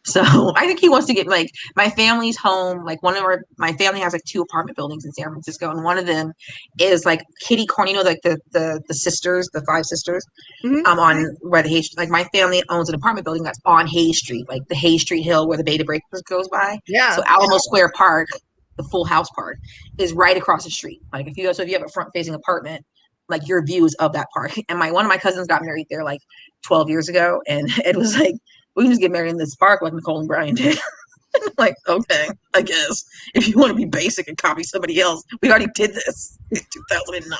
So I think he wants to get like my family's home. Like my family has like 2 apartment buildings in San Francisco, and one of them is like kitty corner. You know, like the sisters, the 5 sisters, on where the Hayes. Like my family owns an apartment building that's on Hayes Street, like the Hayes Street Hill where the Beta Breakfast goes by.
Yeah.
So Alamo Square Park, the Full House part, is right across the street. Like if you have a front facing apartment, like your views of that park. And one of my cousins got married there like 12 years ago, and it was like, we can just get married in this park like Nicole and Brian did. Like, okay, I guess if you want to be basic and copy somebody else, we already did this in 2009.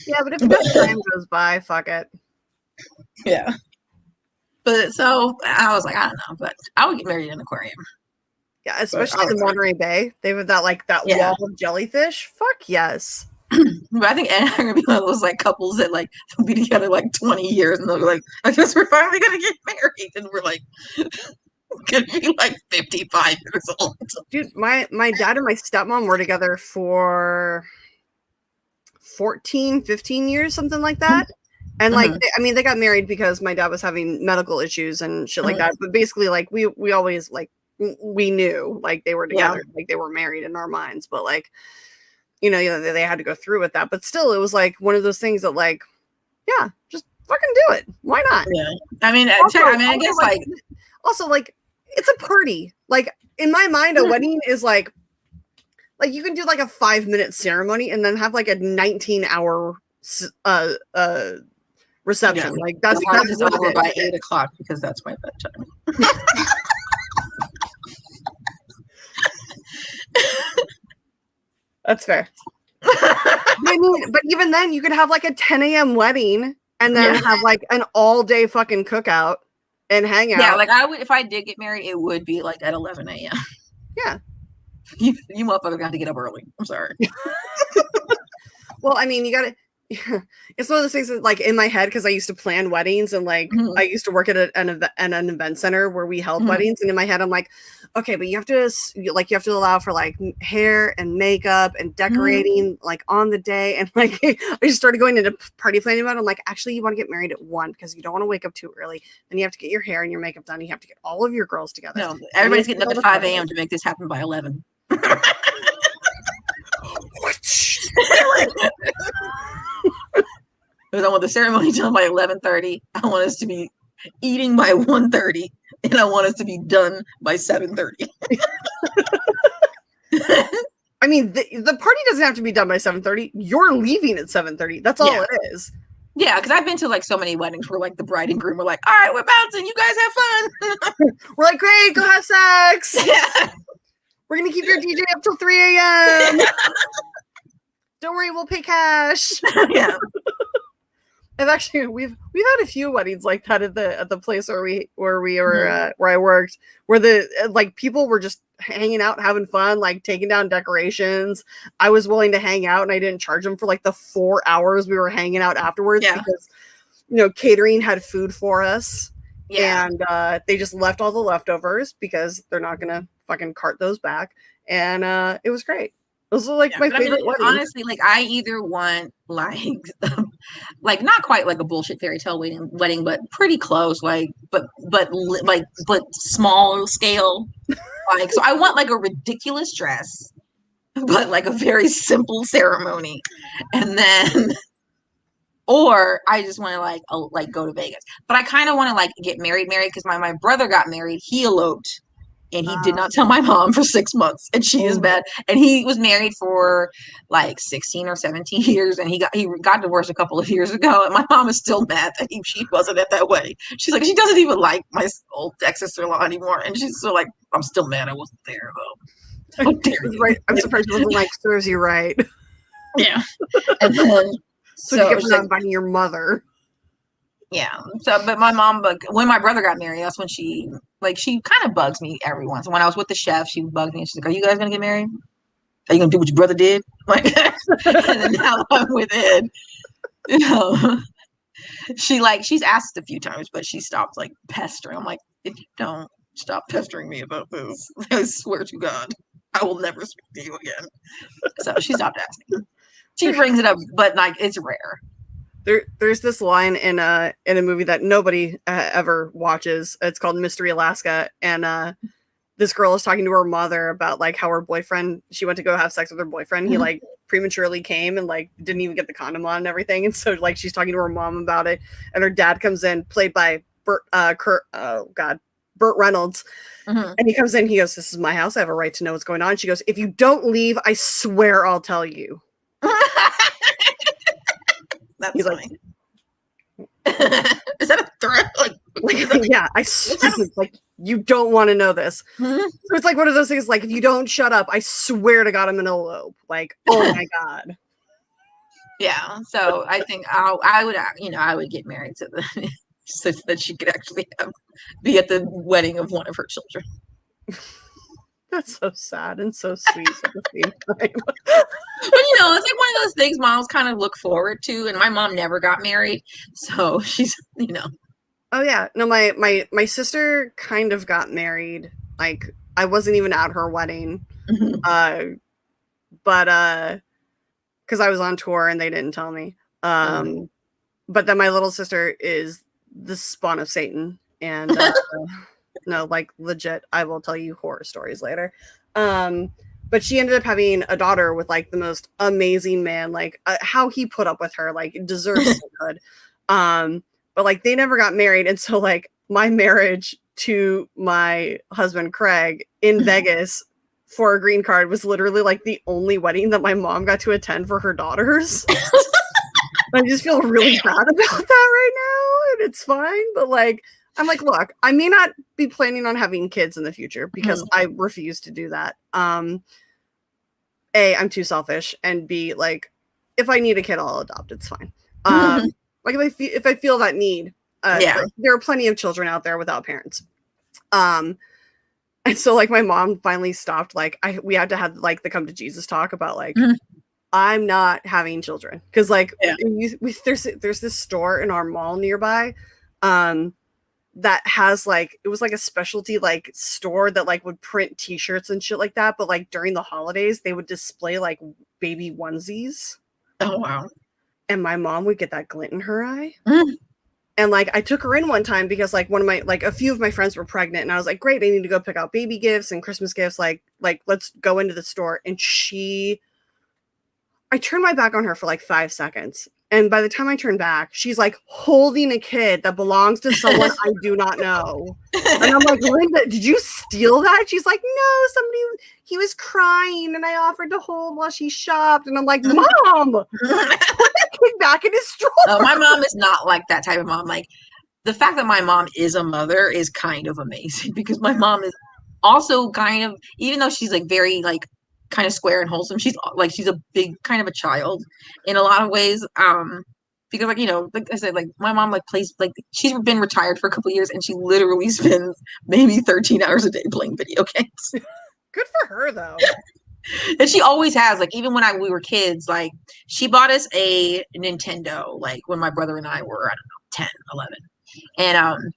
Yeah, but if enough time goes by, fuck it.
Yeah. But so I was like, I don't know, but I would get married in an aquarium.
Yeah, especially in Monterey Bay. They have that wall of jellyfish. Fuck yes.
But I think Ed and I are gonna be one of those like couples that like will be together like 20 years, and they'll be like, I guess we're finally gonna get married, and we're like gonna be like 55 years old.
Dude, my dad and my stepmom were together for 14, 15 years, something like that. And like, they got married because my dad was having medical issues and shit like that. But basically, like we always like we knew like they were together, like they were married in our minds, but like. You know, they had to go through with that, but still, it was like one of those things that, like, yeah, just fucking do it. Why not?
Yeah, I mean, I guess like
also like it's a party. Like in my mind, a wedding is like you can do like a 5-minute ceremony and then have like a 19-hour reception.
Yeah.
Like that's
over by 8 o'clock because that's my bedtime.
That's fair. But even then, you could have like a 10 a.m. wedding and then have like an all-day fucking cookout and hang out.
Yeah, like I would if I did get married, it would be like at 11 a.m.
Yeah.
You motherfuckers got to get up early. I'm sorry.
Well, I mean, you got to. It's one of those things that, like, in my head, because I used to plan weddings and like I used to work at an event center where we held weddings, and in my head I'm like, okay, but you have to allow for like hair and makeup and decorating like on the day, and like I just started going into party planning about it. I'm like, actually, you want to get married at 1 because you don't want to wake up too early, then you have to get your hair and your makeup done, you have to get all of your girls together.
No, everybody's getting up at 5 a.m. to make this happen by 11. Because I want the ceremony done by 11:30. I want us to be eating by 1:30, and I want us to be done by 7:30.
I mean, the party doesn't have to be done by 7:30. You're leaving at 7:30. That's all it is.
Yeah, because I've been to like so many weddings where like the bride and groom are like, all right, we're bouncing. You guys have fun.
We're like, great, go have sex.
Yeah.
We're going to keep your DJ up till 3 a.m. Don't worry, we'll pay cash.
Yeah.
And actually, we've had a few weddings like that at the place where we were where I worked, where the like people were just hanging out, having fun, like taking down decorations. I was willing to hang out, and I didn't charge them for like the 4 hours we were hanging out afterwards because catering had food for us, and they just left all the leftovers because they're not gonna fucking cart those back, and it was great. Those are like my favorite weddings.
Honestly, like I either want like not quite like a bullshit fairy tale wedding, but pretty close, like but small scale. Like so I want like a ridiculous dress, but like a very simple ceremony. And then or I just want to like go to Vegas. But I kind of want to like get married because my brother got married. He eloped And he did not tell my mom for 6 months, and she is mad. And he was married for like 16 or 17 years, and he got divorced a couple of years ago. And my mom is still mad that she wasn't at that wedding. She's like, she doesn't even like my old ex-sister-in-law anymore, and she's still like, I'm still mad I wasn't there though. How dare you?
Right. I'm surprised she wasn't like, serves you right.
Yeah. And then
so you get not inviting your mother.
Yeah. So, but my mom, when my brother got married, that's when she kind of bugs me every once. When I was with the chef, she bugged me and she's like, "Are you guys gonna get married? Are you gonna do what your brother did?" Like, and then now I'm with Ed. You know, she's asked a few times, but she stopped like pestering. I'm like, if you don't stop pestering me about this, I swear to God, I will never speak to you again. So she stopped asking. She brings it up, but like it's rare.
There's this line in a movie that nobody ever watches. It's called Mystery Alaska, and this girl is talking to her mother about like how her boyfriend. She went to go have sex with her boyfriend. He like prematurely came and like didn't even get the condom on and everything. And so like she's talking to her mom about it, and her dad comes in, played by Burt Reynolds, and he comes in. He goes, "This is my house. I have a right to know what's going on." She goes, "If you don't leave, I swear I'll tell you."
That's
He's
funny. Like, is that a threat? Like
yeah, I swear, like you don't want to know this. So it's like one of those things. Like if you don't shut up, I swear to God, I'm gonna elope. Like, oh my God.
Yeah. So I think I would get married to the so that she could actually be at the wedding of one of her children.
That's so sad and so sweet at the same time.
But it's like one of those things moms kind of look forward to, and my mom never got married, so she's
Oh yeah, no, my sister kind of got married. Like I wasn't even at her wedding, but because I was on tour and they didn't tell me. But then my little sister is the spawn of Satan, and no, like legit, I will tell you horror stories later. But she ended up having a daughter with like the most amazing man, like how he put up with her, like deserves good. But like they never got married. And so like my marriage to my husband, Craig, in Vegas for a green card was literally like the only wedding that my mom got to attend for her daughters. I just feel really bad about that right now. And it's fine. But like, I'm like, look, I may not be planning on having kids in the future because I refuse to do that. A, I'm too selfish, and B, like, if I need a kid, I'll adopt. It's fine. Like if I feel that need, there are plenty of children out there without parents. And so like my mom finally stopped. Like we had to have like the come to Jesus talk about like I'm not having children because like there's this store in our mall nearby. That has like it was like a specialty like store that like would print t-shirts and shit like that, but like during the holidays they would display like baby onesies.
Oh wow.
And my mom would get that glint in her eye. And like I took her in one time because like one of my like a few of my friends were pregnant, and I was like, great, I need to go pick out baby gifts and Christmas gifts, like let's go into the store. And I turned my back on her for like 5 seconds. And by the time I turned back, she's like holding a kid that belongs to someone I do not know. And I'm like, Linda, did you steal that? She's like, no, he was crying and I offered to hold while she shopped. And I'm like, Mom, put that kid back in his stroller.
Oh, my mom is not like that type of mom. Like the fact that my mom is a mother is kind of amazing because my mom is also kind of, even though she's like very like kind of square and wholesome, she's a big kind of a child in a lot of ways, because like like I said, like my mom like plays, like she's been retired for a couple of years and she literally spends maybe 13 hours a day playing video games.
Good for her though.
And she always has, like even when we were kids, like she bought us a Nintendo like when my brother and I were, I don't know, 10, 11, and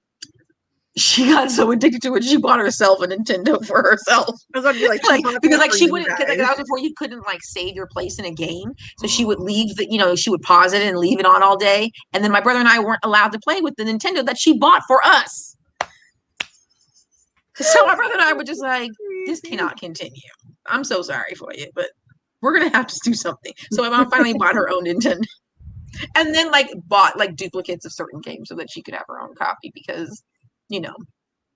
she got so addicted to it, she bought herself a Nintendo for herself.
I was about to be like
because like she wouldn't, like, that was before you couldn't like save your place in a game, so she would leave she would pause it and leave it on all day, and then my brother and I weren't allowed to play with the Nintendo that she bought for us. So my brother and I were just like, this cannot continue. I'm so sorry for you, but we're gonna have to do something. So my mom finally bought her own Nintendo, and then like bought like duplicates of certain games so that she could have her own copy because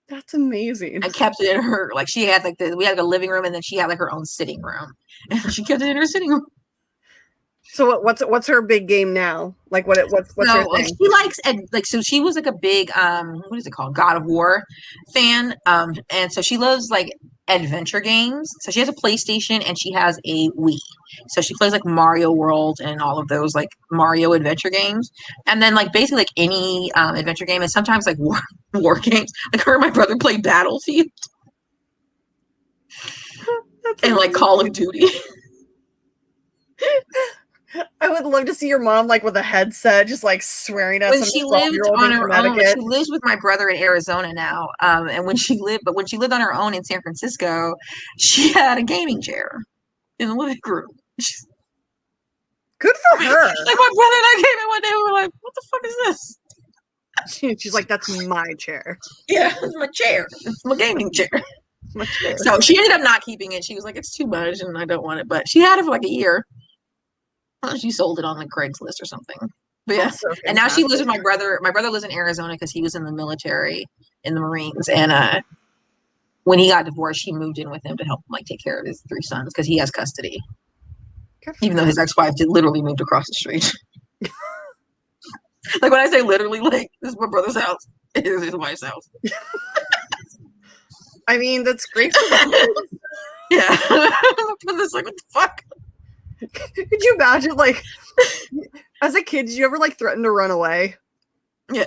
That's amazing.
And kept it in her, like, she had like we had like a living room, and then she had like her own sitting room, and she kept it in her sitting room.
So what's her big game now? Like what's her
Like,
thing?
she likes, and like, so she was like a big what is it called, God of War fan, and so she loves like adventure games. So she has a PlayStation and she has a Wii. So she plays like Mario World and all of those like Mario adventure games, and then like basically like any adventure game, and sometimes like war games. Like her and my brother play Battlefield and like Call of Duty.
I would love to see your mom like with a headset, just like swearing at some 12-year-old in Connecticut.
She lives with my brother in Arizona now. And when she lived on her own in San Francisco, she had a gaming chair in the living room.
Good for her.
Like, my brother and I came in one day, we were like, "What the fuck is this?"
She's like, "That's my chair."
Yeah, it's my chair. It's my gaming chair.
My chair.
So she ended up not keeping it. She was like, "It's too much, and I don't want it." But she had it for like a year. She sold it on like Craigslist or something. But yeah,
so
and now she lives with my brother. My brother lives in Arizona because he was in the military, in the Marines, and when he got divorced, she moved in with him to help him like take care of his 3 sons because he has custody. Even though his ex-wife literally moved across the street. Like, when I say literally, like, this is my brother's house. It is his wife's house.
I mean, that's great for them.
Yeah. My brother's like, what the fuck?
Could you imagine, like, as a kid, did you ever like threaten to run away?
Yeah.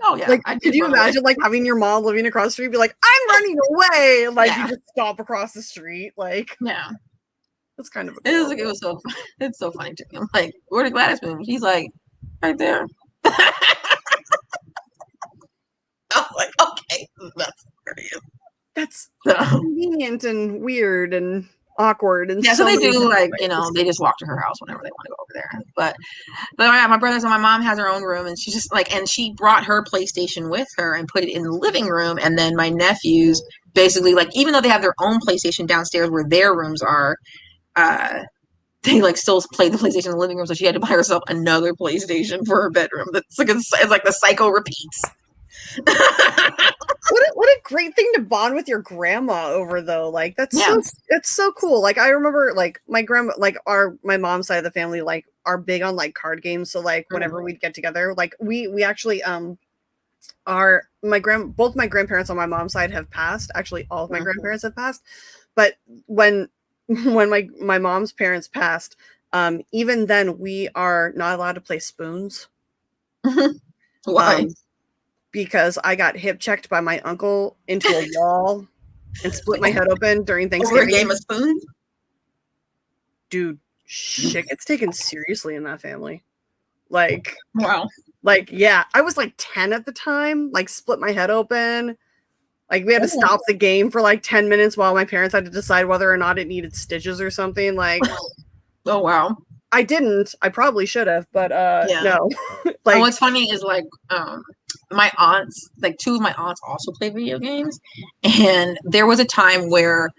Oh yeah.
Like, could you imagine like having your mom living across the street be like, "I'm running away," like you just stop across the street, like that's kind of
it's so funny to me. I'm like, where did Gladys move? She's like, right there. I'm like, okay, that's where he is.
That's convenient and weird and awkward, and
so they do like, you know, they just walk to her house whenever they want to go over there. But my brothers and my mom has her own room, and she just like, and she brought her PlayStation with her and put it in the living room, and then my nephews basically, like, even though they have their own PlayStation downstairs where their rooms are, they like still play the PlayStation in the living room, so she had to buy herself another PlayStation for her bedroom. That's like, it's like the cycle repeats.
What a great thing to bond with your grandma over, though. Like, that's so cool. Like, I remember like my grandma, like my mom's side of the family, like are big on like card games. So like whenever we'd get together, like we actually both my grandparents on my mom's side have passed. Actually, all of my grandparents have passed. But when my mom's parents passed, even then we are not allowed to play spoons.
Why?
Because I got hip checked by my uncle into a wall and split my head open during Thanksgiving.
Over a game of spoons?
Dude, shit gets taken seriously in that family. Like,
wow.
Like, yeah, I was like 10 at the time, like split my head open. Like, we had to stop the game for like 10 minutes while my parents had to decide whether or not it needed stitches or something. Like,
oh, wow.
I didn't. I probably should have, but no.
Like, what's funny is like, my aunts, like 2 of my aunts also play video games. And there was a time where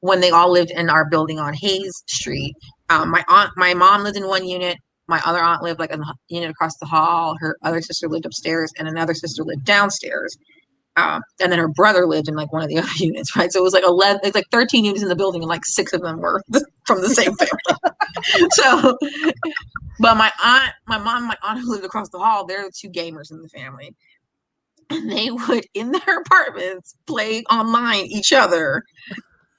when they all lived in our building on Hayes Street, my mom lived in one unit. My other aunt lived like in the unit across the hall. Her other sister lived upstairs, and another sister lived downstairs. And then her brother lived in like one of the other units, right? So it was like 11, it's like 13 units in the building, and like 6 of them were from the same family. So, but my mom, my aunt who lived across the hall, they're the 2 gamers in the family. And they would, in their apartments, play online each other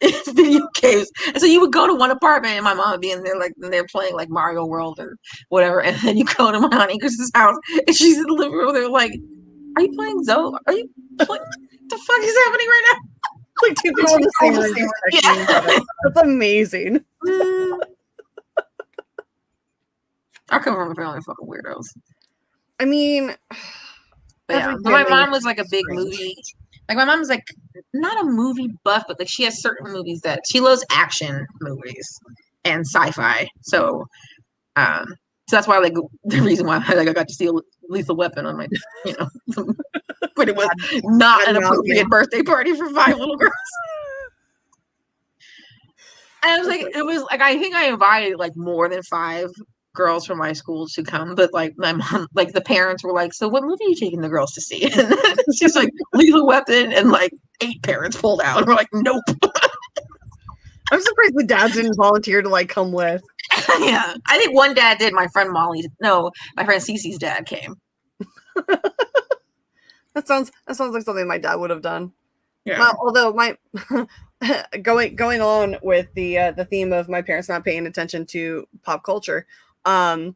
video games. And so you would go to one apartment, and my mom would be in there, like, and they're playing like Mario World or whatever. And then you go to my aunt Ingrid's house, and she's in the living room. They're like, "Are you playing Zoe? Are you playing? What the fuck is happening right now?"
Like 2 people in the same room. Yeah. That's amazing.
I come from a family of fucking weirdos.
I mean,
yeah. But my mom was like a big movie. Like, my mom's like not a movie buff, but like she has certain movies that she loves, action movies and sci-fi. So that's why, like, the reason why I got to see Lethal Weapon on my, you know, but it was not an appropriate birthday party for 5 little girls. And I was like, it was like, I think I invited like more than 5 girls from my school to come, but like my mom, like the parents were like, "So what movie are you taking the girls to see?" And she's like, "Lethal Weapon," and like 8 parents pulled out. And we're like, "Nope."
I'm surprised the dads didn't volunteer to like come with.
Yeah, I think one dad did. My friend my friend Cece's dad came.
That sounds like something my dad would have done.
Yeah.
Although my going on with the theme of my parents not paying attention to pop culture, I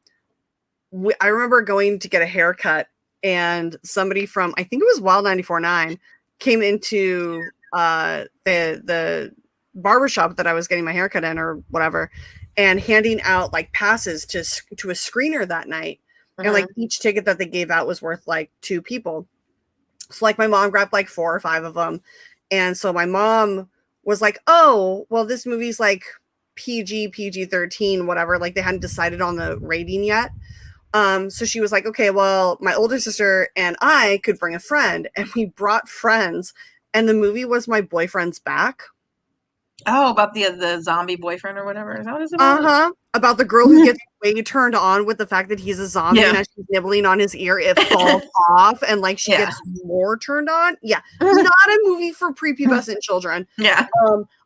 remember going to get a haircut, and somebody from, I think it was Wild 94.9, came into the barbershop that I was getting my haircut in or whatever, and handing out like passes to a screener that night. And like each ticket that they gave out was worth like 2 people. So like my mom grabbed like 4 or 5 of them. And so my mom was like, "Oh, well, this movie's like PG-13, whatever." Like they hadn't decided on the rating yet. So she was like, "Okay, well, my older sister and I could bring a friend." And we brought friends. And the movie was My Boyfriend's Back.
Oh, about the zombie boyfriend or whatever. Is that what it's about?
About the girl who gets way turned on with the fact that he's a zombie, and as she's nibbling on his ear, it falls off, and like she gets more turned on. Yeah, not a movie for prepubescent children.
Yeah.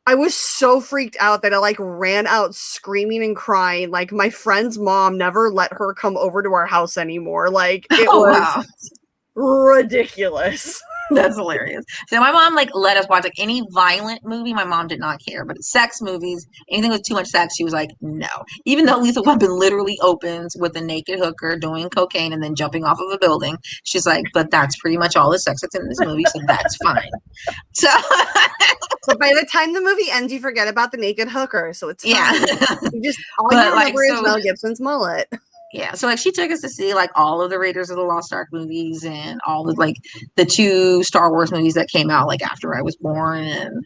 I was so freaked out that I like ran out screaming and crying. Like my friend's mom never let her come over to our house anymore. Like it was ridiculous.
That's hilarious. So my mom like let us watch like any violent movie. My mom did not care, but sex movies, anything with too much sex, she was like, no. Even though Lethal Weapon literally opens with a naked hooker doing cocaine and then jumping off of a building, she's like, but that's pretty much all the sex that's in this movie, so that's fine. So
by the time the movie ends, you forget about the naked hooker, so it's fine. You just all you remember is Mel Gibson's mullet.
Yeah, so like she took us to see like all of the Raiders of the Lost Ark movies and all the like the 2 Star Wars movies that came out like after I was born and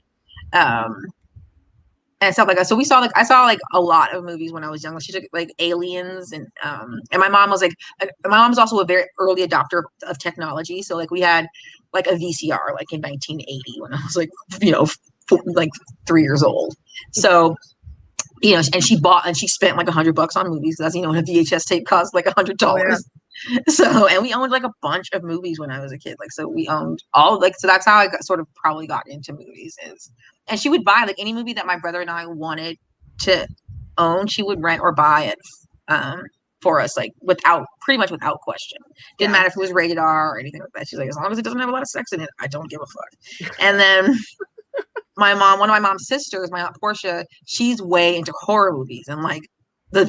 stuff like that. So I saw like a lot of movies when I was young. She took like Aliens and my mom was like, my mom was also a very early adopter of technology. So like we had like a VCR like in 1980 when I was like, like 3 years old. So and she spent like $100 on movies. As you know, a VHS tape cost like $100. Oh, yeah. So, and we owned like a bunch of movies when I was a kid. Like, so we owned all like, so that's how I sort of probably got into movies and she would buy like any movie that my brother and I wanted to own. She would rent or buy it for us, like pretty much without question. Didn't matter if it was rated R or anything like that. She's like, as long as it doesn't have a lot of sex in it, I don't give a fuck. And then one of my mom's sisters, my aunt Portia, she's way into horror movies and like the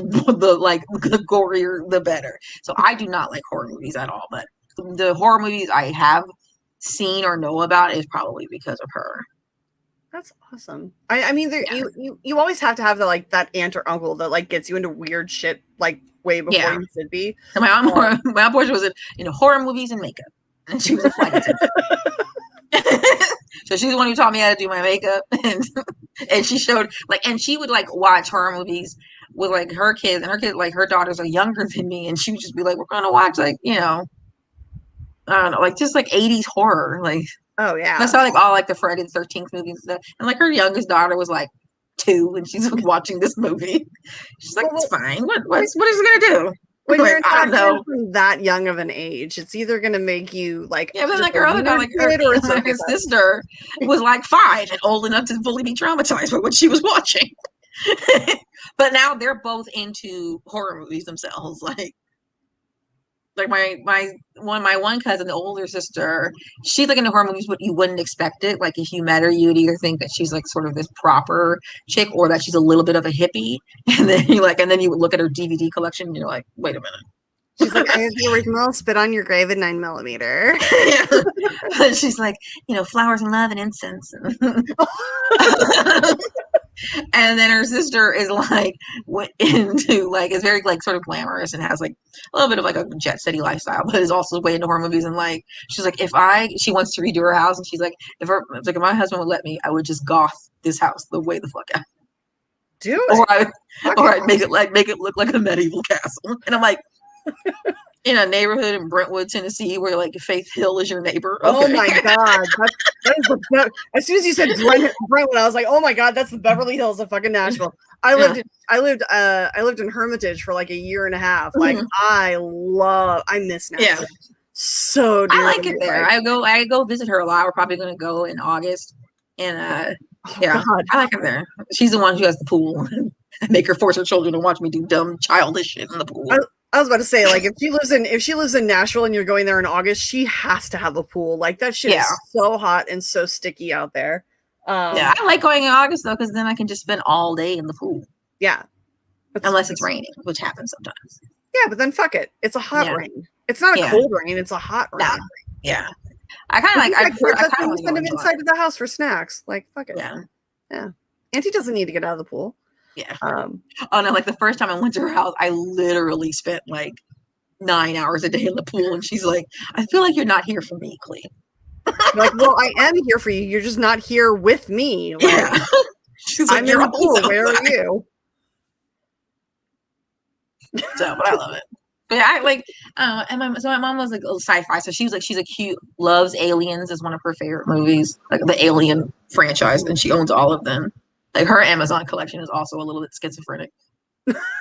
gorier the better. So I do not like horror movies at all, but the horror movies I have seen or know about is probably because of her.
That's awesome. I mean, you always have to have the like that aunt or uncle that like gets you into weird shit like way before you should be.
So my aunt Portia was in horror movies and makeup, and she was a flight attendant. So she's the one who taught me how to do my makeup, and she showed like, and she would like watch horror movies with like her kids, and her daughters are younger than me, and she would just be like, we're gonna watch like I don't know, like just like 80s horror, like.
Oh yeah.
I saw like all like the Friday the 13th movies and stuff, and like her youngest daughter was like 2, and she's watching this movie. She's like, it's fine. What is it gonna do?
When you're I don't know from that young of an age, it's either gonna make you like
but like her other daughter, like her sister was like 5 and old enough to fully be traumatized by what she was watching. But now they're both into horror movies themselves, like my one cousin, the older sister, she's like into horror movies, but you wouldn't expect it. Like if you met her, you would either think that she's like sort of this proper chick or that she's a little bit of a hippie. And then you would look at her DVD collection and you're like, wait a minute.
She's like, I have the original Spit on Your Grave in 9mm.
Yeah. She's like, flowers and love and incense. And then her sister is like went into like is very like sort of glamorous and has like a little bit of like a jet setty lifestyle, but is also way into horror movies. And like she's like, she wants to redo her house, and she's like, if my husband would let me, I would just goth this house the way the fuck out.
Do
it. Or I'd make it look like a medieval castle. And I'm like, in a neighborhood in Brentwood, Tennessee, where like Faith Hill is your neighbor.
Oh
Okay.
my God. That is as soon as you said Brentwood, I was like, oh my God, that's the Beverly Hills of fucking Nashville. I lived in Hermitage for like a year and a half. Like I miss Nashville.
Yeah.
So
I like it there. I go visit her a lot. We're probably gonna go in August. And God. I like her there. She's the one who has the pool. Make her force her children to watch me do dumb childish shit in the pool.
I was about to say, like, if she lives in Nashville and you're going there in August, she has to have a pool. Like that shit is so hot and so sticky out there.
I like going in August though, because then I can just spend all day in the pool.
Yeah.
Unless it's raining, which happens sometimes.
Yeah, but then fuck it. It's a hot rain. It's not a cold rain, it's a hot rain.
Nah. Yeah. I kind of like I kind of
send him inside of the house for snacks. Like fuck it.
Yeah.
Auntie doesn't need to get out of the pool.
Yeah. Oh no, like the first time I went to her house, I literally spent like 9 hours a day in the pool, and she's like, I feel like you're not here for me, Klee.
Like, well, I am here for you. You're just not here with me. Like,
yeah. She's like,
I'm in the pool. Where are you?
So, but I love it. But yeah, I like, and my mom was like a sci-fi, so she's a cute, loves Aliens is one of her favorite movies, like the Alien franchise, and she owns all of them. Like her Amazon collection is also a little bit schizophrenic.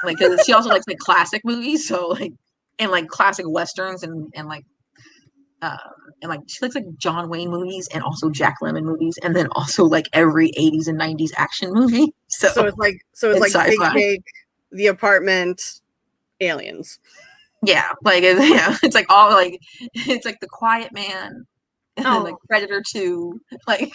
Like, cause she also likes like classic movies, so like, and like classic westerns and like she likes like John Wayne movies and also Jack Lemmon movies, and then also like every 80s and 90s action movie. So
it's like Big Cake, The Apartment, Aliens.
Yeah, like it's like all like it's like The Quiet Man. And then like Predator 2, like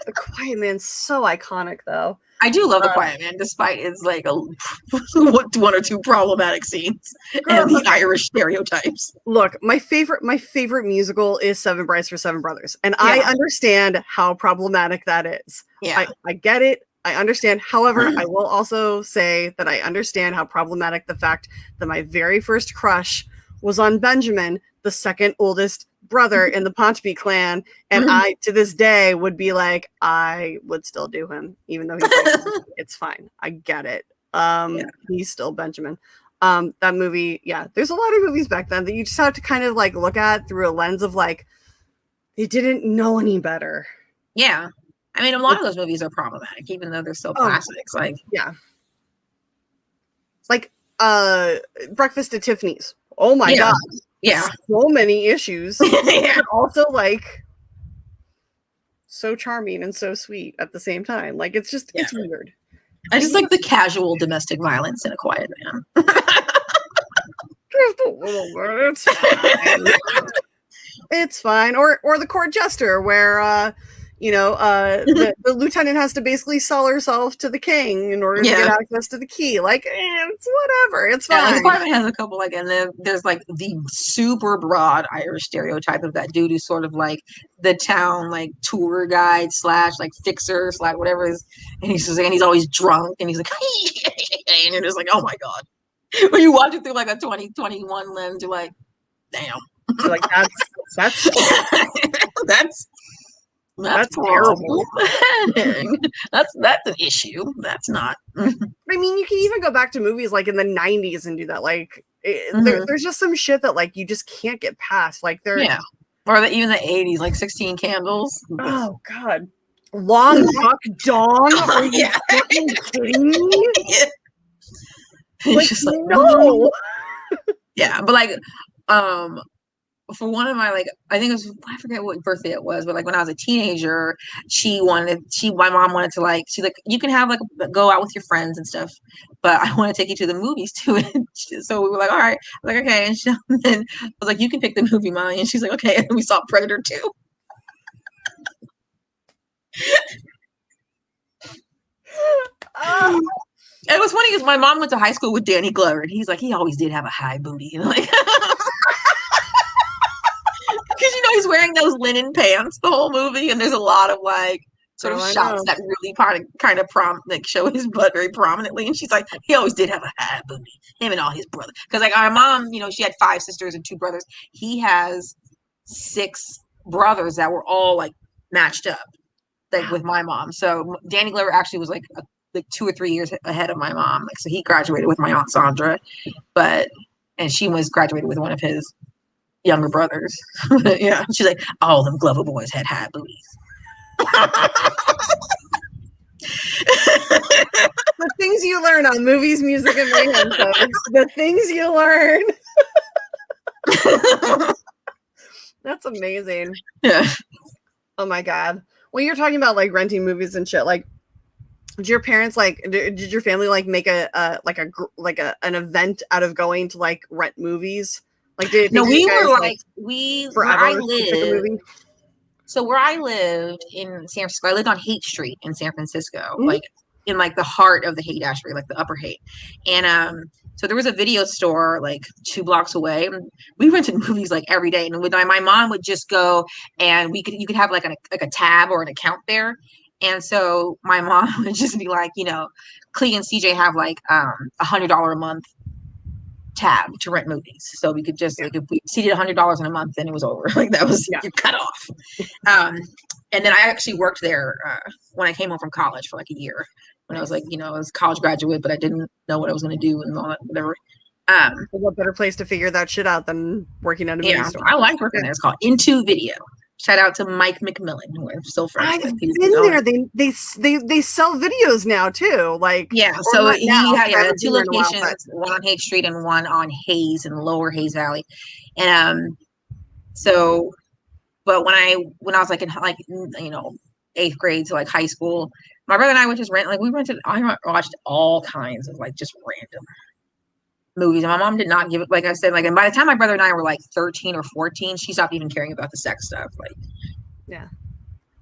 The Quiet Man's so iconic though.
I do love The Quiet Man, despite its like one or two problematic scenes and the Irish stereotypes.
Look, my favorite musical is Seven Brides for Seven Brothers, and I understand how problematic that is.
Yeah,
I get it. I understand. However, I will also say that I understand how problematic the fact that my very first crush was on Benjamin, the second oldest brother in the Pontby clan, and I to this day would be like, I would still do him even though he's like, it's fine, I get it. He's still Benjamin. That movie, there's a lot of movies back then that you just have to kind of like look at through a lens of like, they didn't know any better.
I mean, a lot of those movies are problematic even though they're still classics. Like
Breakfast at Tiffany's. Oh my god. So many issues. But also like so charming and so sweet at the same time. Like it's just it's weird.
I just like the casual domestic violence in A Quiet Man.
Just a little bit. It's fine. It's fine. Or the court jester where the lieutenant has to basically sell herself to the king in order to get access to the key. Like, it's whatever. It's fine.
The Quiet Man has a couple, like, and then there's like the super broad Irish stereotype of that dude who's sort of like the town like tour guide / like fixer / whatever it is, and he's always drunk and he's like, and you're just like, oh my god. When you watch it through like a 2021 lens, you're like, damn.
You're like that's
That's terrible. that's an issue. That's not.
I mean, you can even go back to movies like in the 90s and do that. Like, there's just some shit that like you just can't get past. Like or
even the 80s, like 16 Candles.
Oh god, Long Duck Dong. Are you fucking kidding me?
Like, just like no. But like, for one of my, like, I think it was, I forget what birthday it was, but like when I was a teenager, my mom wanted to like, she's like, you can have like, go out with your friends and stuff, but I want to take you to the movies too. And so we were like, all right, I'm like, okay. And then I was like, you can pick the movie, Mommy. And she's like, okay. And we saw Predator 2. It was funny because my mom went to high school with Danny Glover, and he's like, he always did have a high booty, and like, because he's wearing those linen pants the whole movie, and there's a lot of like sort of shots that really kind of like show his butt very prominently, and she's like, he always did have a high booty, him and all his brothers, because like our mom, she had 5 sisters and 2 brothers. He has 6 brothers that were all like matched up, like with my mom. So Danny Glover actually was like 2 or 3 years ahead of my mom. Like, so he graduated with my Aunt Sandra, but and she was graduated with one of his younger brothers. Yeah, she's like, all them Glover boys had high booties.
The things you learn on Movies, Music, and Mayhem, folks. The things you learn. That's amazing.
Yeah.
Oh my god. When you're talking about like renting movies and shit, like, did your parents did your family like make an event out of going to like rent movies? Like,
no, we
guys,
were like where I lived. So where I lived in San Francisco, I lived on Haight Street in San Francisco, like in like the heart of the Haight-Ashbury, like the Upper Haight. And so there was a video store like 2 blocks away. We rented movies like every day, and my mom would just go, and you could have like a tab or an account there. And so my mom would just be like, you know, Klee and CJ have like $100 a month tab to rent movies, so we could just like, if we exceeded $100 in a month, then it was over. Like that was you cut off. And then I actually worked there when I came home from college for like a year, when I was like, you know, I was a college graduate, but I didn't know what I was going to do and all that, whatever.
What better place to figure that shit out than working at a movie store?
I like working there. It's called Into Video. Shout out to Mike McMillan, who I'm still friends with.
I've been there. They sell videos now too. Like,
so he had 2 locations, one on Haight Street and one on Hayes in Lower Hayes Valley. And so, but when I was like in like, you know, 8th grade to like high school, my brother and I would just rent, like I watched all kinds of like just random movies, and my mom did not give it, like I said, like, and by the time my brother and I were like 13 or 14, she stopped even caring about the sex stuff. Like,
yeah,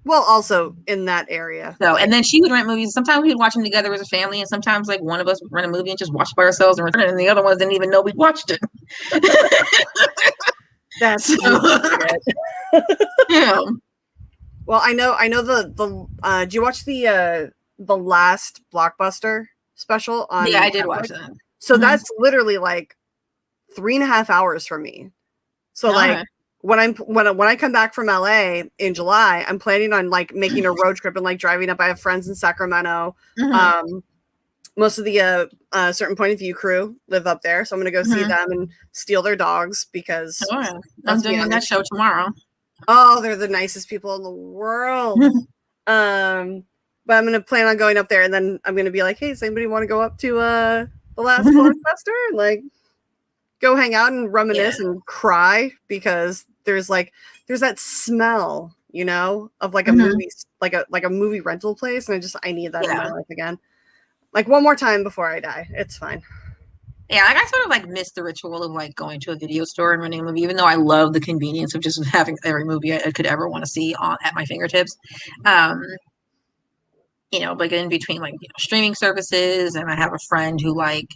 well, also in that area.
So, and then she would rent movies. Sometimes we would watch them together as a family, and sometimes like one of us would rent a movie and just watch it by ourselves and return it, and the other ones didn't even know we'd watched it.
That's so
yeah.
Well, I know did you watch the last Blockbuster special on?
Yeah, I did watch that.
So that's literally like 3.5 hours for me. So like when I come back from LA in July, I'm planning on like making a road trip and like driving up. I have friends in Sacramento. Most of the Certain Point of View crew live up there, so I'm gonna go see them and steal their dogs because
I'm doing that show tomorrow.
Oh, they're the nicest people in the world. But I'm gonna plan on going up there, and then I'm gonna be like, hey, does anybody want to go up to the last Blockbuster and like go hang out and reminisce and cry, because there's that smell, you know, of like a movie, like a movie rental place, and I need that in my life again, like one more time before I die. It's fine.
Yeah, like I sort of like miss the ritual of like going to a video store and renting a movie, even though I love the convenience of just having every movie I could ever want to see at my fingertips. You know, like in between like, you know, streaming services, and I have a friend who like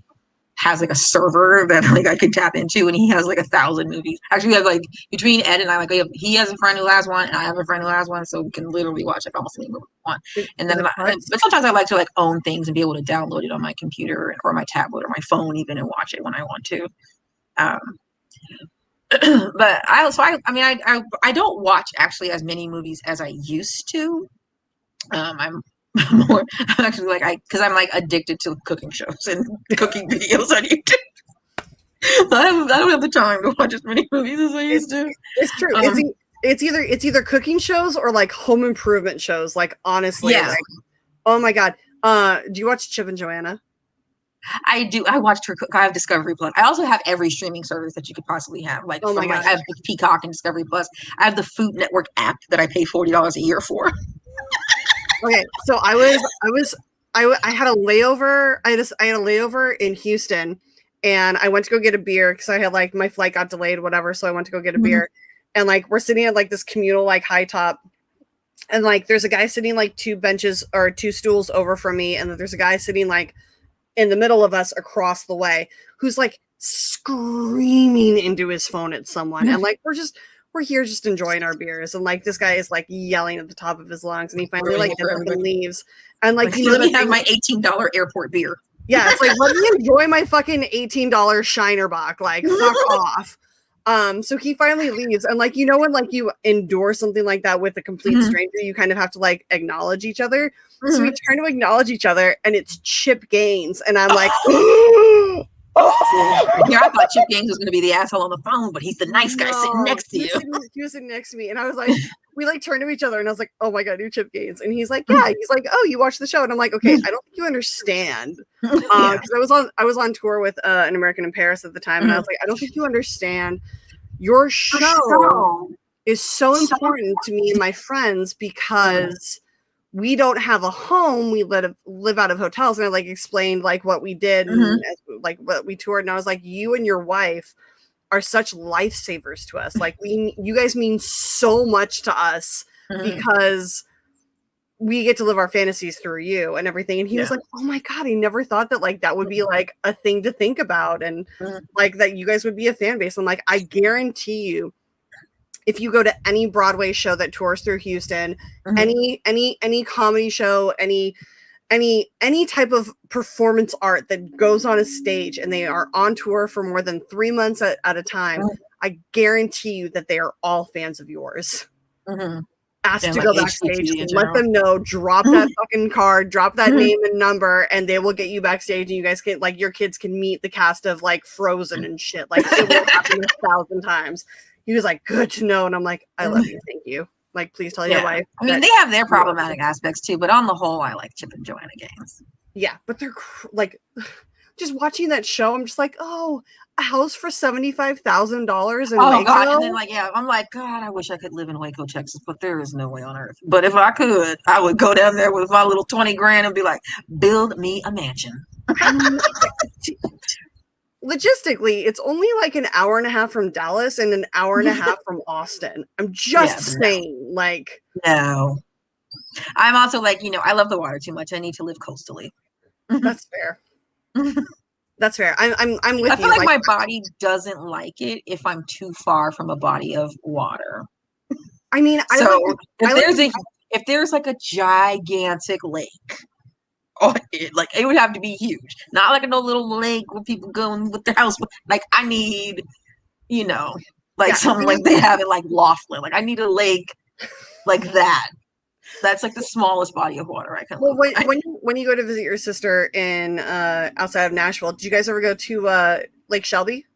has like a server that like I could tap into, and he has like 1,000 movies. Actually, we have like, between Ed and I, like he has a friend who has one, and I have a friend who has one, so we can literally watch it almost any movie we want. And then, but sometimes I like to like own things and be able to download it on my computer or my tablet or my phone even, and watch it when I want to. But I don't watch actually as many movies as I used to. I'm actually like, because I'm like addicted to cooking shows and cooking videos on YouTube. I don't have the time to watch as many movies as I used to.
It's true. It's either cooking shows or like home improvement shows. Like, honestly, like, oh my god. Do you watch Chip and Joanna?
I do. I watched her cook. I have Discovery Plus. I also have every streaming service that you could possibly have. Like,
oh my god,
I have Peacock and Discovery Plus. I have the Food Network app that I pay $40 a year for.
Okay, so I had a layover. I had a layover in Houston, and I went to go get a beer because I had like my flight got delayed, whatever. So I went to go get a beer, and like we're sitting at like this communal like high top, and like there's a guy sitting like 2 stools over from me, and then there's a guy sitting like in the middle of us across the way who's like screaming into his phone at someone, and like we're here just enjoying our beers, and like this guy is like yelling at the top of his lungs, and he finally like gets up and leaves, and like,
you know, let me have my $18 airport beer.
Yeah, it's like, let me enjoy my fucking $18 Shiner Bock, like fuck off. So he finally leaves, and like, you know, when like you endure something like that with a complete stranger, you kind of have to like acknowledge each other. So we turn to acknowledge each other, and it's Chip Gaines, and I'm like,
Here I thought Chip Gaines was going to be the asshole on the phone, but he's the nice guy sitting next to you.
He was sitting next to me, and I was like, we like turned to each other, and I was like, oh my god, you're Chip Gaines, and he's like, yeah. He's like, oh, you watched the show, and I'm like, okay, I don't think you understand, because I was on tour with an American in Paris at the time, and I was like, I don't think you understand. Your show is so important to me and my friends because we don't have a home. We live out of hotels. And I like explained like what we did and like what we toured. And I was like, you and your wife are such lifesavers to us. Like you guys mean so much to us because we get to live our fantasies through you and everything. And he was like, oh my God, I never thought that like that would be like a thing to think about. And like that you guys would be a fan base. I'm like, I guarantee you, if you go to any Broadway show that tours through Houston, any comedy show, any type of performance art that goes on a stage and they are on tour for more than 3 months at a time, I guarantee you that they are all fans of yours. Ask to go backstage, let them know, drop that fucking card, drop that name and number, and they will get you backstage, and you guys can, like, your kids can meet the cast of like Frozen and shit. Like, it will happen 1,000 times. He was like, good to know. And I'm like, I love you. Thank you. Like, please tell your wife.
I mean, they have their problematic aspects too, but on the whole, I like Chip and Joanna Gaines.
Yeah, but they're like, just watching that show, I'm just like, oh, a house for $75,000 in Waco?
God. And then I'm like, God, I wish I could live in Waco, Texas, but there is no way on earth. But if I could, I would go down there with my little 20 grand and be like, build me a mansion.
Logistically, it's only like an hour and a half from Dallas and an hour and a half from Austin. I'm just saying, like.
No. I'm also like, I love the water too much. I need to live coastally.
That's fair. That's fair. I'm with you.
I feel like my body doesn't like it if I'm too far from a body of water.
I mean,
if there's like a gigantic lake, it would have to be huge, not like no little lake where people go in with their house. Like I need, something like they have it like Laughlin. Like I need a lake like that. That's like the smallest body of water I can.
Well, when you go to visit your sister in outside of Nashville, did you guys ever go to Lake Shelby?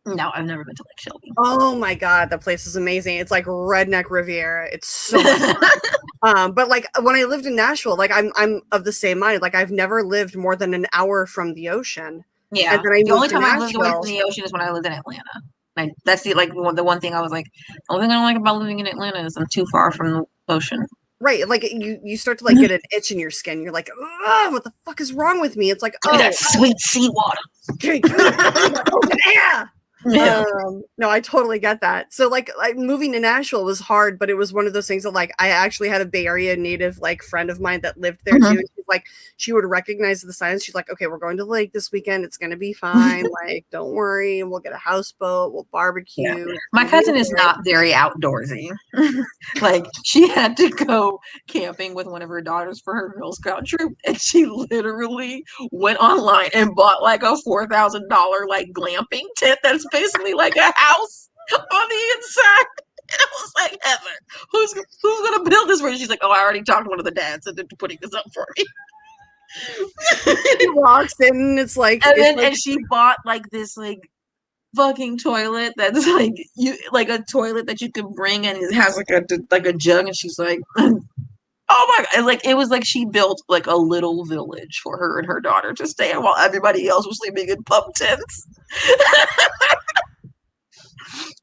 No, I've never been to Lake Shelby.
Oh my God, that place is amazing. It's like redneck Riviera. It's so much fun. But like when I lived in Nashville, like I'm of the same mind. Like I've never lived more than an hour from the ocean.
Yeah, and then the only time I lived away from the ocean is when I lived in Atlanta. That's the one thing I was like, the only thing I don't like about living in Atlanta is I'm too far from the ocean.
Right, like you start to like get an itch in your skin. You're like, what the fuck is wrong with me? It's like,
that sweet seawater.
Yeah. No, I totally get that. So like moving to Nashville was hard, but it was one of those things that like I actually had a Bay Area native like friend of mine that lived there too. And she's like, she would recognize the signs. She's like, okay, we're going to the lake this weekend. It's gonna be fine. Like, don't worry. We'll get a houseboat. We'll barbecue.
Yeah. My cousin is not very outdoorsy. Like she had to go camping with one of her daughters for her Girl Scout troop, and she literally went online and bought like a $4,000 like glamping tent that's basically like a house on the inside. And I was like, Heather, who's gonna build this for you? She's like, oh, I already talked to one of the dads into putting this up for me.
He walks in and it's like,
and she bought like this like fucking toilet that's like a toilet that you can bring, and it has like a jug, and she's like, oh my God. Like it was like she built like a little village for her and her daughter to stay in while everybody else was sleeping in pub tents.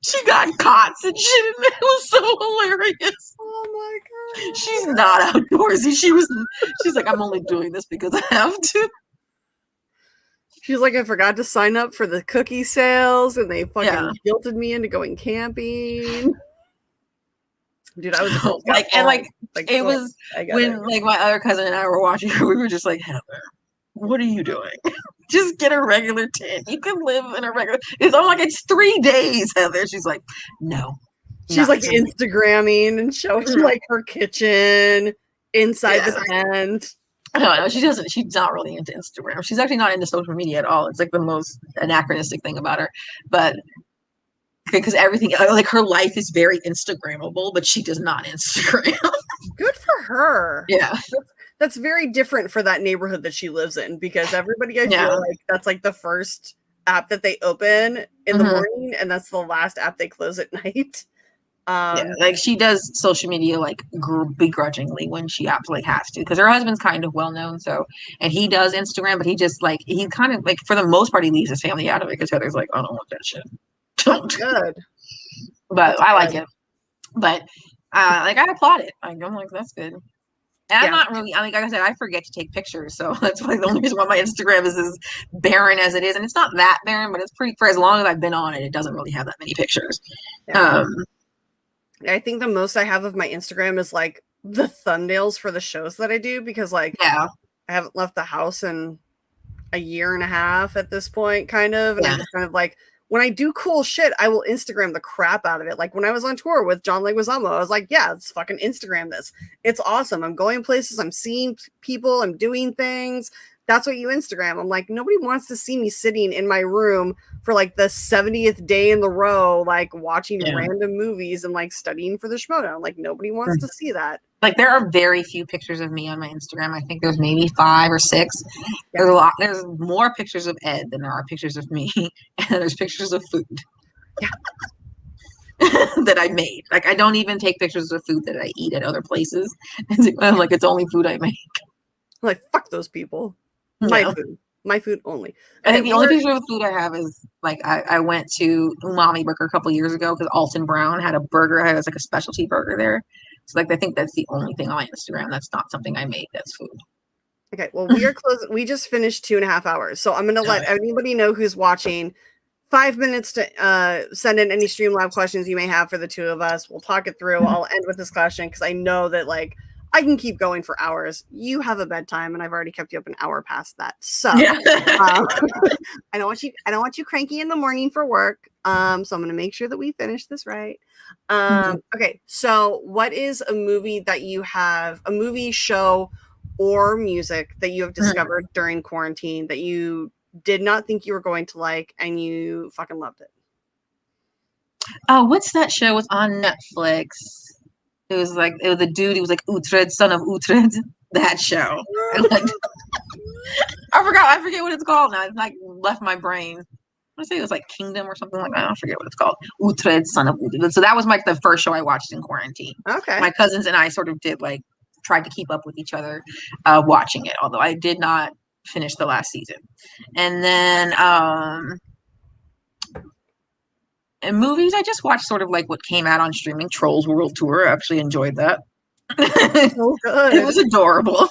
She got cots and shit, and it was so hilarious.
Oh my God.
She's not outdoorsy. She's like, I'm only doing this because I have to.
She's like, I forgot to sign up for the cookie sales, and they fucking guilted me into going camping. Dude, I was
it was when like my other cousin and I were watching her, we were just like, Heather, what are you doing? Just get a regular tent. You can live in a regular. It's 3 days, Heather. She's like, no.
She's like Instagramming and showing like her kitchen inside the tent.
No, she doesn't. She's not really into Instagram. She's actually not into social media at all. It's like the most anachronistic thing about her. But because everything, like her life is very Instagrammable, but she does not Instagram.
Good for her.
Yeah.
that's very different for that neighborhood that she lives in, because everybody, I feel like that's like the first app that they open in the morning, and that's the last app they close at night.
Like she does social media like begrudgingly when she absolutely has to, because her husband's kind of well known, so, and he does Instagram, but he just like, he kind of like, for the most part, he leaves his family out of it, because Heather's like, I don't want that shit.
That's good.
But I like it. But like, I applaud it. Like, I'm like, that's good. And I'm not really, I mean, like I said, I forget to take pictures, so that's like the only reason why my Instagram is as barren as it is. And it's not that barren, but it's pretty, for as long as I've been on it, it doesn't really have that many pictures.
I think the most I have of my Instagram is like the thumbnails for the shows that I do, because like I haven't left the house in a year and a half at this point, kind of. And I'm just kind of like, when I do cool shit, I will Instagram the crap out of it. Like when I was on tour with John Leguizamo, I was like, yeah, let's fucking Instagram this. It's awesome. I'm going places, I'm seeing people, I'm doing things. That's what you Instagram. I'm like, nobody wants to see me sitting in my room for like the 70th day in the row, like watching random movies and like studying for the Schmodown. Like nobody wants to see that. Like
there are very few pictures of me on my Instagram. I think there's maybe 5 or 6. There's a lot. There's more pictures of Ed than there are pictures of me, and there's pictures of food that I made. Like I don't even take pictures of food that I eat at other places. Like it's only food I make.
I'm like, fuck those people. My food only.
I think the only picture of food I have is like I went to Umami Burger a couple years ago because Alton Brown had a burger. It was like a specialty burger there. So like I think that's the only thing on my Instagram that's not something I made. That's food.
Okay, well, we are close. We just finished 2.5 hours, so I'm going to let anybody know who's watching 5 minutes to send in any Streamlab questions you may have for the two of us. We'll talk it through. I'll end with this question because I know that like I can keep going for hours. You have a bedtime, and I've already kept you up an hour past that. So I don't want you cranky in the morning for work. So I'm going to make sure that we finish this right. Okay, so what is a movie that you have, a movie, show, or music that you have discovered during quarantine that you did not think you were going to like and you fucking loved it?
Oh, what's that show? It's on Netflix. It was a dude. He was like Uhtred, son of Uhtred. That show. I forget what it's called now. It's like left my brain. I say it was like Kingdom or something like that. I forget what it's called. Uhtred, son of Uhtred. So that was like the first show I watched in quarantine. Okay. My cousins and I sort of did like tried to keep up with each other watching it, although I did not finish the last season. And then in movies, I just watched sort of like what came out on streaming. Trolls World Tour. I actually enjoyed that.
So good.
It was adorable.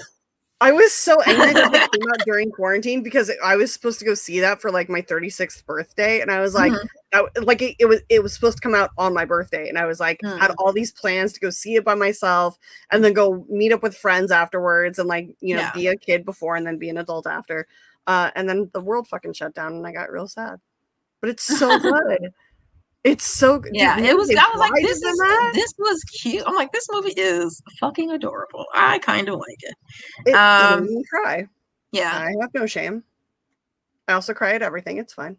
I was so angry that it came out during quarantine because I was supposed to go see that for like my 36th birthday, and I was like, it was supposed to come out on my birthday, and I was like, had all these plans to go see it by myself, and then go meet up with friends afterwards, and like be a kid before and then be an adult after, and then the world fucking shut down, and I got real sad. But it's so good. It's so good.
Yeah, it was. I was like, this was cute. I'm like, this movie is fucking adorable. I kind of like it.
It made me cry.
Yeah,
I have no shame. I also cry at everything. It's fine.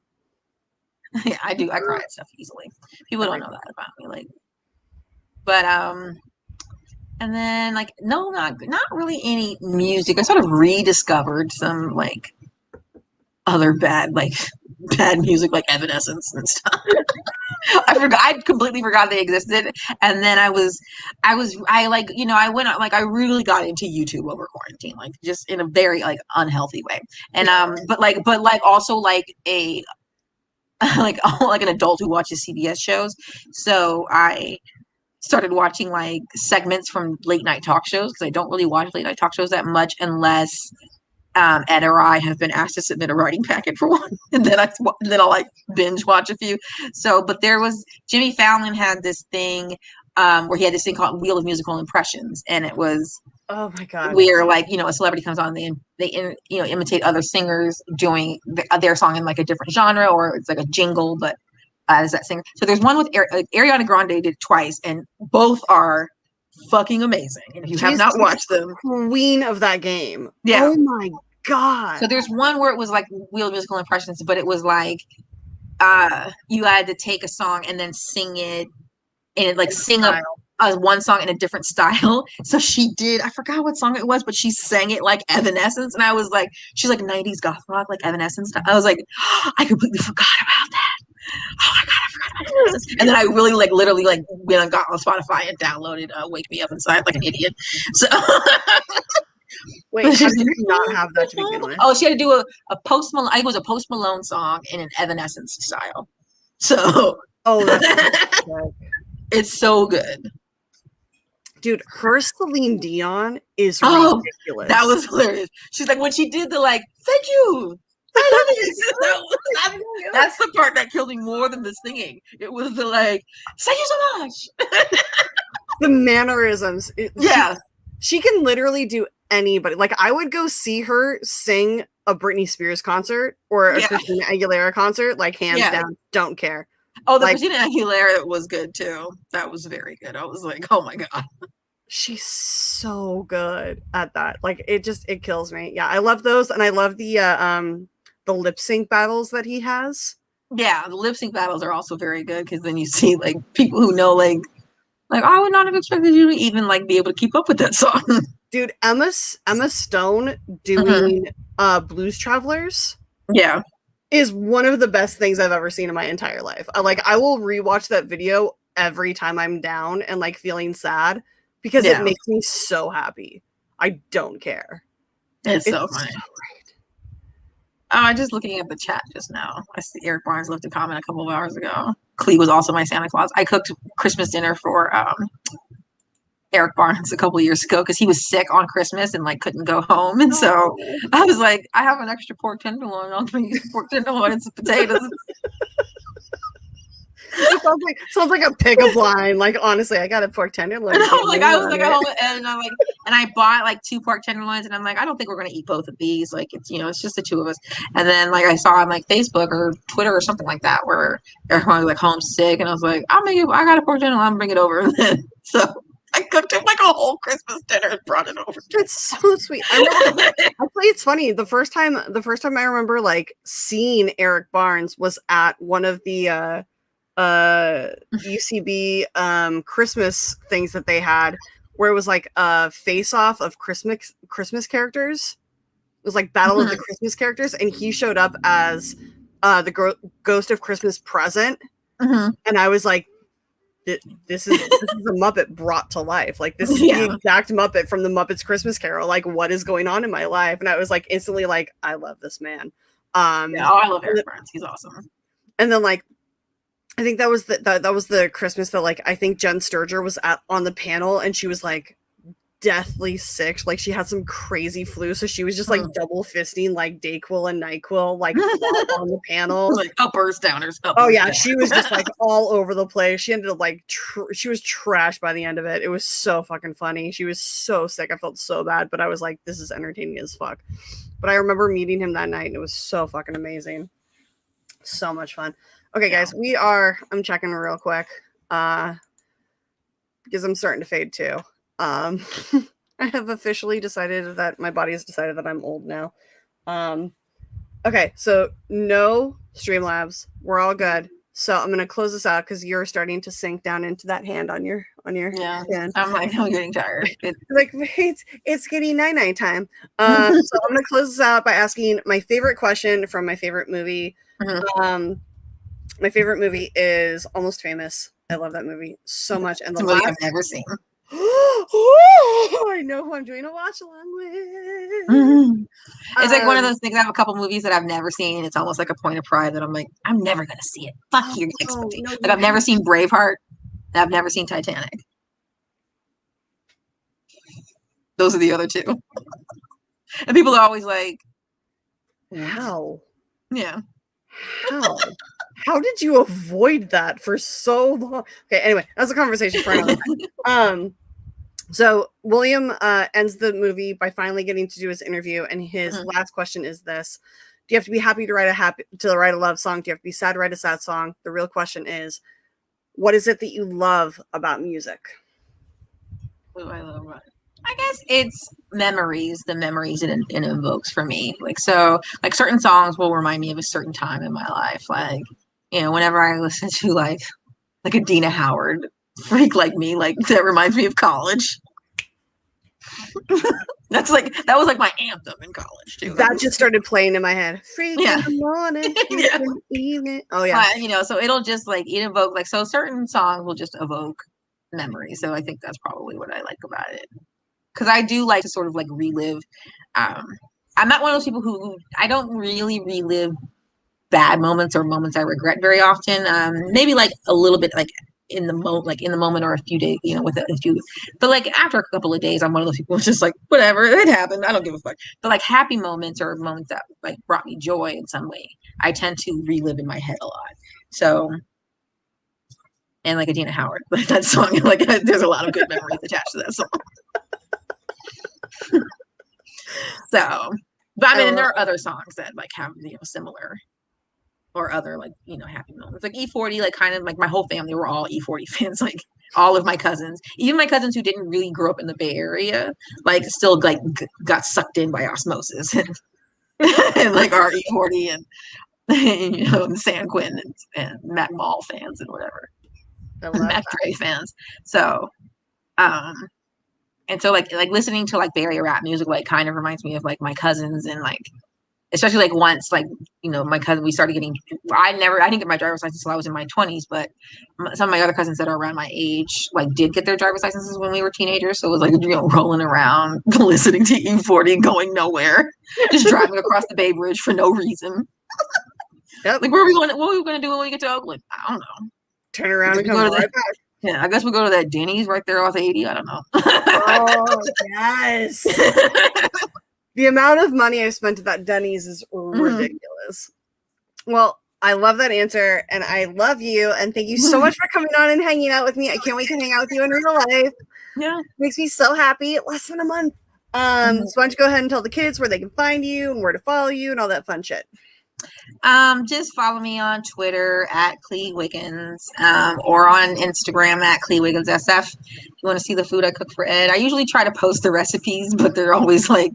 Yeah, I do. I cry at stuff easily. People don't know that about me. Like, but and then like not really any music. I sort of rediscovered some like other bad music like Evanescence and stuff. I completely forgot they existed, and then I really got into YouTube over quarantine, like just in a very like unhealthy way, and but also like a like an adult who watches CBS shows. So I started watching like segments from late night talk shows because I don't really watch late night talk shows that much unless Ed or I have been asked to submit a writing packet for one, and then I'll like binge watch a few. So, but there was Jimmy Fallon had this thing where he had this thing called Wheel of Musical Impressions, and it was
oh my god,
where like a celebrity comes on, they imitate other singers doing their song in like a different genre, or it's like a jingle, but as that singer. So there's one with Ariana Grande did it twice, and both are fucking amazing. And if you have not watched them,
queen of that game. Yeah. Oh my god.
So there's one where it was like Wheel of Musical Impressions, but it was like you had to take a song and then sing it and like sing up one song in a different style. So she did, I forgot what song it was, but she sang it like Evanescence. And I was like, she's like 90s goth rock, like Evanescence. I was like, oh, I completely forgot about that. Oh my God, I forgot about Evanescence. And then I really like literally like went and got on Spotify and downloaded Wake Me Up Inside like an idiot. So
Wait, how did you not have that to begin with?
Oh, she had to do a Post Malone, I think it was a Post Malone song in an Evanescence style. So
that's
it's so good.
Dude, her Celine Dion is ridiculous.
That was hilarious. She's like, when she did the like, thank you. That's the part that killed me more than the singing. It was the like, thank you so much.
The mannerisms.
Yeah.
She can literally do anybody. Like, I would go see her sing a Britney Spears concert or a Christina Aguilera concert, like, hands down. Don't care.
Oh, the Christina Aguilera was good too. That was very good. I was like, oh my God.
She's so good at that. Like, it kills me. Yeah, I love those, and I love the lip sync battles that he has.
Yeah, the lip sync battles are also very good because then you see like people who know like I would not have expected you to even like be able to keep up with that song.
Dude, Emma Stone doing Blues Travelers.
Yeah.
Is one of the best things I've ever seen in my entire life. I will rewatch that video every time I'm down and like feeling sad because it makes me so happy. I don't care.
It's so funny. So great. I'm just looking at the chat just now. I see Eric Barnes left a comment a couple of hours ago. Klee was also my Santa Claus. I cooked Christmas dinner for Eric Barnes a couple of years ago because he was sick on Christmas and like couldn't go home, and so I was like, I have an extra pork tenderloin. I'm gonna use pork tenderloin and some potatoes.
It sounds like a pickup line. Like, honestly, I got a pork tenderloin.
I was like at home, and I'm like, and I bought like 2 pork tenderloins, and I'm like, I don't think we're gonna eat both of these. Like, it's it's just the 2 of us. And then like I saw on like Facebook or Twitter or something like that where everyone was like homesick, and I was like, I got a pork tenderloin. I'm gonna bring it over. And then so I cooked him like a whole Christmas dinner and brought it over.
That's so sweet. Actually, it's funny. The first time I remember like seeing Eric Barnes was at one of the UCB Christmas things that they had, where it was like a face-off of Christmas characters. It was like Battle of the Christmas characters, and he showed up as the Ghost of Christmas Present, and I was like, this is a Muppet brought to life. Like, this is the exact Muppet from the Muppets Christmas Carol. Like, what is going on in my life? And I was like instantly like, I love this man.
I love Eric Barnes. He's awesome.
And then like, I think that was the Christmas that like I think Jen Sturger was on the panel, and she was like deathly sick. Like, she had some crazy flu, so she was just like double fisting like Dayquil and NyQuil like on the panel,
like uppers, downers.
She was just like all over the place. She ended up like she was trashed by the end of it. It was so fucking funny. She was so sick. I felt so bad, but I was like, this is entertaining as fuck. But I remember meeting him that night, and it was so fucking amazing. So much fun. Okay, guys, I'm checking real quick because I'm starting to fade too. I have officially decided that my body has decided that I'm old now. Okay, so no Streamlabs. We're all good. So I'm going to close this out because you're starting to sink down into that hand on your hand.
I'm like, I'm getting tired.
Like, it's getting night time. So I'm going to close this out by asking my favorite question from my favorite movie. My favorite movie is Almost Famous. I love that movie so much. And the
movie I've never seen.
I know who I'm doing a watch along with.
It's like one of those things. I have a couple movies that I've never seen. It's almost like a point of pride that I'm like, I'm never gonna see it. Fuck your expectations. Like, I've never seen Braveheart, and I've never seen Titanic. Those are the other 2. And people are always like,
how?
Yeah.
How did you avoid that for so long? Okay, anyway, that's a conversation for another time. So William ends the movie by finally getting to do his interview, and his last question is this: do you have to be happy to write a love song? Do you have to be sad to write a sad song? The real question is, what is it that you love about music?
What do I love about it? I guess it's the memories it invokes for me. Like, so like certain songs will remind me of a certain time in my life. Like, whenever I listen to like a Dina Howard freak like me, like that reminds me of college. That was like my anthem in college too.
That just started playing in my head. Freak
Yeah.
in the morning, freak
Yeah.
in the evening. Oh yeah.
You know, so it'll just like it evoke like so certain songs will just evoke memory. So I think that's probably what I like about it. Because I do like to sort of like relive. I'm not one of those people who I don't really relive bad moments or moments I regret very often. Maybe like a little bit like in the moment or a few days, you know, with a few, but like after a couple of days, I'm one of those people who's just like, whatever, it happened. I don't give a fuck. But like happy moments or moments that like brought me joy in some way, I tend to relive in my head a lot. So, and like Adina Howard, like that song, like there's a lot of good memories attached to that song. So, but I mean, and there are other songs that like have, you know, similar or other like, you know, happy moments. Like E40, like kind of like my whole family were all E40 fans, like all of my cousins, even my cousins who didn't really grow up in the Bay Area, like still like got sucked in by osmosis and, and like our E40 and you know, San Quinn and Mac Mall fans and whatever. Mac Dre fans. So and so like listening to like Bay Area rap music like kind of reminds me of like my cousins and like especially like once like, you know, my cousin, we started getting, I didn't get my driver's license until I was in my 20s, but some of my other cousins that are around my age like did get their driver's licenses when we were teenagers. So it was like, you know, rolling around listening to E40 going nowhere, just driving across the Bay Bridge for no reason. Yep. Like what are we going to do when we get to Oakland? I don't know.
Turn around and come right back.
Yeah, I guess we go to that Denny's right there off 80. I don't know.
Oh, yes. The amount of money I spent at that Denny's is ridiculous. Well, I love that answer, and I love you, and thank you so much for coming on and hanging out with me. I can't wait to hang out with you in real life.
Yeah.
Makes me so happy. Less than a month. So why don't you go ahead and tell the kids where they can find you and where to follow you and all that fun shit.
Just follow me on Twitter at Klee Wiggins, or on Instagram at Klee Wiggins SF. If you want to see the food I cook for Ed, I usually try to post the recipes, but they're always like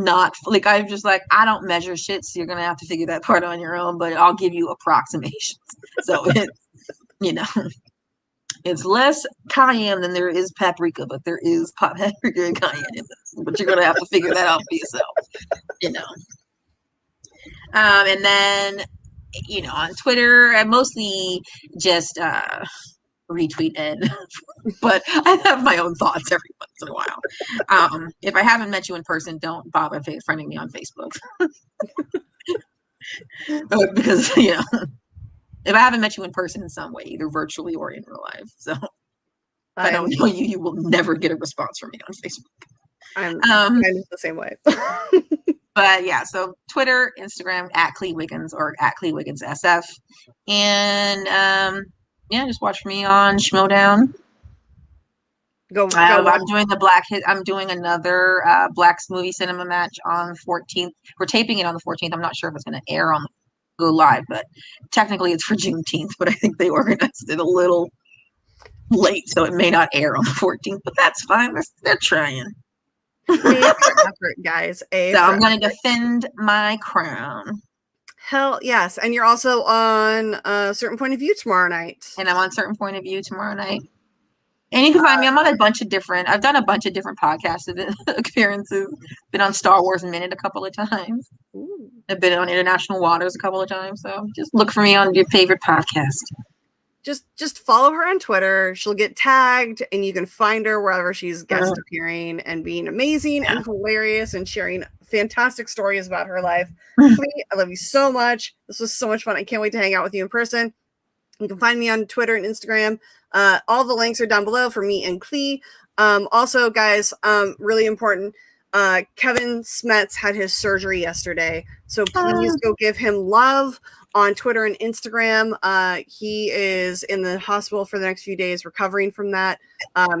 not like I'm just like I don't measure shit, so you're gonna have to figure that part on your own. But I'll give you approximations. So it's, you know, it's less cayenne than there is paprika, but there is paprika and cayenne in this. But you're gonna have to figure that out for yourself, you know. And then, you know, on Twitter, I mostly just retweet Ed, but I have my own thoughts every once in a while. If I haven't met you in person, don't bother friending me on Facebook. Because, you know, if I haven't met you in person in some way, either virtually or in real life. So if I don't know you, you will never get a response from me on Facebook.
I'm kind of the same way.
But yeah, so Twitter, Instagram at Klee Wiggins or at Klee Wiggins SF. And yeah, just watch me on Schmodown. I'm doing I'm doing another Black movie cinema match on 14th. We're taping it on the 14th. I'm not sure if it's going to air on go live, but technically it's for Juneteenth. But I think they organized it a little late, so it may not air on the 14th. But that's fine. They're trying.
Effort, guys.
So I'm going to defend my crown.
Hell yes. And you're also on a Certain Point of View tomorrow night.
And I'm on Certain Point of View tomorrow night. And you can find me. I'm on I've done a bunch of different podcast appearances. Been on Star Wars Minute a couple of times. Ooh. I've been on International Waters a couple of times. So just look for me on your favorite podcast.
Just follow her on Twitter. She'll get tagged and you can find her wherever she's guest appearing and being amazing and hilarious and sharing fantastic stories about her life. Klee, I love you so much. This was so much fun. I can't wait to hang out with you in person. You can find me on Twitter and Instagram. All the links are down below for me and Klee. Also, guys, really important. Kevin Smets had his surgery yesterday. So please go give him love on Twitter and Instagram. He is in the hospital for the next few days recovering from that.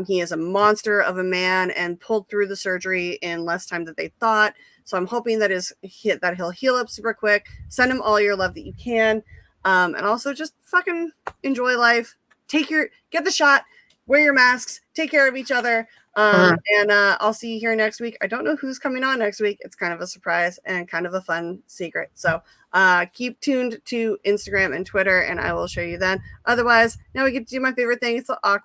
He is a monster of a man and pulled through the surgery in less time than they thought. So I'm hoping that he'll heal up super quick. Send him all your love that you can. And also just fucking enjoy life. Get the shot, wear your masks, take care of each other. And I'll see you here next week. I don't know who's coming on next week. It's kind of a surprise and kind of a fun secret. So keep tuned to Instagram and Twitter, and I will show you then. Otherwise, now we get to do my favorite thing. It's the awkward